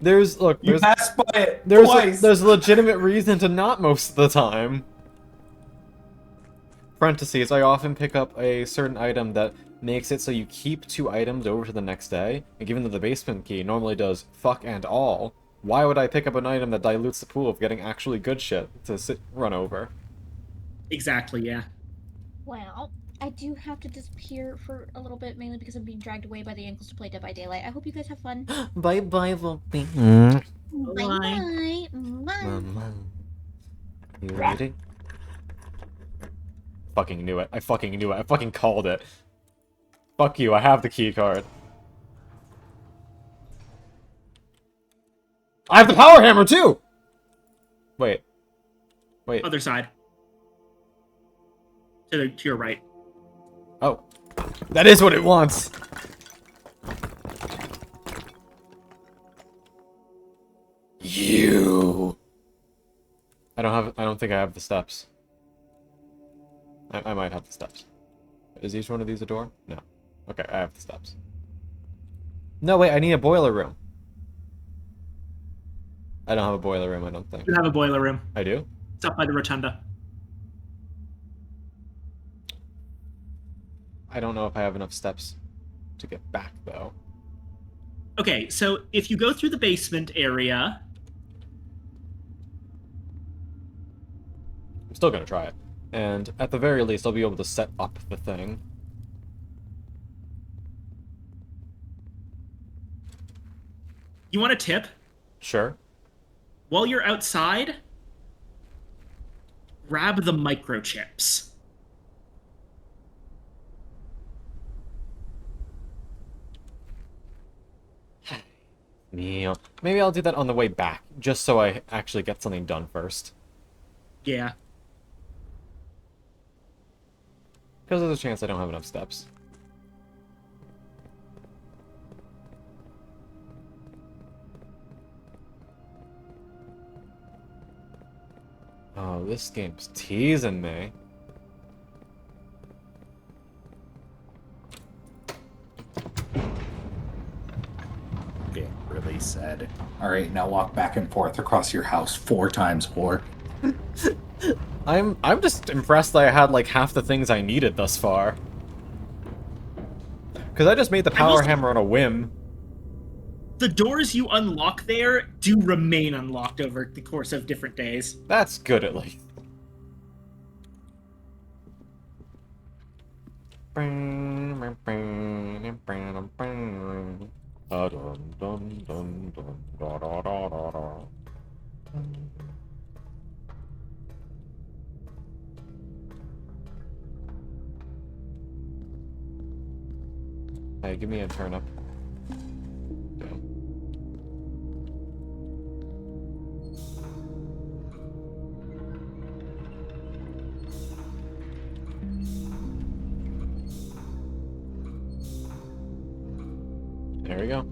There's You passed by it there's twice. a legitimate reason to not most of the time. Parentheses, I often pick up a certain item that makes it so you keep 2 items over to the next day, and given that the basement key normally does fuck and all, why would I pick up an item that dilutes the pool of getting actually good shit to run over? Exactly, yeah. Well, I do have to disappear for a little bit, mainly because I'm being dragged away by the ankles to play Dead by Daylight. I hope you guys have fun. Bye bye, Lumpy. Bye Bye. bye. Bye. Mama. You ready? Fucking knew it. I fucking knew it. I fucking called it. Fuck you, I have the key card. I have the power hammer too! Wait. Wait. Other side. To your right. Oh. That is what it wants! You. I don't think I have the steps. I might have the steps. Is each one of these a door? No. Okay, I have the steps. No, wait, I need a boiler room. I don't have a boiler room, I don't think. You have a boiler room. I do? It's up by the rotunda. I don't know if I have enough steps to get back, though. Okay, so if you go through the basement area, I'm still gonna try it. And at the very least, I'll be able to set up the thing. you want a tip? Sure. While you're outside, grab the microchips. Maybe I'll do that on the way back, just so I actually get something done first. Yeah. Because there's a chance I don't have enough steps. Oh, this game's teasing me. It really said. Alright, now walk back and forth across your house 4 times, whore. I'm just impressed that I had like half the things I needed thus far. Because I just made the power hammer on a whim. The doors you unlock there do remain unlocked over the course of different days. That's good at least. Hey, give me a turn up. Damn. There we go.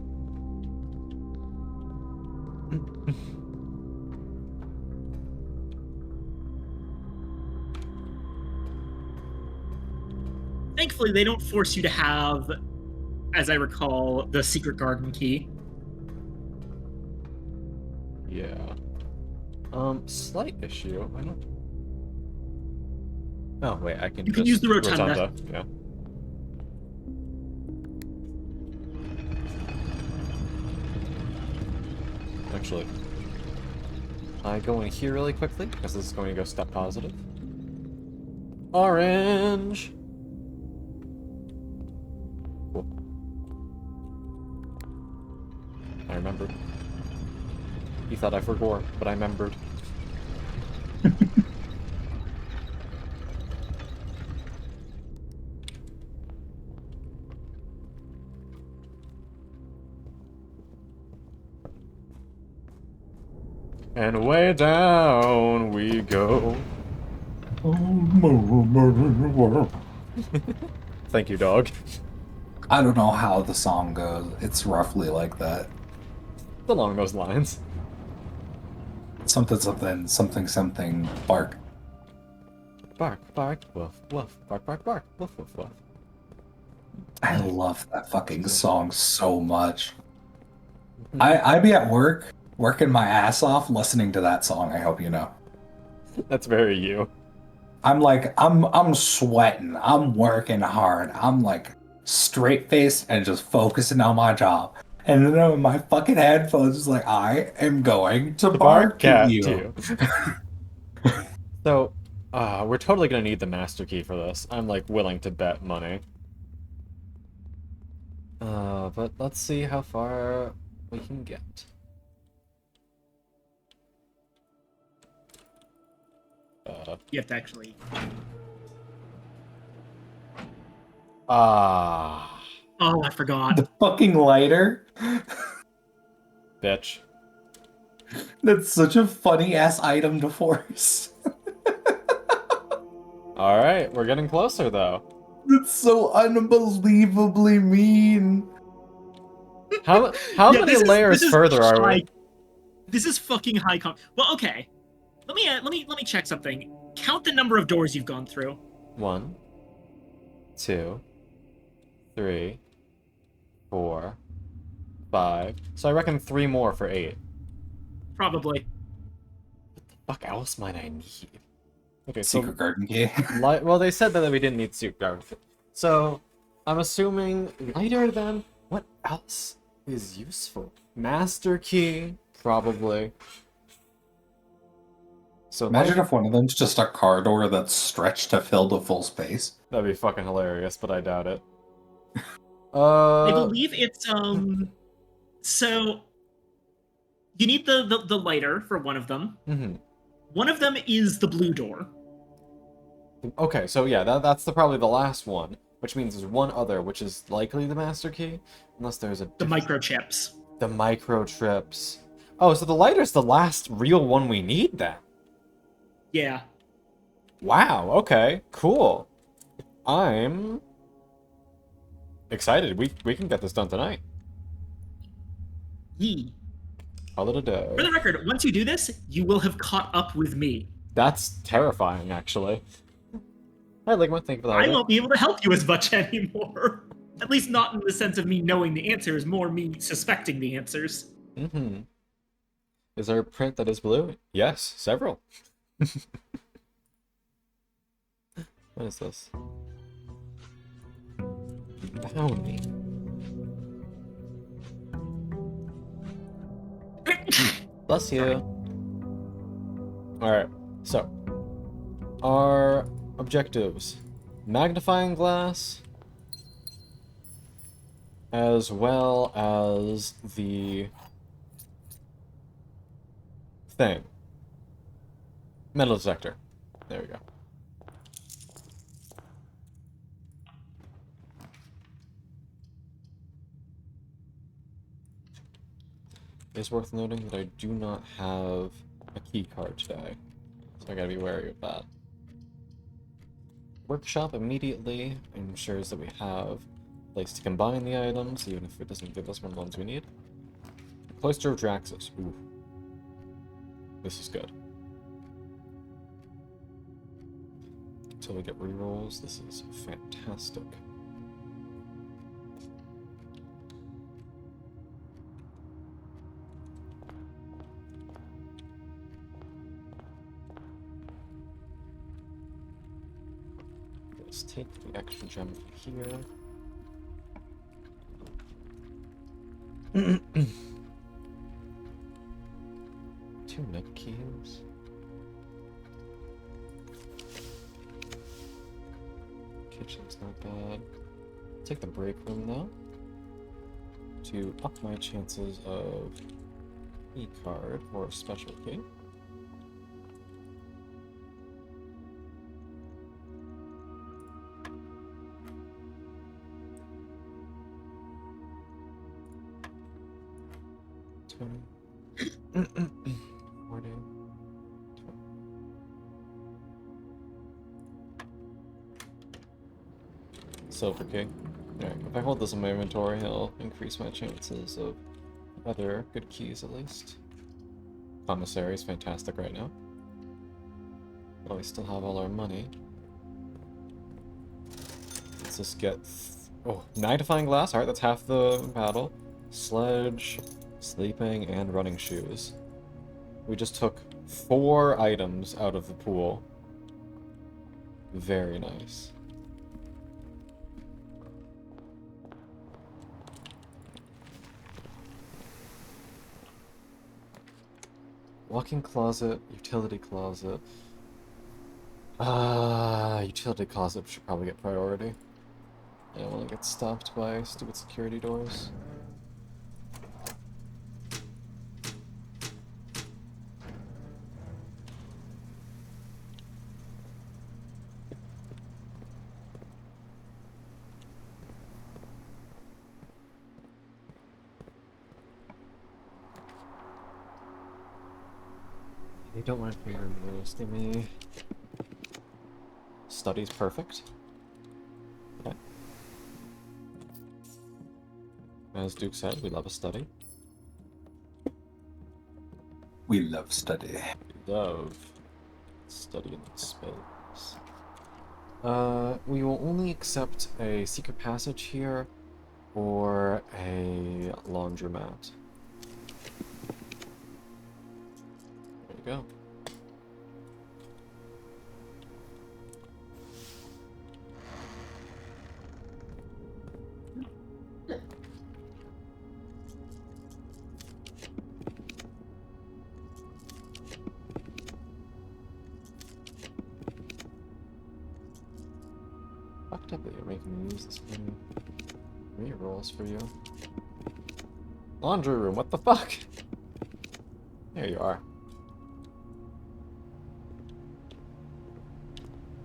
Thankfully, they don't force you to have, as I recall, the secret garden key. Yeah. Slight issue. I don't. Oh wait, I can. You can just use the rotunda. Yeah. Actually, I go in here really quickly because this is going to go step positive. Orange. Cool. I remembered. You thought I forgot, but I remembered. And way down we go. Thank you, dog. I don't know how the song goes. It's roughly like that. Along those lines. Something, something, something, something, bark. Bark, bark, woof, woof. Bark, bark, bark, woof, woof, woof. I love that fucking song so much. I be at work, working my ass off, listening to that song, I hope you know. That's very you. I'm like, I'm sweating, I'm working hard, I'm like straight faced and just focusing on my job. And then my fucking headphones is like, I am going to bark at you. So, We're totally gonna need the master key for this. I'm, like, willing to bet money. But let's see how far we can get. You have to actually. Ah, Oh, I forgot. The fucking lighter. bitch. That's such a funny ass item to force. Alright, we're getting closer, though. That's so unbelievably mean. How Yeah, many layers further are we? This is fucking high con. Well, okay. Let me check something. Count the number of doors you've gone through. 1, 2, 3, 4, 5. So I reckon 3 more for 8. Probably. Fuck else might I need? Okay, Secret garden key. well, they said that we didn't need secret garden. So I'm assuming lighter then. What else is useful? Master key, probably. So Imagine if one of them's just a car door that's stretched to fill the full space. that'd be fucking hilarious, but I doubt it. I believe it's So you need the lighter for one of them. Mm-hmm. One of them is the blue door. Okay, so yeah, that's probably the last one, which means there's one other, which is likely the master key, unless there's a The microchips. the microchips. Oh, so the lighter's the last real one we need then. Yeah. Wow. Okay. Cool. I'm excited. We can get this done tonight. Yee. Call it a day. For the record, once you do this, you will have caught up with me. That's terrifying, actually. Hi, Ligma. Thank you for the I holiday. won't be able to help you as much anymore. At least not in the sense of me knowing the answers, more me suspecting the answers. Mm-hmm. Is there a print that is blue? Yes, several. What is this? Bounty. Bless you. Alright, so. Our objectives. Magnifying glass. As well as the thing. Metal detector. There we go. It's worth noting that I do not have a key card today, so I gotta be wary of that. Workshop immediately ensures that we have a place to combine the items, even if it doesn't give us one of the ones we need. Cloister of Draxus. Ooh. This is good. Until we get rerolls, this is fantastic. Let's take the extra gem from here. Two net keys. Kitchen's not bad. Take the break room though, to up my chances of e-card or special key. Silver key. Alright, if I hold this in my inventory, it'll increase my chances of other good keys at least. Commissary is fantastic right now. But we still have all our money. Let's just get... Oh, magnifying glass. Alright, that's half the battle. Sledge, sleeping, and running shoes. We just took 4 items out of the pool. Very nice. Walk-in closet, utility closet. Utility closet should probably get priority. I don't want to get stopped by stupid security doors. You don't want to be removed. Give me. Study's perfect. Okay. As Duke said, we love a study. We love study. We love studying spells. We will only accept a secret passage here or a laundromat. There you go. Fucked up that you're making me use this many rolls for you. Laundry room, what the fuck? There you are.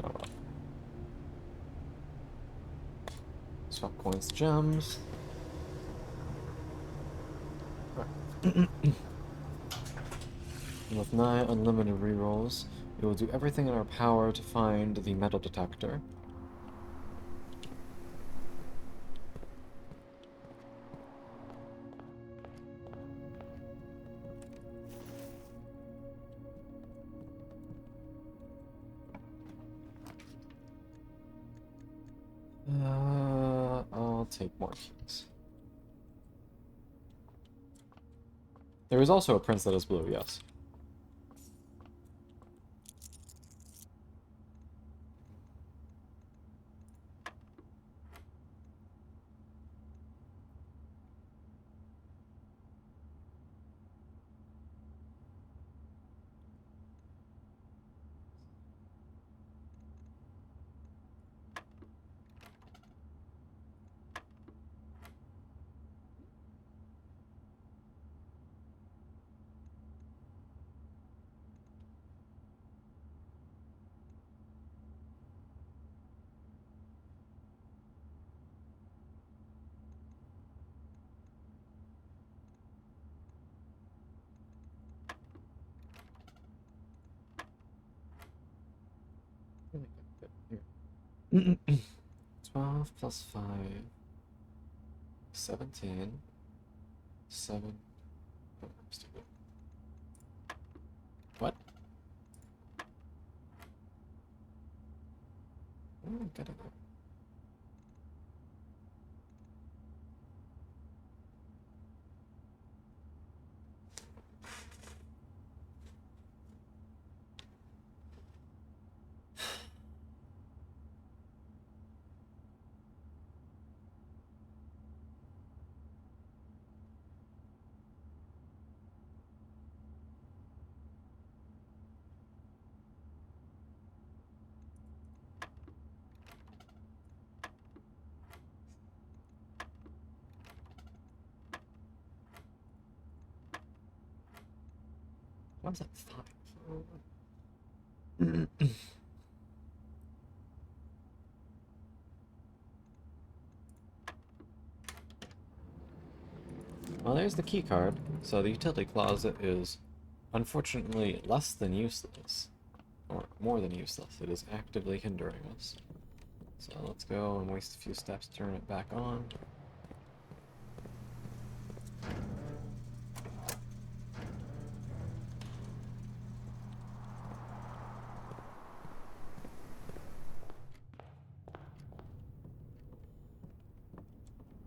Oh well. Swap coins, gems. With 9 unlimited rerolls, we will do everything in our power to find the metal detector. I'll take more keys. There is also a prince that is blue, yes. Here. 12 plus 5. 17. 7. Oh, I'm stupid. What? Oh, get it. What is that? 5. Well, there's the key card. So the utility closet is unfortunately less than useless. Or more than useless. It is actively hindering us. So let's go and waste a few steps to turn it back on.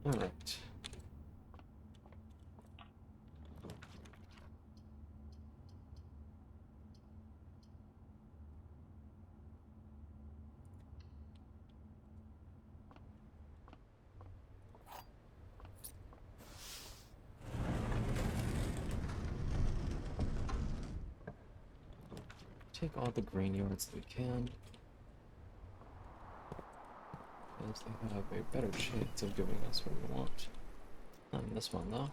Alright. Take all the grain yards that we can. Sometimes they have a better chance of giving us what we want. Not in this one, though.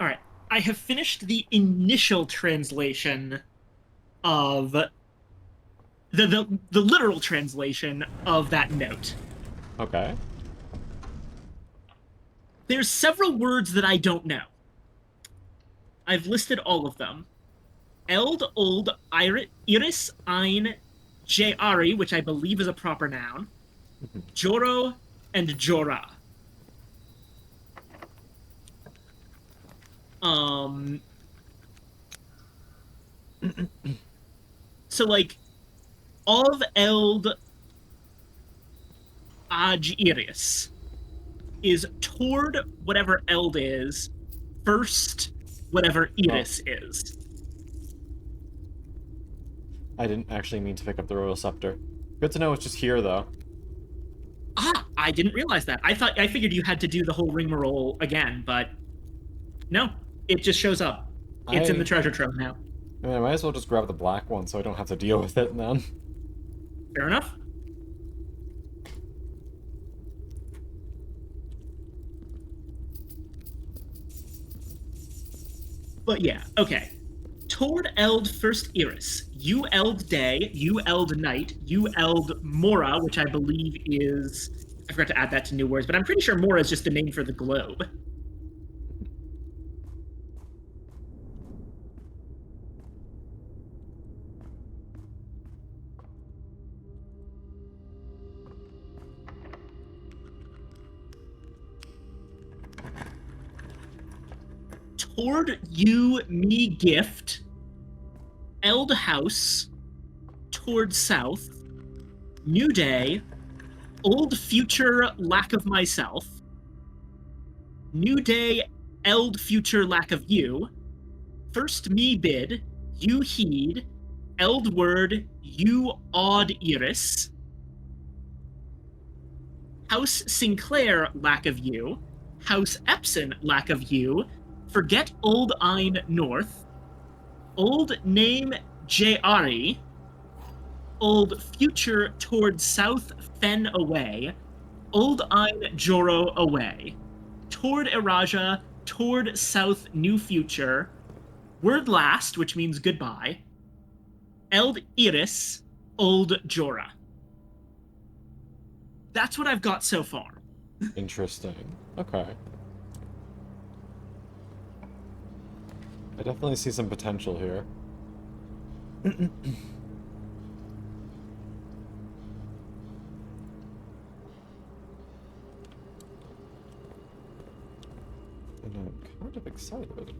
All right. I have finished the initial translation of the literal translation of that note. Okay. There's several words that I don't know. I've listed all of them. Eld, Old, Iris, Ein, Jari, which I believe is a proper noun, Joro, and Jora. So, like, of Eld Iris is toward whatever Eld is, first whatever Iris is. I didn't actually mean to pick up the Royal Scepter. Good to know it's just here, though. Ah, I didn't realize that. I figured you had to do the whole rigmarole again, but no, it just shows up. It's in the treasure trove now. I mean, I might as well just grab the black one so I don't have to deal with it then. Fair enough. But yeah, okay. Toward Eld first Iris, you Eld day, you Eld night, you Eld Mora, which I believe is... I forgot to add that to new words, but I'm pretty sure Mora is just the name for the globe. Toward you, me gift, Eld house, toward south, new day, old future lack of myself, new day, Eld future lack of you, first me bid, you heed, Eld word, you odd Iris, House Sinclair lack of you, House Epson lack of you, forget Old Ein North, Old Name Jari, Old Future toward South Fen away, Old Ein Joro away, toward Eraja, toward South New Future, word last, which means goodbye, Eld Iris, Old Jora. That's what I've got so far. Interesting. Okay. I definitely see some potential here. And I'm kind of excited.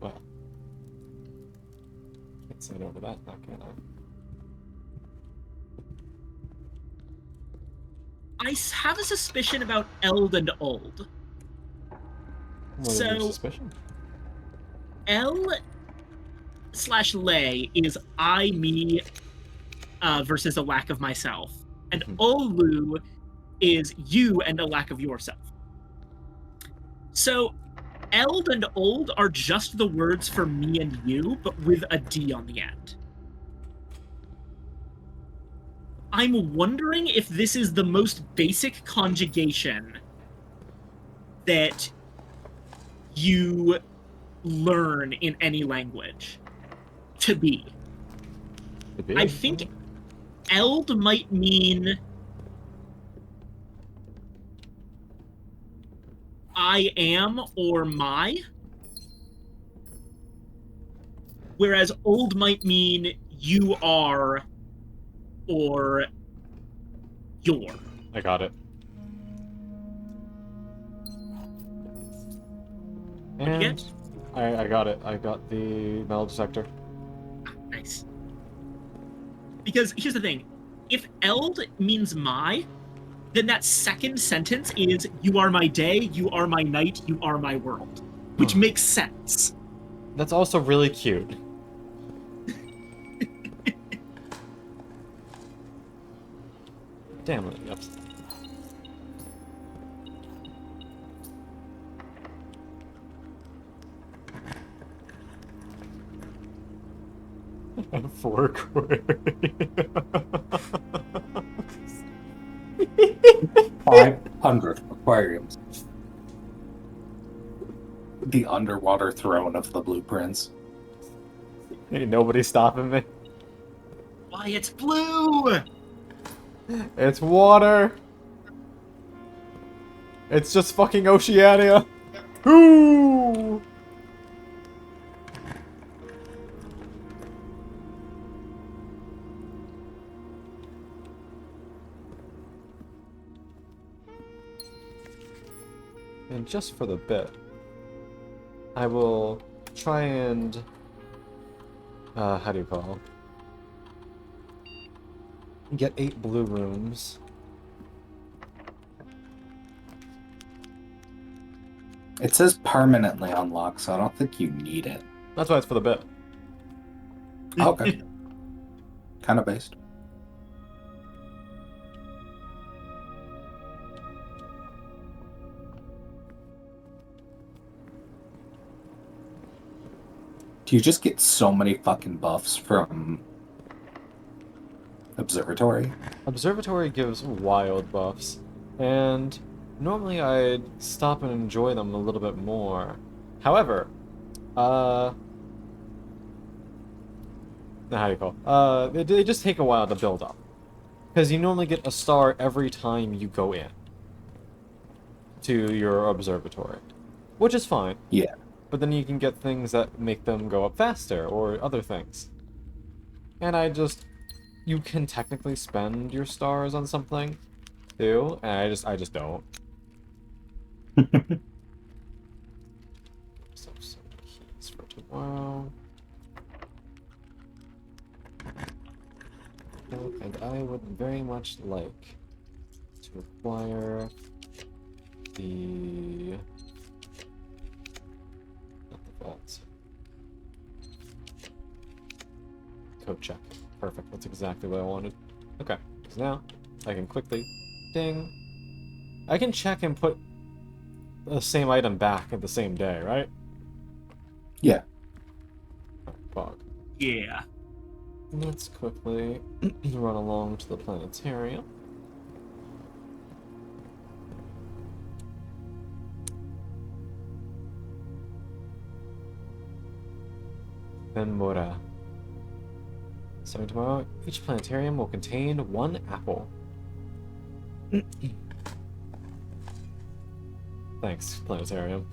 Well, can't say no to that, now can I? I have a suspicion about Eld and Old. What is your suspicion? L/Lay is I, me, versus a lack of myself. And Mhm. Olu is you and a lack of yourself. So, Eld and Old are just the words for me and you, but with a D on the end. I'm wondering if this is the most basic conjugation that you learn in any language to be. I think Eld might mean I am or my, whereas Old might mean you are or your. I got it. What'd you And get? I got it. I got the metal detector. Nice. Because here's the thing. If Eld means my, then that second sentence is you are my day, you are my night, you are my world. Which makes sense. That's also really cute. Damn it, yep. Four query. 500 aquariums. The underwater throne of the blueprints. Ain't nobody stopping me. Why, it's blue! It's water. It's just fucking Oceania. Ooh. And just for the bit, I will try and how do you call it? Get 8 blue rooms. It says permanently unlocked, so I don't think you need it. That's why it's for the bit. Okay. Kind of based. Do you just get so many fucking buffs from Observatory? Observatory gives wild buffs, and normally I'd stop and enjoy them a little bit more. However, how do you call it? They just take a while to build up. Because you normally get a star every time you go in to your observatory. Which is fine. Yeah. But then you can get things that make them go up faster, or other things. And you can technically spend your stars on something, too, and I just don't. So, some keys for tomorrow. Oh, and I would very much like to acquire the... not the vault. Code check. Perfect, that's exactly what I wanted. Okay, so now I can quickly ding. I can check and put the same item back at the same day, right? Yeah. Fog. Yeah. Let's quickly run along to the planetarium. Then Mora. So tomorrow, each planetarium will contain 1 apple. Thanks, planetarium.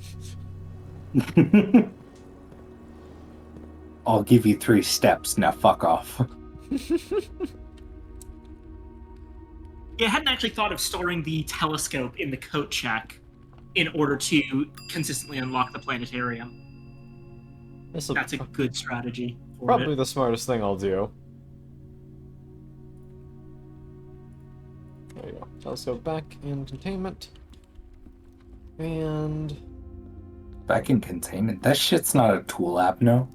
I'll give you 3 steps, now fuck off. Yeah, I hadn't actually thought of storing the telescope in the coat check in order to consistently unlock the planetarium. That's a good strategy for probably it. the smartest thing I'll do. There you go. Telescope back in containment. And... Back in containment? That shit's not a tool app, no?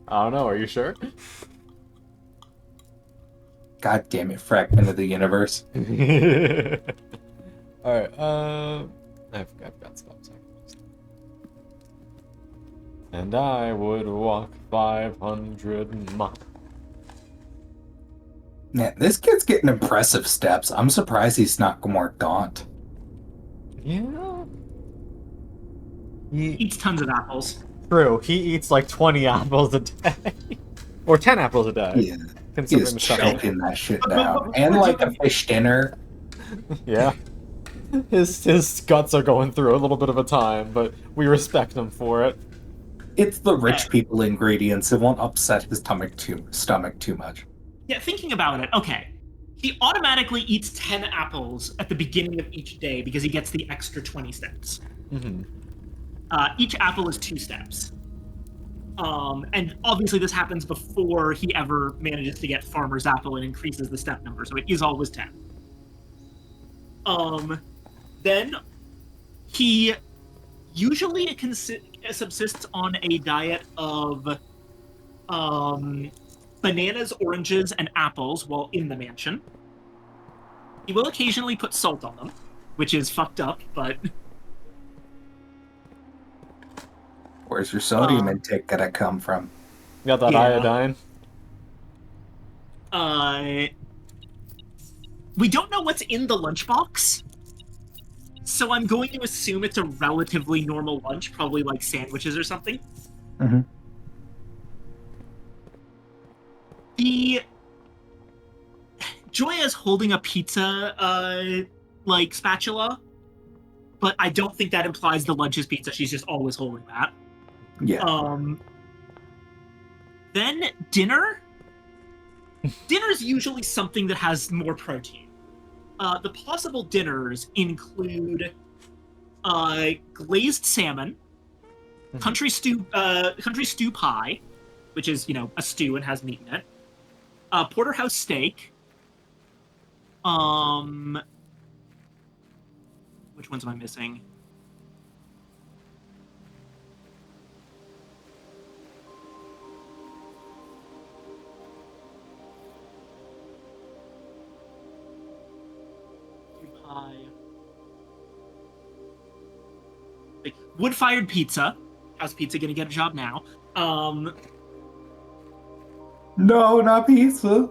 I don't know, are you sure? God damn it, fragment of the universe. Alright, I've got stuff. And I would walk 500 miles. Man, this kid's getting impressive steps. I'm surprised he's not more gaunt. Yeah. Eats tons of apples. True, he eats like 20 apples a day. Or 10 apples a day. Yeah. He Considering is the stuff. choking that shit down. And like a fish dinner. Yeah. His guts are going through a little bit of a time, but we respect him for it. It's the rich people ingredients. It won't upset his stomach too much. Yeah, thinking about it, okay. He automatically eats 10 apples at the beginning of each day because he gets the extra 20 steps. Mm-hmm. Each apple is 2 steps. And obviously this happens before he ever manages to get Farmer's Apple and increases the step number, so it is always 10. Then he usually subsists on a diet of bananas, oranges, and apples while in the mansion. He will occasionally put salt on them, which is fucked up, but... Where's your sodium intake gonna come from? You got that Yeah. iodine? We don't know what's in the lunchbox, so I'm going to assume it's a relatively normal lunch, probably like sandwiches or something. Mm-hmm. Joya is holding a pizza, spatula, but I don't think that implies the lunch is pizza. She's just always holding that. Yeah. Then dinner. Dinner's usually something that has more protein. The possible dinners include glazed salmon, country stew pie, which is a stew and has meat in it. Porterhouse steak. Which ones am I missing? Pie. Wood-fired pizza. How's pizza gonna get a job now? No, not pizza.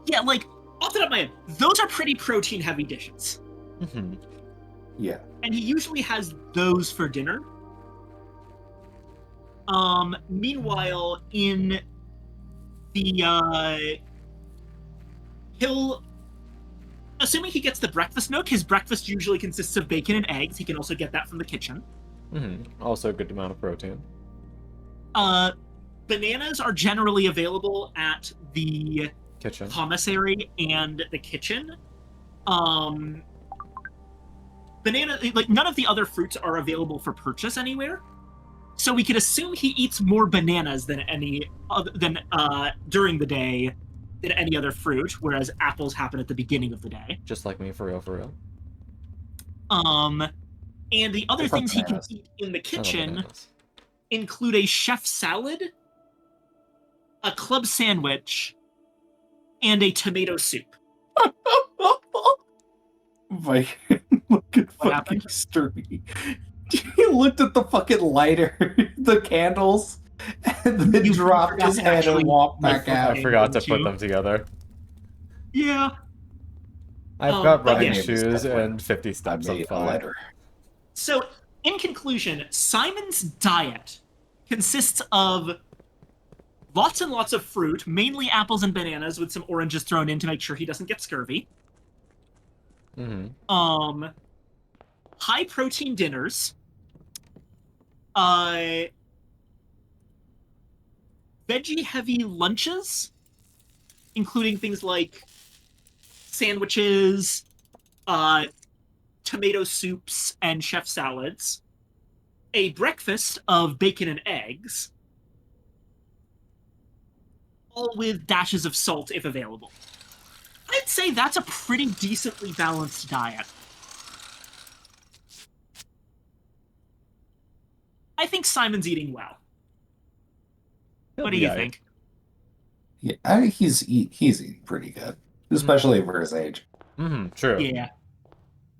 Yeah, off the top of my head, those are pretty protein-heavy dishes. Mm-hmm. Yeah. And he usually has those for dinner. Meanwhile, in the he'll, assuming he gets the breakfast nook, his breakfast usually consists of bacon and eggs. He can also get that from the kitchen. Mm-hmm. Also a good amount of protein. Bananas are generally available at the Kitchen. commissary and the kitchen. Banana, none of the other fruits are available for purchase anywhere. So we could assume he eats more bananas than during the day than any other fruit, whereas apples happen at the beginning of the day. Just like me, for real, for real. And the other Different things he can bananas. eat in the I love kitchen bananas. include a chef salad, a club sandwich, and a tomato soup. Like, look at fucking happened? Sturdy. He looked at the fucking lighter, the candles, and then You dropped forgot his to head actually, and walked back like, out. I forgot to Too. put them together. Yeah. I've got but running yeah. shoes and 50 I steps. I'm made a fine. lighter. So, in conclusion, Simon's diet consists of lots and lots of fruit, mainly apples and bananas, with some oranges thrown in to make sure he doesn't get scurvy. Mm-hmm. High protein dinners. Veggie heavy lunches, including things like sandwiches, tomato soups, and chef salads. A breakfast of bacon and eggs, all with dashes of salt if available. I'd say that's a pretty decently balanced diet. I think Simon's eating well. What do you think? Yeah, I think he's eating pretty good, especially for his age. Mm-hmm. True. Yeah.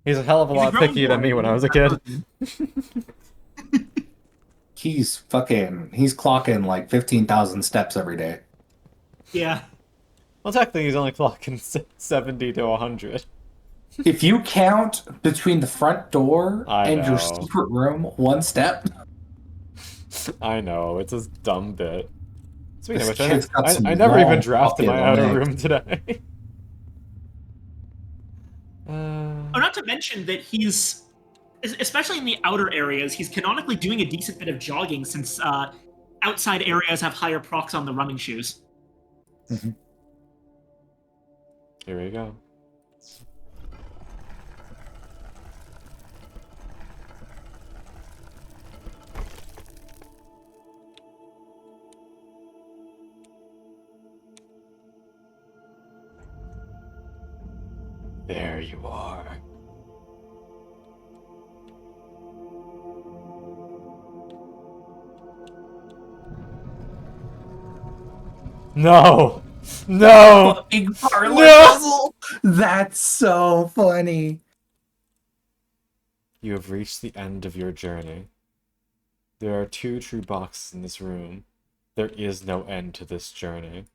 He's a hell of a He's a lot grown pickier than boy. me when I was a kid. He's clocking like 15,000 steps every day. Yeah. Well, technically, he's only clocking 70 to 100. If you count between the front door I and your know. secret room one step, I know, it's a dumb bit. Speaking of This which, kid's got some I never even long drafted my fucking outer legs. room today. Oh, not to mention that he's, especially in the outer areas, he's canonically doing a decent bit of jogging since outside areas have higher procs on the running shoes. Here we go. There you are. No! No! Fucking parlay No! puzzle. That's so funny. You have reached the end of your journey. There are 2 true boxes in this room. There is no end to this journey.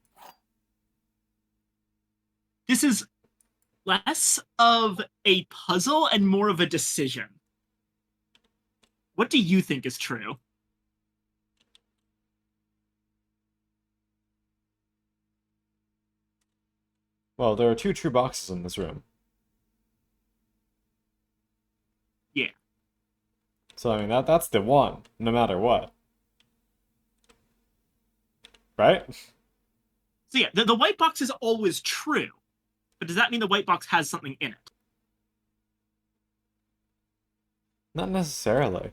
This is less of a puzzle and more of a decision. What do you think is true? Well, there are 2 true boxes in this room. Yeah. So, I mean, that's the one, no matter what. Right? So yeah, the white box is always true. But does that mean the white box has something in it? Not necessarily.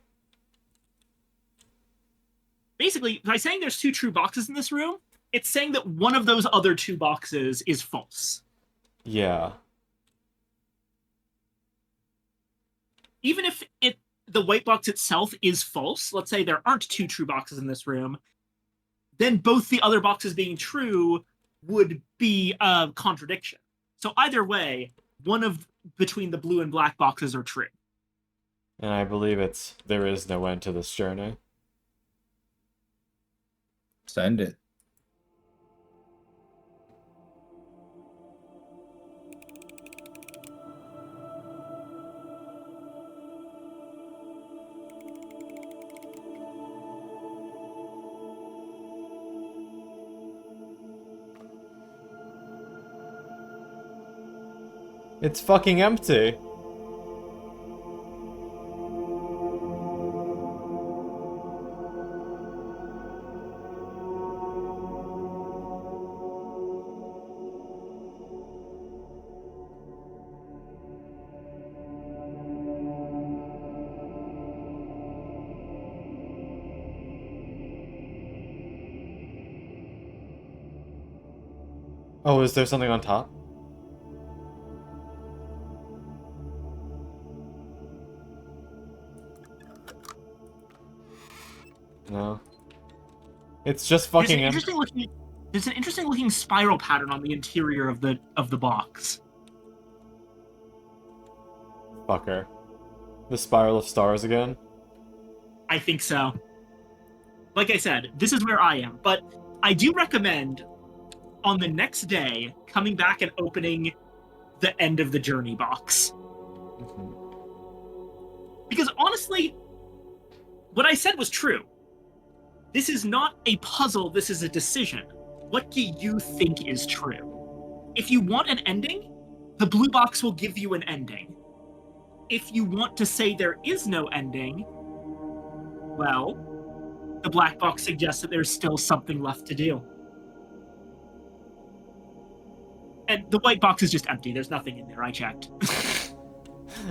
Basically, by saying there's 2 true boxes in this room, it's saying that one of those other 2 boxes is false. Yeah. Even if the white box itself is false, let's say there aren't 2 true boxes in this room, then both the other boxes being true would be a contradiction. So either way, one of between the blue and black boxes are true. And I believe it's there is no end to this journey. Send it. It's fucking empty. Oh, is there something on top? No. It's just There's fucking an empty. interesting looking spiral pattern on the interior of the box. Fucker. The spiral of stars again? I think so. Like I said, this is where I am, but I do recommend on the next day coming back and opening the end of the journey box. Mhm. Because honestly, what I said was true. This is not a puzzle, this is a decision. What do you think is true? If you want an ending, the blue box will give you an ending. If you want to say there is no ending, well, the black box suggests that there's still something left to do. And the white box is just empty. There's nothing in there. I checked.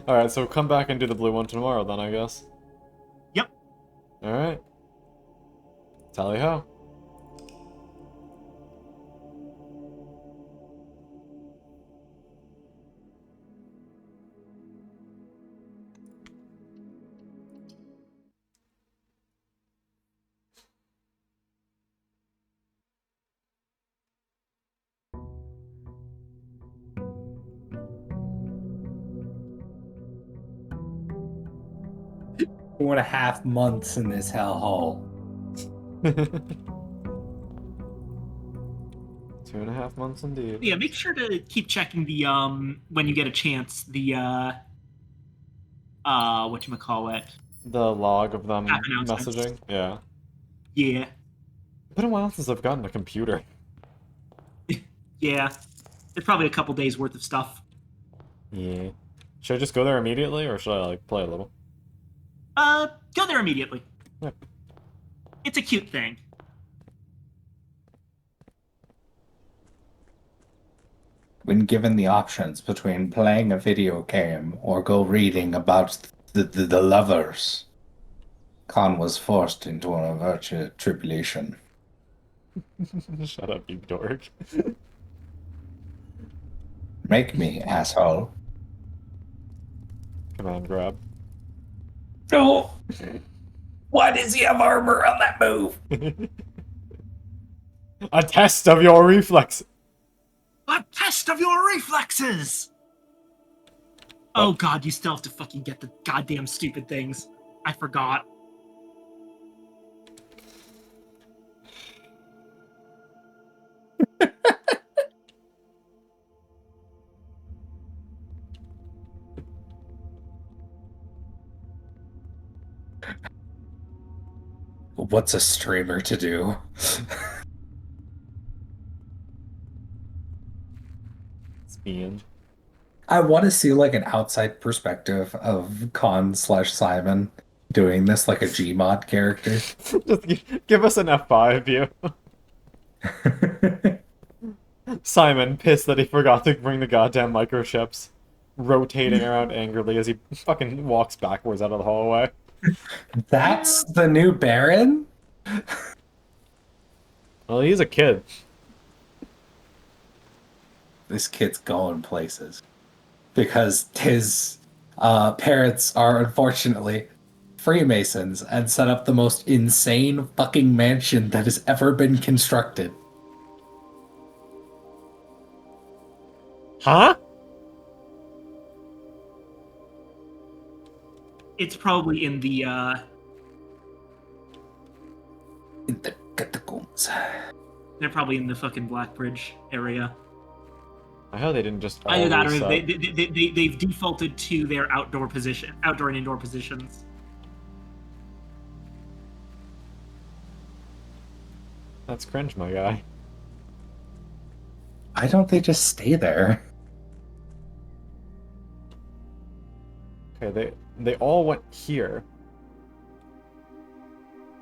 Alright, so come back and do the blue one tomorrow then, I guess. Yep. Alright. Tally ho. Four and a half months in this hellhole. 2.5 months indeed. Yeah, make sure to keep checking the when you get a chance, the whatchamacallit. The log of them App announcements. messaging? Yeah. Yeah. It's been a while since I've gotten a computer. Yeah. There's probably a couple days worth of stuff. Yeah. Should I just go there immediately, or should I, like, play a little? Go there immediately. Yeah. It's a cute thing. When given the options between playing a video game or go reading about the lovers, Khan was forced into a virtual tribulation. Shut up, you dork. Make me, asshole. Command grab. No. Why does he have armor on that move? A test of your reflex. A test of your reflexes! Oh god, you still have to fucking get the goddamn stupid things. I forgot. What's a streamer to do? Speed. I want to see like an outside perspective of Con/Simon doing this, like a Gmod character. Just give us an F5 view. Simon, pissed that he forgot to bring the goddamn microchips, rotating around angrily as he fucking walks backwards out of the hallway. That's the new Baron? Well, he's a kid. This kid's going places. Because his parents are unfortunately Freemasons and set up the most insane fucking mansion that has ever been constructed. Huh? It's probably in the, In the catacombs. they're probably in the fucking Blackbridge area. I hope they didn't just Either that or always, they've defaulted to their outdoor and indoor positions. That's cringe, my guy. Why don't they just stay there? Okay, they all went here.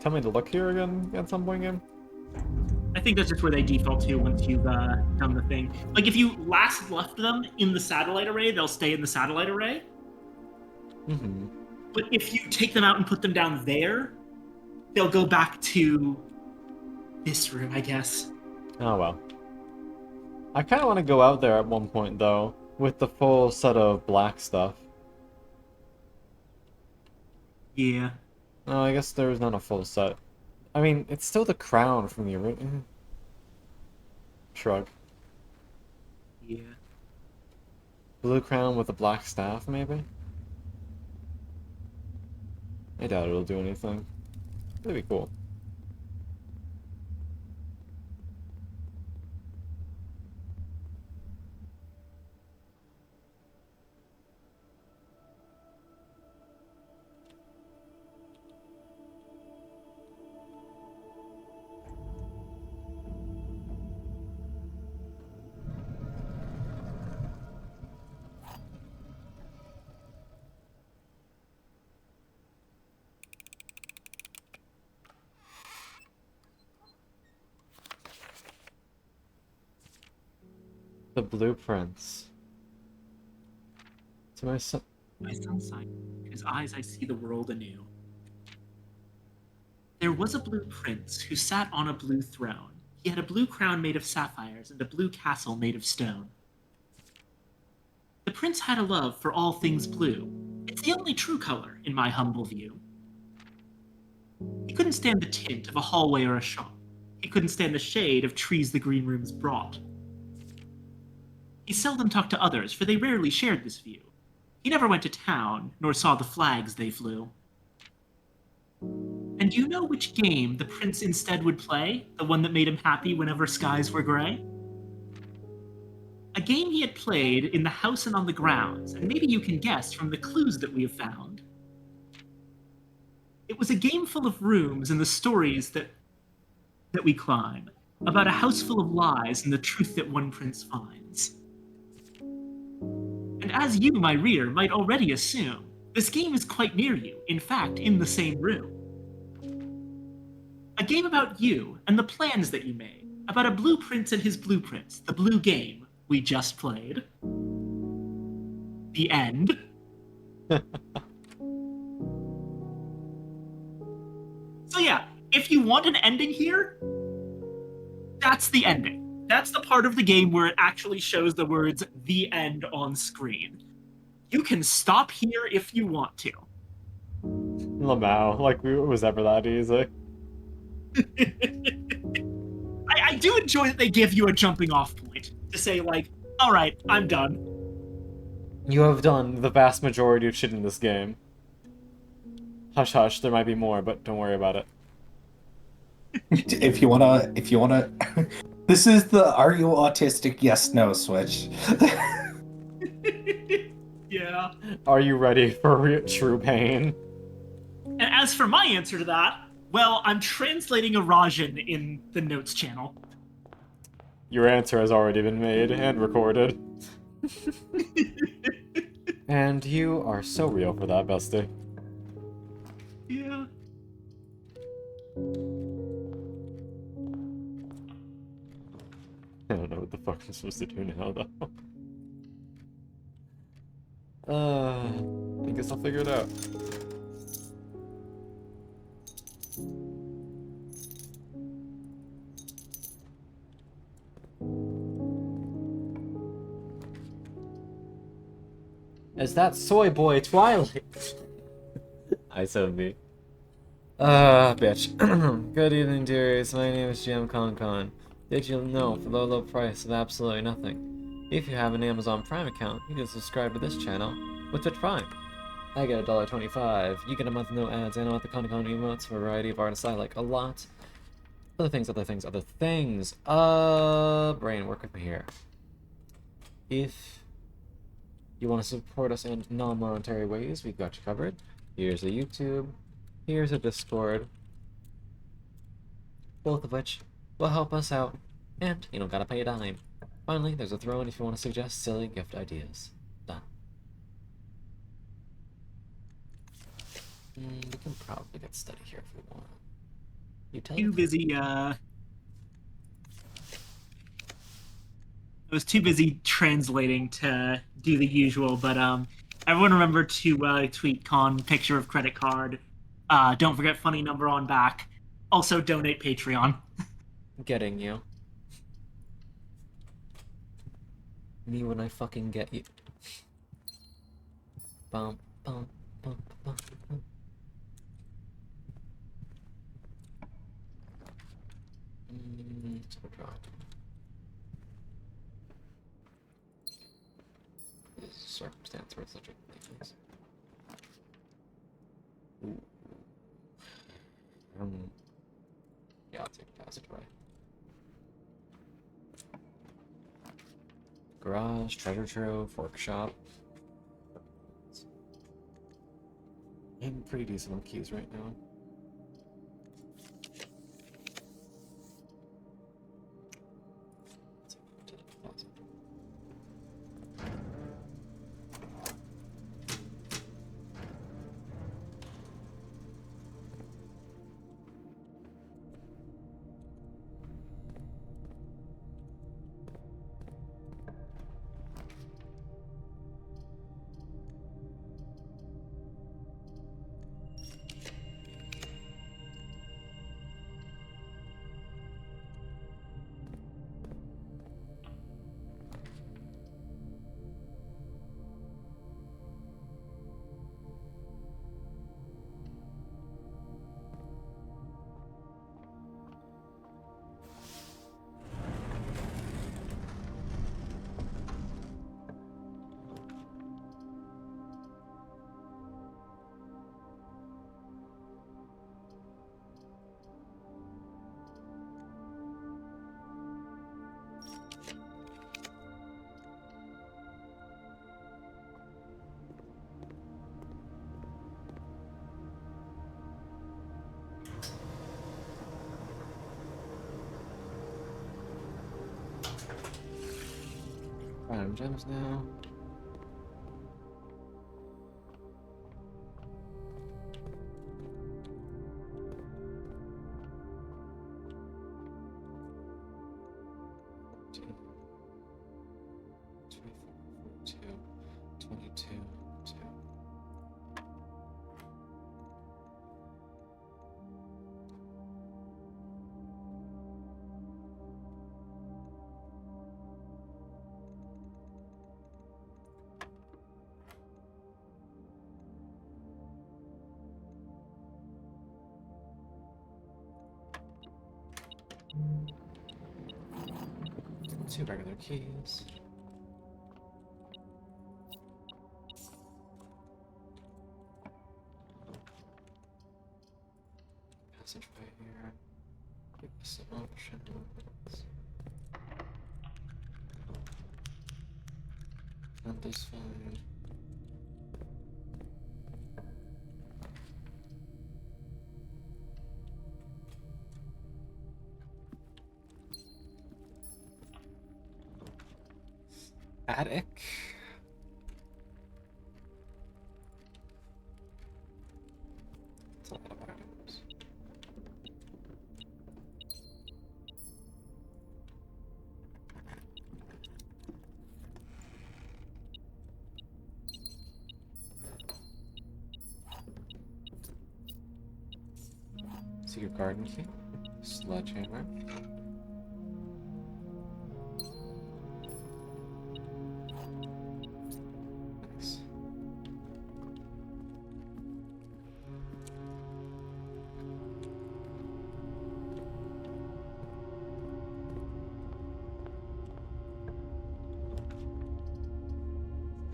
Tell me to look here again at some point again. I think that's just where they default to once you've done the thing. Like, if you last left them in the satellite array, they'll stay in the satellite array. Mm-hmm. But if you take them out and put them down there, they'll go back to this room, I guess. Oh well. I kind of want to go out there at one point, though, with the full set of black stuff. Yeah. Oh, I guess there's not a full set. I mean, it's still the crown from the original. Shrug. Yeah. Blue crown with a black staff, maybe? I doubt it'll do anything. That'd be cool. The blueprints. To my son. My son Simon, in his eyes I see the world anew. There was a blue prince who sat on a blue throne. He had a blue crown made of sapphires and a blue castle made of stone. The prince had a love for all things blue. It's the only true color, in my humble view. He couldn't stand the tint of a hallway or a shop. He couldn't stand the shade of trees the green rooms brought. He seldom talked to others, for they rarely shared this view. He never went to town, nor saw the flags they flew. And you know which game the prince instead would play? The one that made him happy whenever skies were gray? A game he had played in the house and on the grounds, and maybe you can guess from the clues that we have found. It was a game full of rooms and the stories that we climb, about a house full of lies and the truth that one prince finds. And as you, my reader, might already assume, this game is quite near you, in fact, in the same room. A game about you and the plans that you made, about a blue prince and his blueprints, the blue game we just played. The end. So yeah, if you want an ending here, that's the ending. That's the part of the game where it actually shows the words "the end" on screen. You can stop here if you want to. Lamau, like it was ever that easy. I do enjoy that they give you a jumping off point to say, like, all right, I'm done. You have done the vast majority of shit in this game. Hush hush, there might be more, but don't worry about it. If you wanna, this is the "Are you autistic?" Yes/no switch. Yeah. Are you ready for true pain? And as for my answer to that, well, I'm translating a Rajan in the notes channel. Your answer has already been made and recorded. And you are so real for that, bestie. Yeah. I don't know what the fuck I'm supposed to do now, though. I guess I'll figure it out. Is that soy boy Twilight? I said me. Bitch. Good evening, dearies. My name is GM Con. Did you know, for the low price of absolutely nothing, if you have an Amazon Prime account, you can subscribe to this channel with Twitch Prime. I get $1.25. You get a month no ads and all the Con emotes for a variety of artists I like a lot. Other things. Brain, work over here. If you want to support us in non-monetary ways, we've got you covered. Here's a YouTube. Here's a Discord. Both of which will help us out. And you don't gotta pay a dime. Finally, there's a throne if you want to suggest silly gift ideas. Done. We can probably get study here if we want. You tell Too busy, I was too busy translating to do the usual, but everyone remember to tweet Con picture of credit card. Don't forget funny number on back. Also donate Patreon. Getting you. Me when I fucking get you. Bum, bum, bum, bum, bum. So dry. This is a circumstance where such a thing is. Ooh. Yeah, I'll take passageway. Garage, treasure trove, workshop. I'm pretty decent on keys right now. To the closet. Random gems now. Two, 24, 22, 2. 2 regular keys. Passageway here. Give us some options. Not this fine. Attic. That's a lot of items. Secret garden key. Sledgehammer. Nice.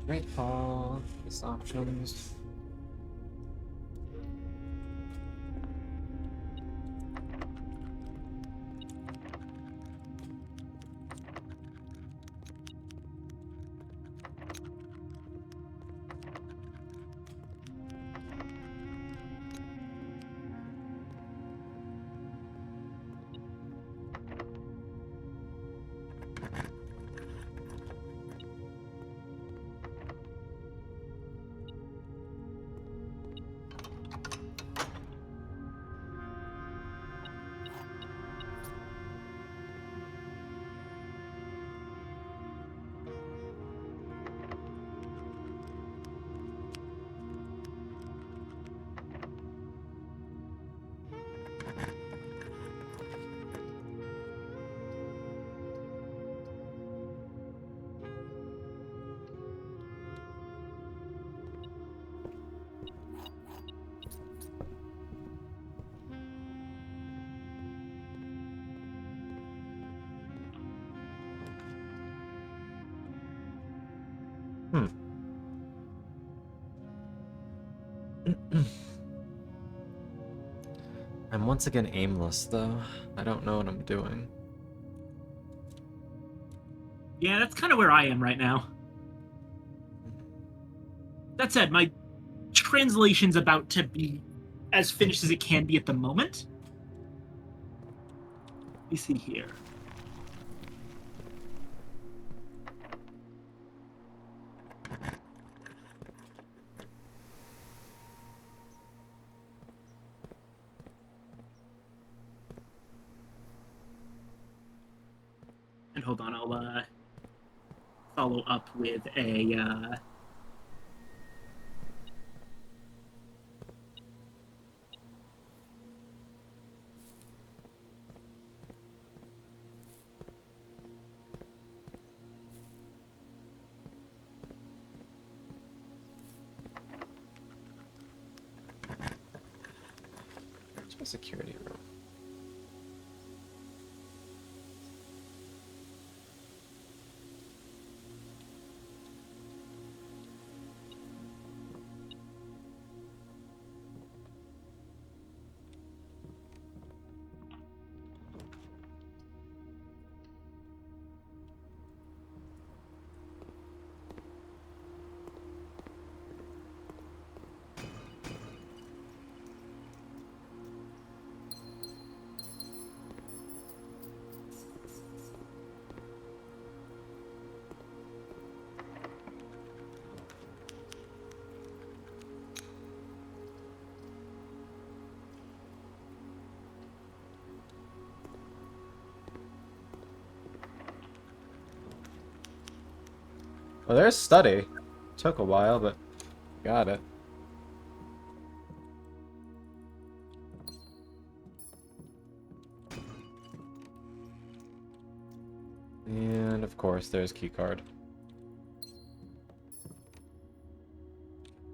Great fall. These options. I'm once again aimless, though. I don't know what I'm doing. Yeah, that's kind of where I am right now. That said, my translation's about to be as finished as it can be at the moment. Let me see here. And hold on, I'll follow up with a Where's my security room? Well, there's study. Took a while, but got it. And of course, there's keycard.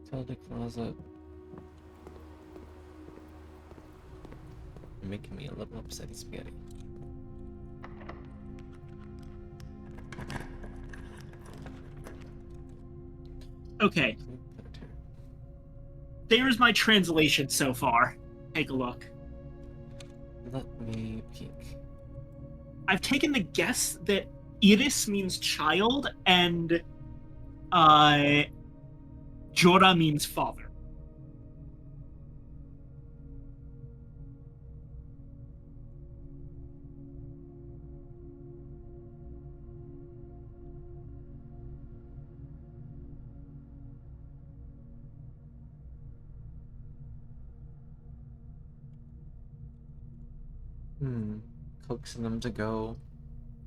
Utility closet. You're making me a little upsetty spaghetti. Okay. There's my translation so far. Take a look. Let me peek. I've taken the guess that Iris means child and Jora means father. Coaxing them to go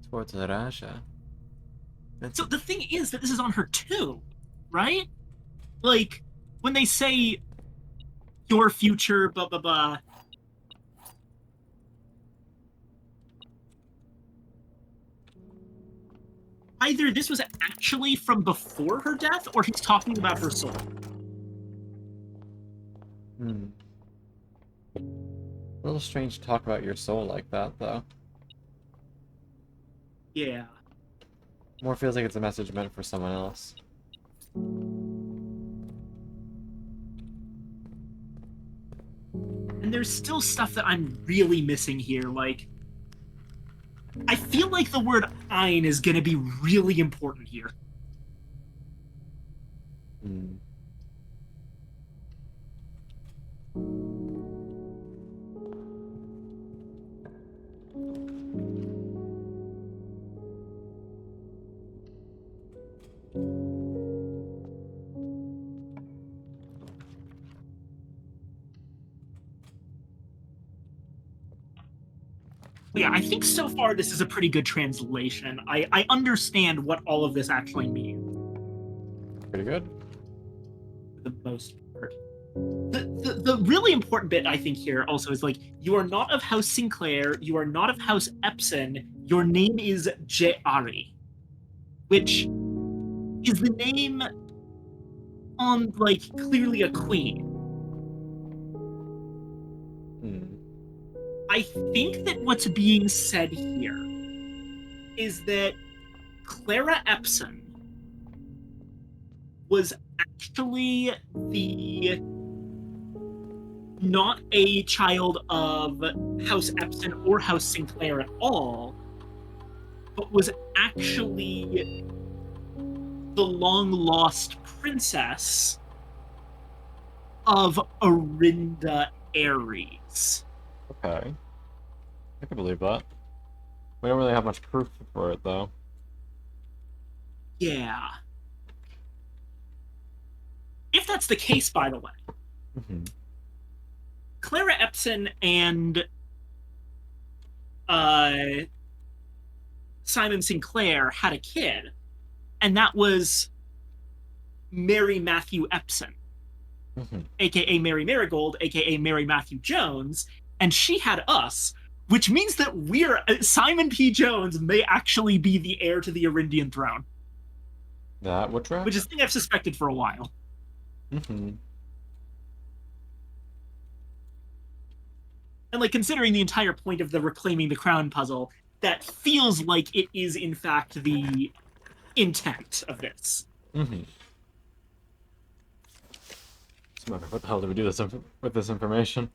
towards Raja. So the thing is that this is on her too, right? Like, when they say your future, blah, blah, blah. Either this was actually from before her death, or he's talking about her soul. A little strange to talk about your soul like that, though. Yeah. More feels like it's a message meant for someone else. And there's still stuff that I'm really missing here, like... I feel like the word Ein is gonna be really important here. Yeah, I think so far this is a pretty good translation. I understand what all of this actually means. Pretty good. For the most part. The really important bit, I think, here also is like, you are not of House Sinclair, you are not of House Epson, your name is Je'ari. Which is the name on, like, clearly a queen. I think that what's being said here is that Clara Epson was actually not a child of House Epson or House Sinclair at all, but was actually the long-lost princess of Arinda Ares. Okay. I can believe that. We don't really have much proof for it, though. Yeah. If that's the case, by the way, Clara Epson and Simon Sinclair had a kid, and that was Mary Matthew Epson, aka Mary Marigold, aka Mary Matthew Jones, and she had us, which means that Simon P. Jones may actually be the heir to the Arindian throne. That would track? Which is a thing I've suspected for a while. And, like, considering the entire point of the reclaiming the crown puzzle, that feels like it is, in fact, the intent of this. What the hell do we do with this information?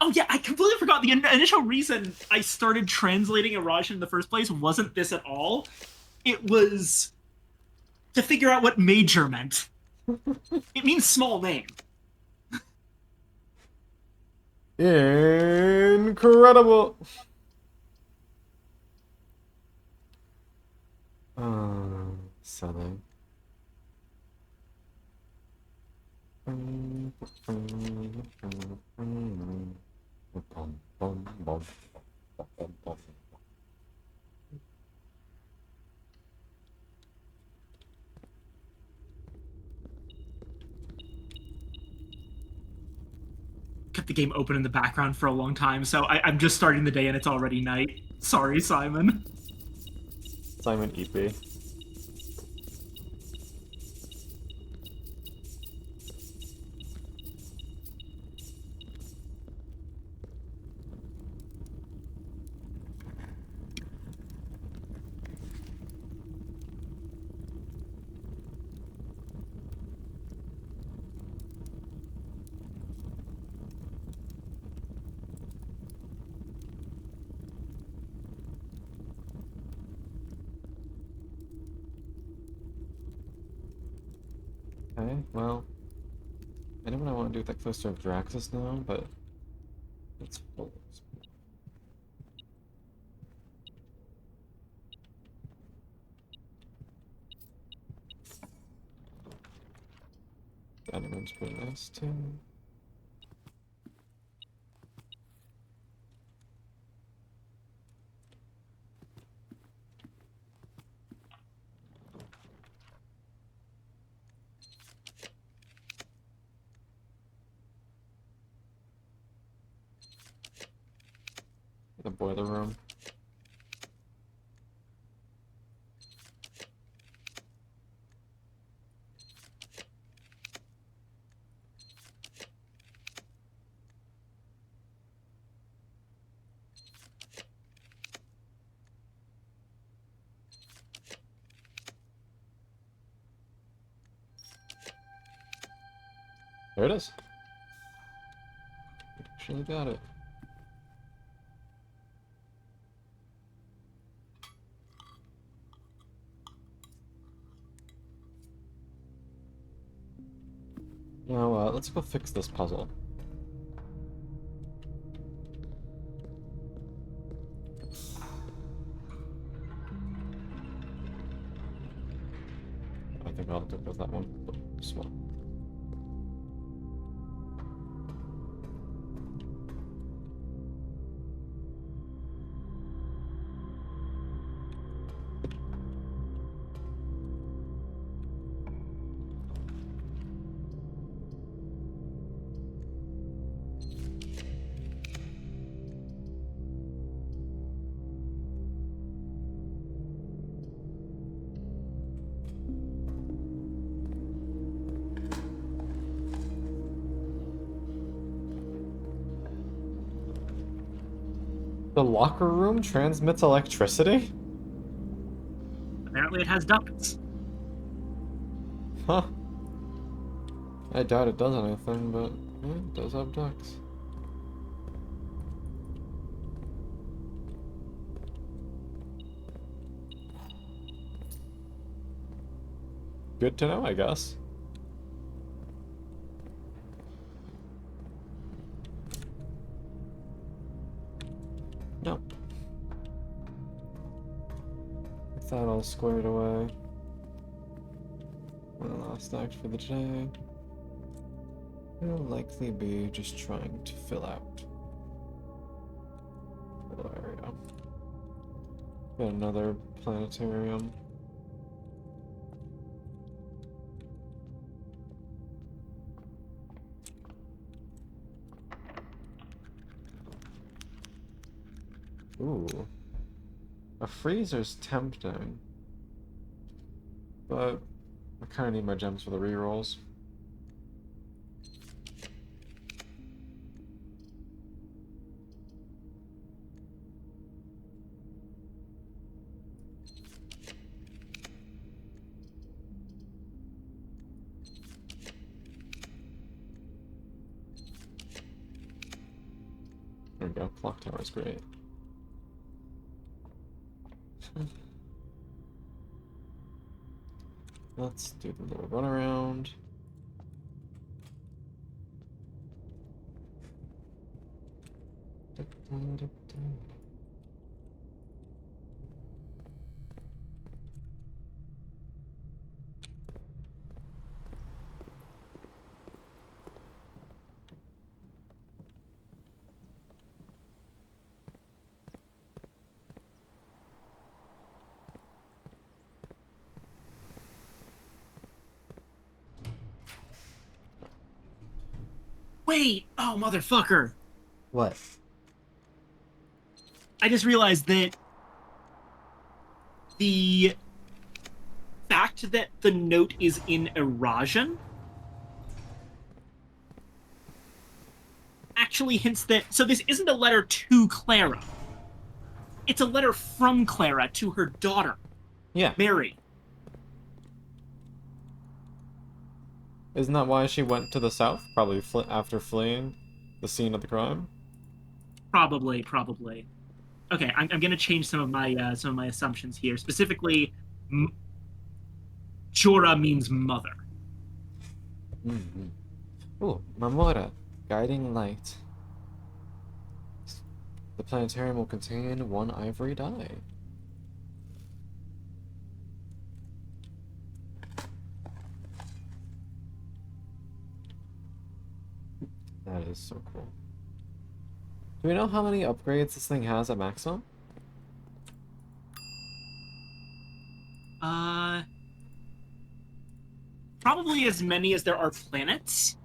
Oh yeah, I completely forgot. The initial reason I started translating Arajan in the first place wasn't this at all. It was to figure out what major meant. It means small name. Incredible! Selling. Kept the game open in the background for a long time, so I'm just starting the day and it's already night. Sorry, Simon. Simon EP. Okay, well, I know what I want to do with that cluster of Draxus now, but let's hold it. Diamond's pretty nice too. The boiler room. There it is. Actually got it. Now, let's go fix this puzzle. I think I'll do with that one. Small. The locker room transmits electricity? Apparently it has ducts. Huh. I doubt it does anything, but yeah, it does have ducts. Good to know, I guess. No. With that all squared away. My last act for the day will likely be just trying to fill out the little area. Got another planetarium. Ooh. A freezer's tempting. But I kinda need my gems for the rerolls. There we go, clock tower's great. Let's do the little run around. Wait! Oh, motherfucker! What? I just realized that the fact that the note is in Erasian actually hints that... So this isn't a letter to Clara. It's a letter from Clara to her daughter, Yeah. Mary. Isn't that why she went to the south? Probably after fleeing the scene of the crime? Probably. Okay, I'm going to change some of my assumptions here. Specifically, Jorah means mother. Ooh, Mamora, guiding light. The planetarium will contain 1 ivory die. That is so cool. Do we know how many upgrades this thing has at maximum? Probably as many as there are planets.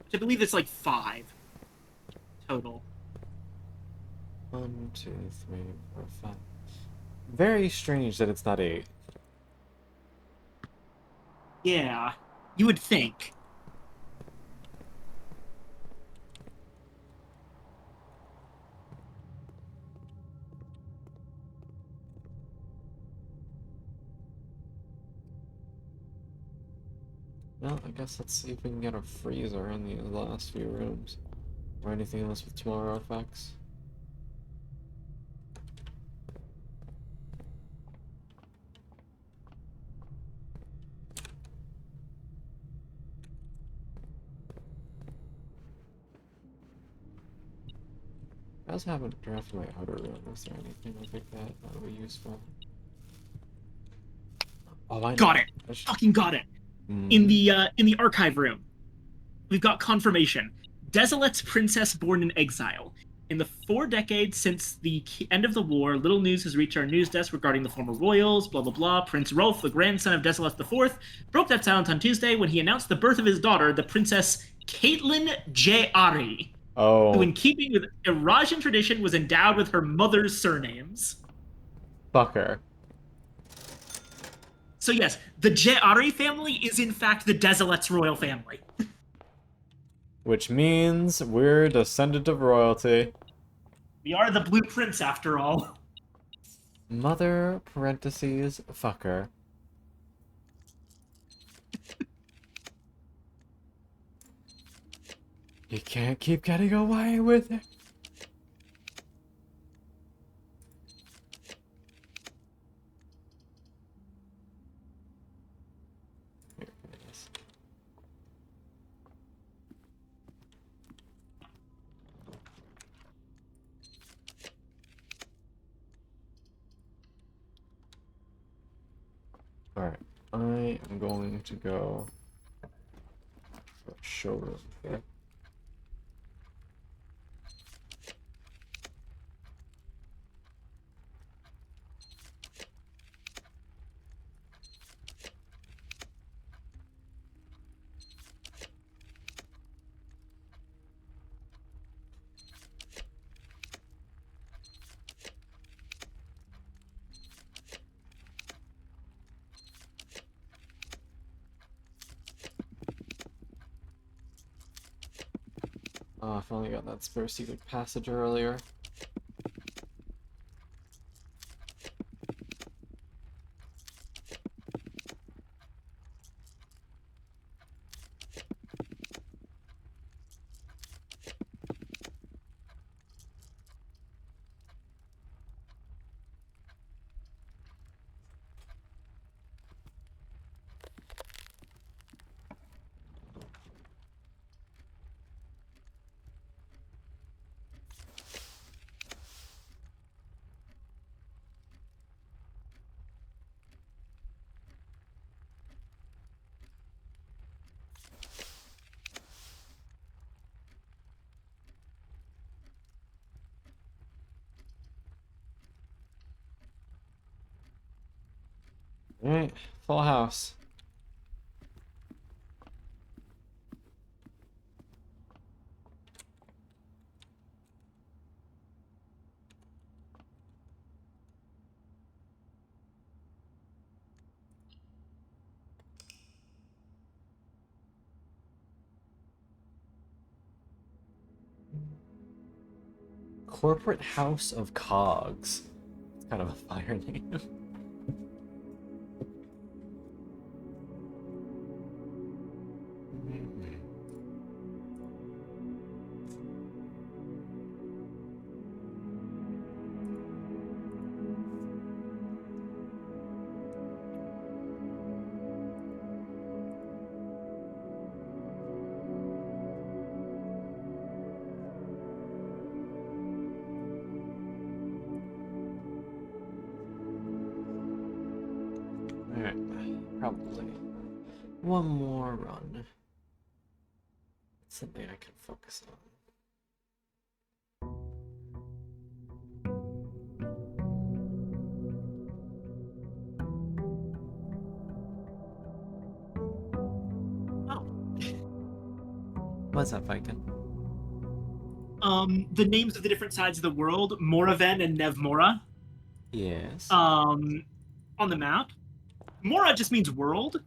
Which I believe it's like 5 total. 1, 2, 3, 4, 5. Very strange that it's not 8. Yeah, you would think. Well, I guess let's see if we can get a freezer in the last few rooms. Or anything else with tomorrow effects. I also haven't drafted my outer room. Is there anything like that would be useful? Oh, I Got it. I should- Fucking got it. In the archive room, we've got confirmation. Desolet's princess born in exile. In the 4 decades since the end of the war, little news has reached our news desk regarding the former royals, blah, blah, blah. Prince Rolf, the grandson of Desolet IV, broke that silence on Tuesday when he announced the birth of his daughter, the Princess Caitlin Jari, Oh, who, in keeping with Erajan tradition, was endowed with her mother's surnames. fucker. So yes, the Jari family is in fact the Desolet's royal family. Which means we're descendant of royalty. We are the Blue Prince, after all. Mother, parentheses, fucker. You can't keep getting away with it. Here it is. Alright, I am going to go for a showroom here. Oh, I finally got that spare secret passage earlier. Alright, full house. Corporate House of Cogs. It's kind of a fire name. Alright, probably. One more run. Something I can focus on. Oh. What's up, Viking? The names of the different sides of the world, Moraven and Nevmora, Yes. on the map. Mora just means world.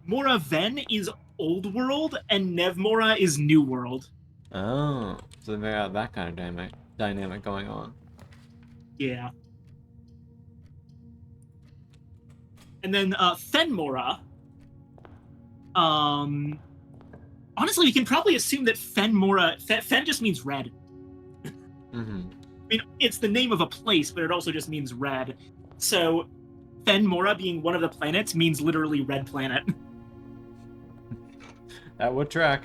Moraven is old world, and Nevmora is new world. Oh, so they got that kind of dynamic going on. Yeah. And then Fenmora. Honestly, we can probably assume that Fenmora. Fen just means red. Mm-hmm. I mean, it's the name of a place, but it also just means red. So, Fenmora being one of the planets means literally red planet. That would track.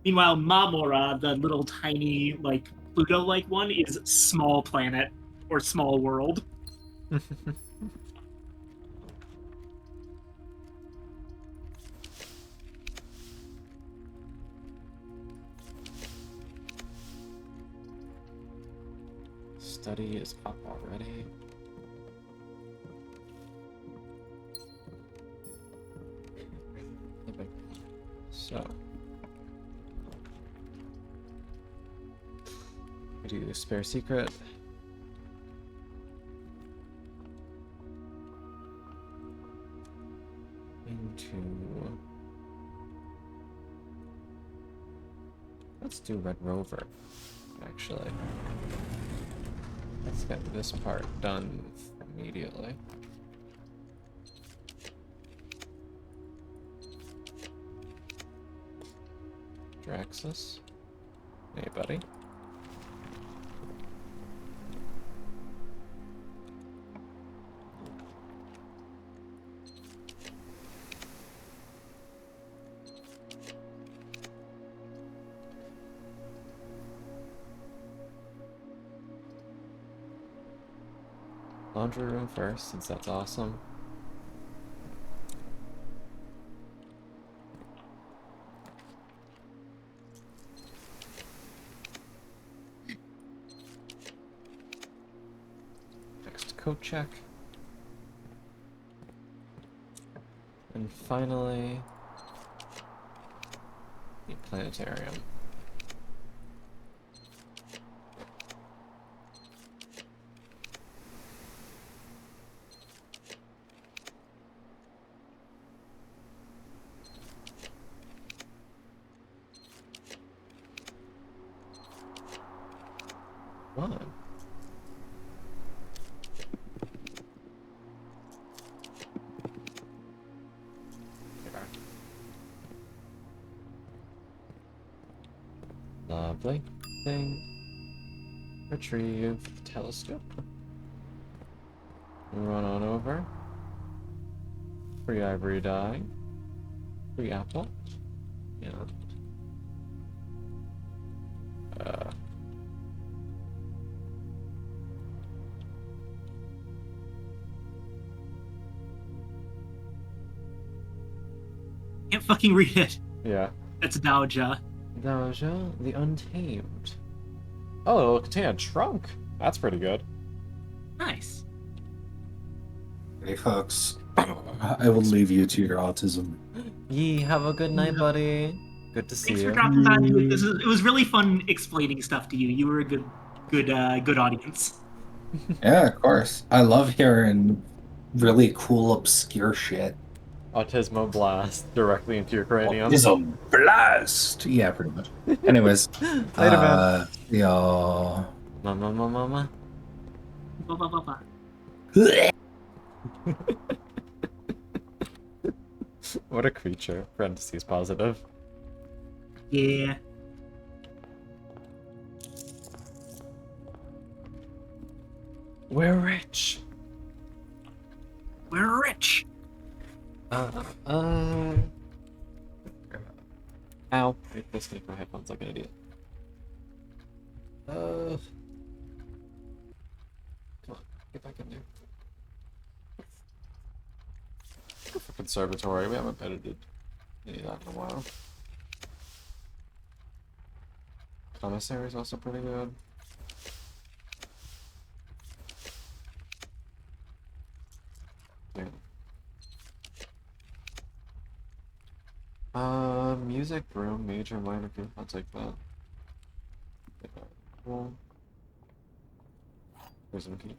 Meanwhile, Mamora, the little tiny, like, Pluto-like one, is small planet, or small world. Study is up already. So we do spare secret. Let's do Red Rover, actually. Let's get this part done immediately. Draxus? Hey, buddy. Laundry room first, since that's awesome. Next coat check. And finally, the planetarium. One. Lovely thing. Retrieve telescope. Run on over. Free ivory dye. Free apple. And Can't fucking read it. yeah. That's Daoja. Daoja the Untamed. Oh, it'll contain a trunk. That's pretty good. Nice. Hey, folks. I will leave you to your autism. Yee, have a good night, buddy. Good to see Thanks for you. dropping by. It was really fun explaining stuff to you. You were a good audience. Yeah, of course. I love hearing really cool, obscure shit. Autismo blast directly into your cranium. It's a blast! Yeah, pretty much. Anyways. Later, man. Yo. Mama. Blah, blah, blah, blah. What a creature. Parentheses positive. Yeah. We're rich. We're rich. Ow. I disconnect my headphones like an idiot. Come on, get back in there. Conservatory. We haven't edited any of that in a while. Commissary is also pretty good. Yeah. Music room, major, minor group. I'll take that. Yeah, cool. Prison key.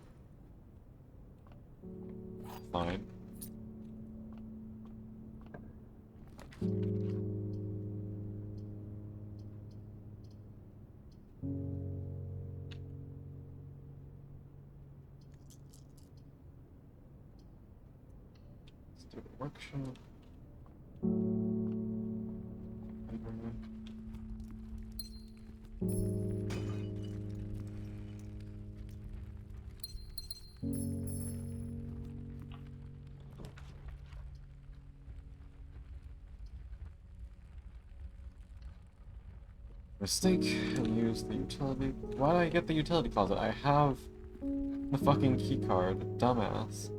Fine. Let's do a workshop. Mistake and use the utility. Why did I get the utility closet? I have the fucking key card, dumbass.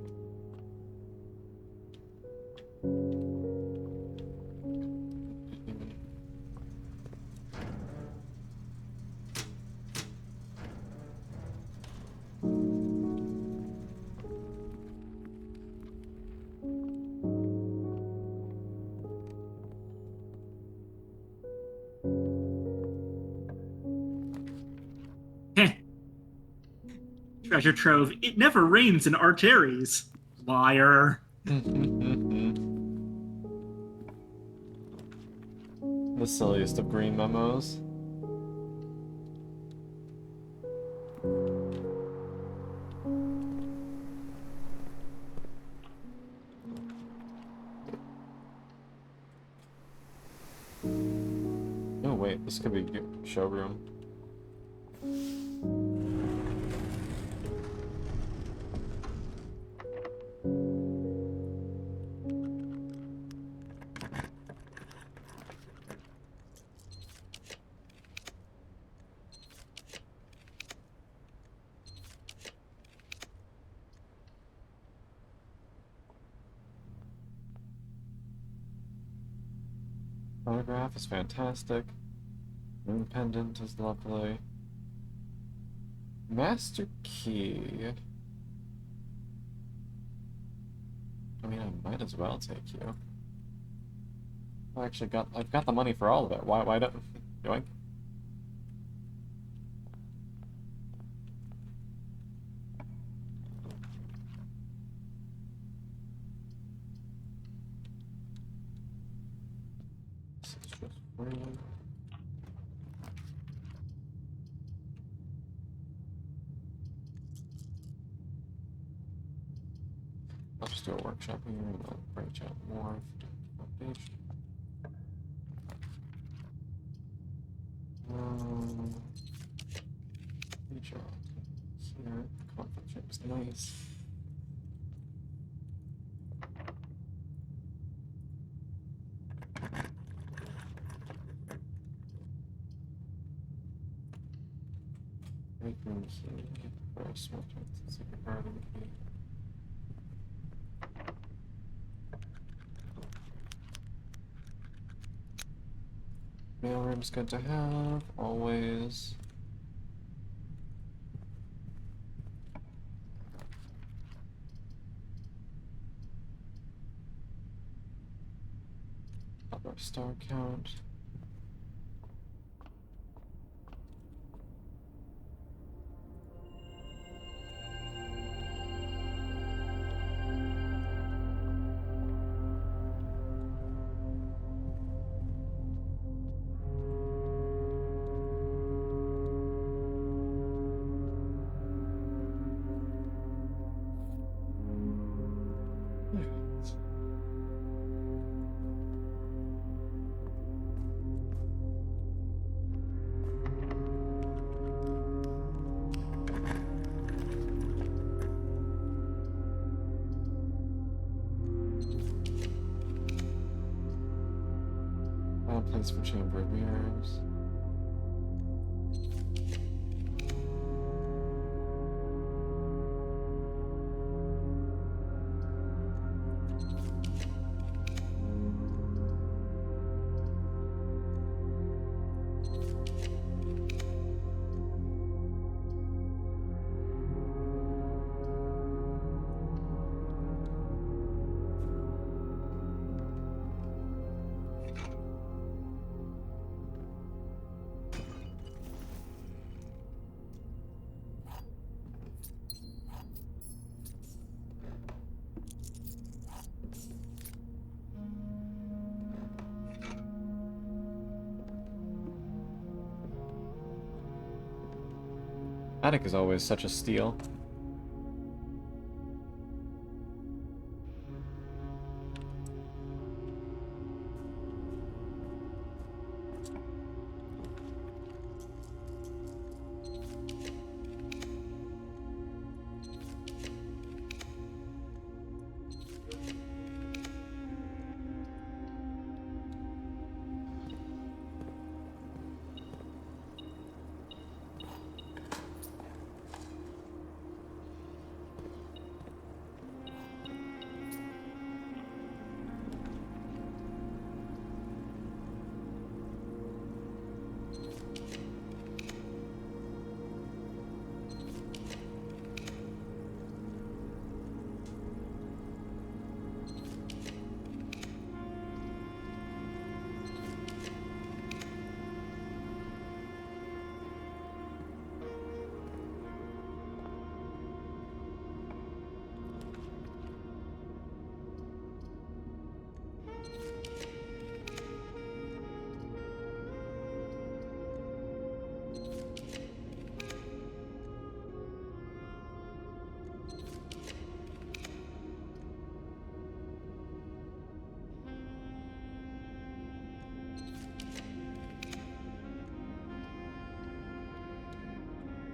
Treasure trove. It never rains in Arteries. Liar. The silliest of green memos. Oh wait, this could be a showroom. Photograph is fantastic. Moon pendant is lovely. Master key. I mean, I might as well take you. I've got the money for all of it. Why don't yoink? This is just free. I'll just do a workshop here and I'll branch out more foundation. Feature here, conference room is nice. Great room key, very small chance, secret garden key. Mailroom's good to have, always. Up our star count. Place for Chamber of Mirrors. attic is always such a steal.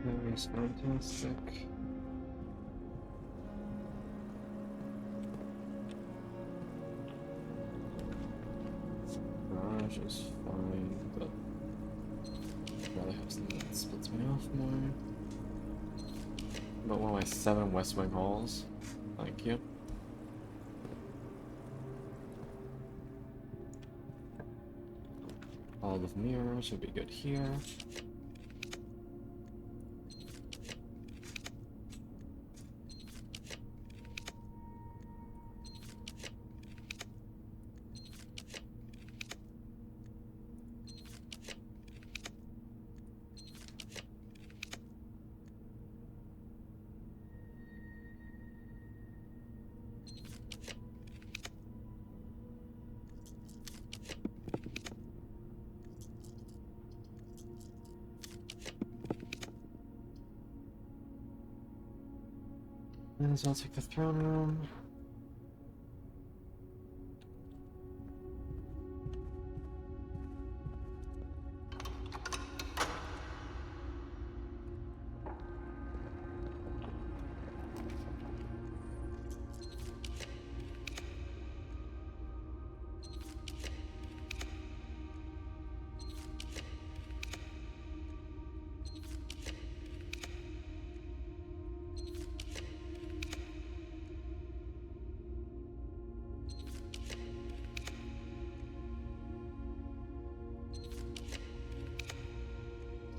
That is fantastic. Garage is fine, but I'd rather have something that splits me off more. But one of my 7 West Wing halls. Thank you. All of mirrors would be good here. And so I'll take the throne room.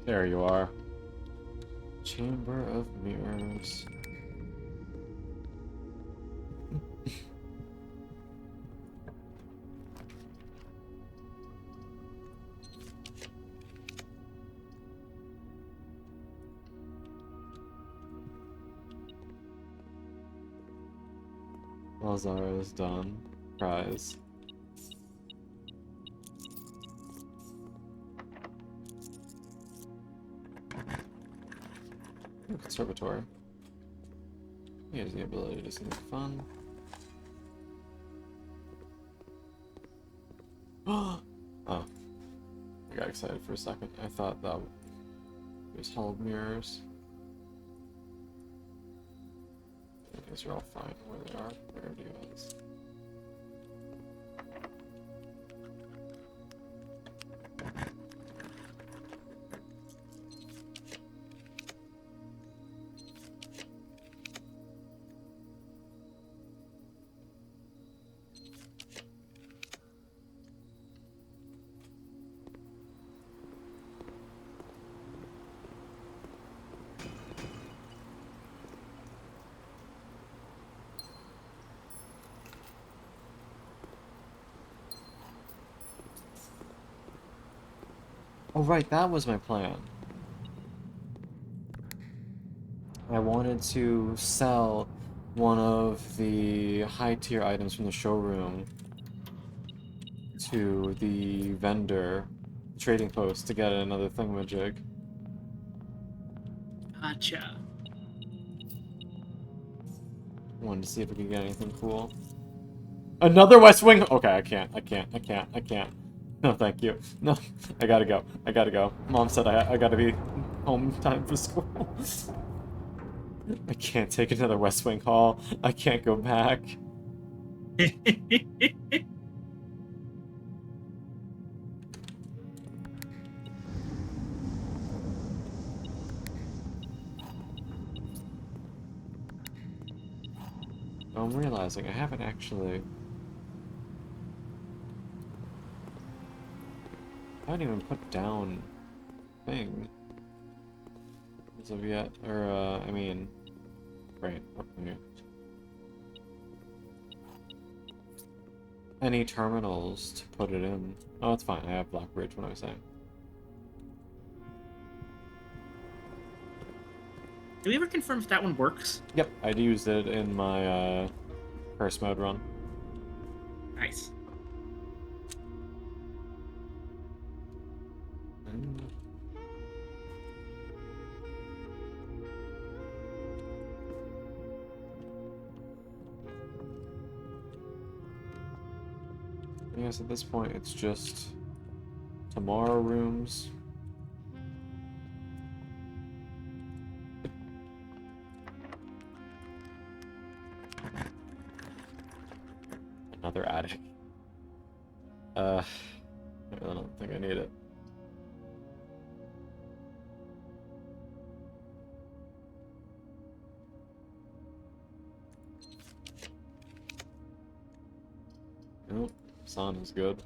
There you are. Chamber of Mirrors. Lazaro is done. Prize. Conservatory. He has the ability to do something fun. Oh! I got excited for a second. I thought that was Hall of Mirrors. These are all fine where they are. Where do you is? Oh right, that was my plan. I wanted to sell one of the high-tier items from the showroom to the vendor trading post to get another thingamajig. Gotcha. Wanted to see if we could get anything cool. Another West Wing. Okay, I can't. No, thank you. No, I gotta go. Mom said I gotta be home time for school. I can't take another West Wing haul. I can't go back. Oh, I'm realizing I haven't actually... I haven't even put down thing as of yet. Or, I mean... Right, okay. Any terminals to put it in. Oh, it's fine. I have Blackbridge, what am I saying? Do we ever confirm if that one works? Yep, I used it in my, curse mode run. Nice. I guess at this point it's just tomorrow rooms. Another attic. I really don't think I need it. Nope, sun is good.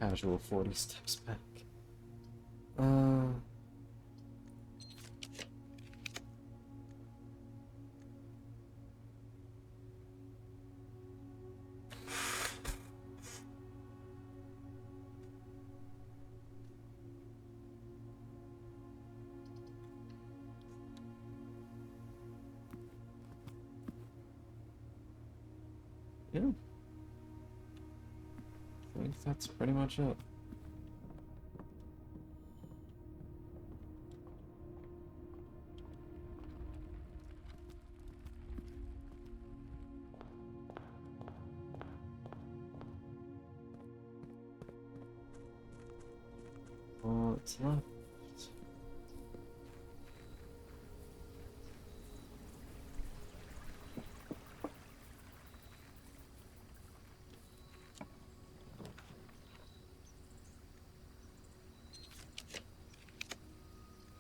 Casual 40 steps back. Yeah. I think that's pretty much it. What's left?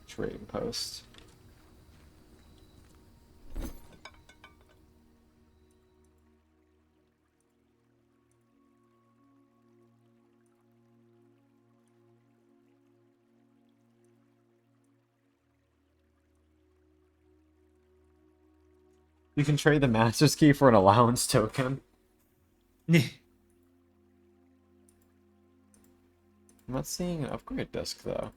Trading post. You can trade the master's key for an allowance token. I'm not seeing an upgrade disc though.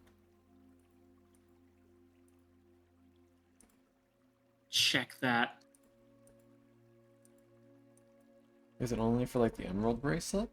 Check that. Is it only for like the emerald bracelet?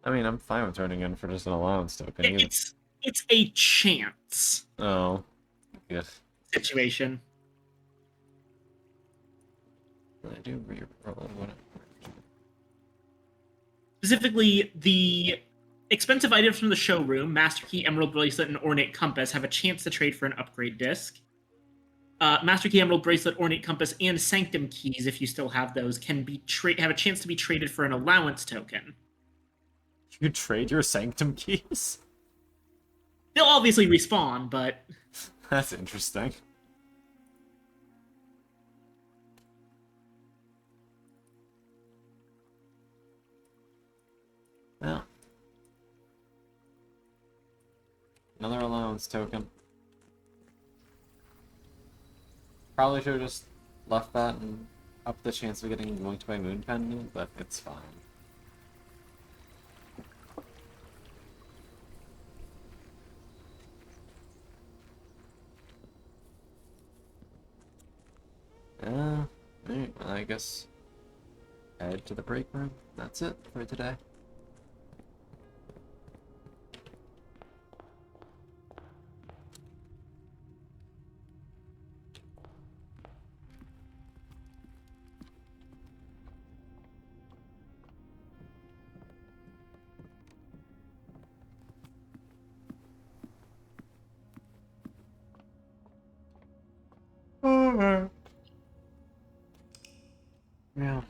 I mean, I'm fine with turning in for just an allowance token. either. It's a chance Oh. Good. situation. I do re-roll whatever. Specifically, the expensive items from the showroom, Master Key, Emerald Bracelet, and Ornate Compass, have a chance to trade for an upgrade disc. Master Key, Emerald Bracelet, Ornate Compass, and Sanctum Keys, if you still have those, can be have a chance to be traded for an allowance token. You trade your Sanctum keys? They'll obviously respawn, but That's interesting. Well. Another allowance token. Probably should have just left that and up the chance of getting linked by Moon Pendant, but it's fine. Alright, I guess head to the break room. That's it for today. Yeah.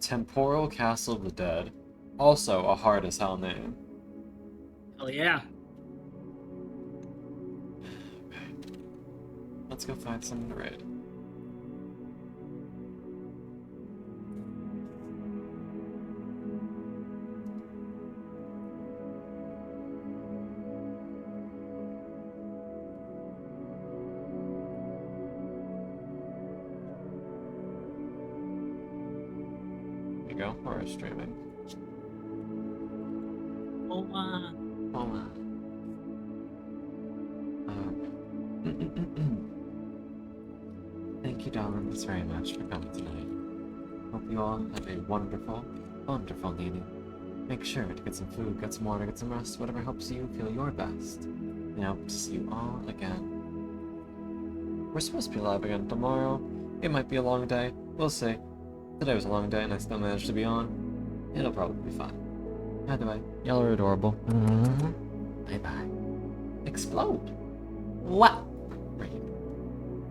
Temporal Castle of the Dead. Also a hard as hell name. hell yeah. Let's go find someone to raid. There you go, we're streaming. Oh, Hold on. Thank you, darlings, very much for coming tonight. Hope you all have a wonderful, wonderful evening. Make sure to get some food, get some water, get some rest, whatever helps you feel your best. And I hope to see you all again. We're supposed to be live again tomorrow. It might be a long day. We'll see. Today was a long day and I still managed to be on. It'll probably be fine. Either way, y'all are adorable. Bye-bye. Explode! What? Right.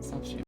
Stop shooting.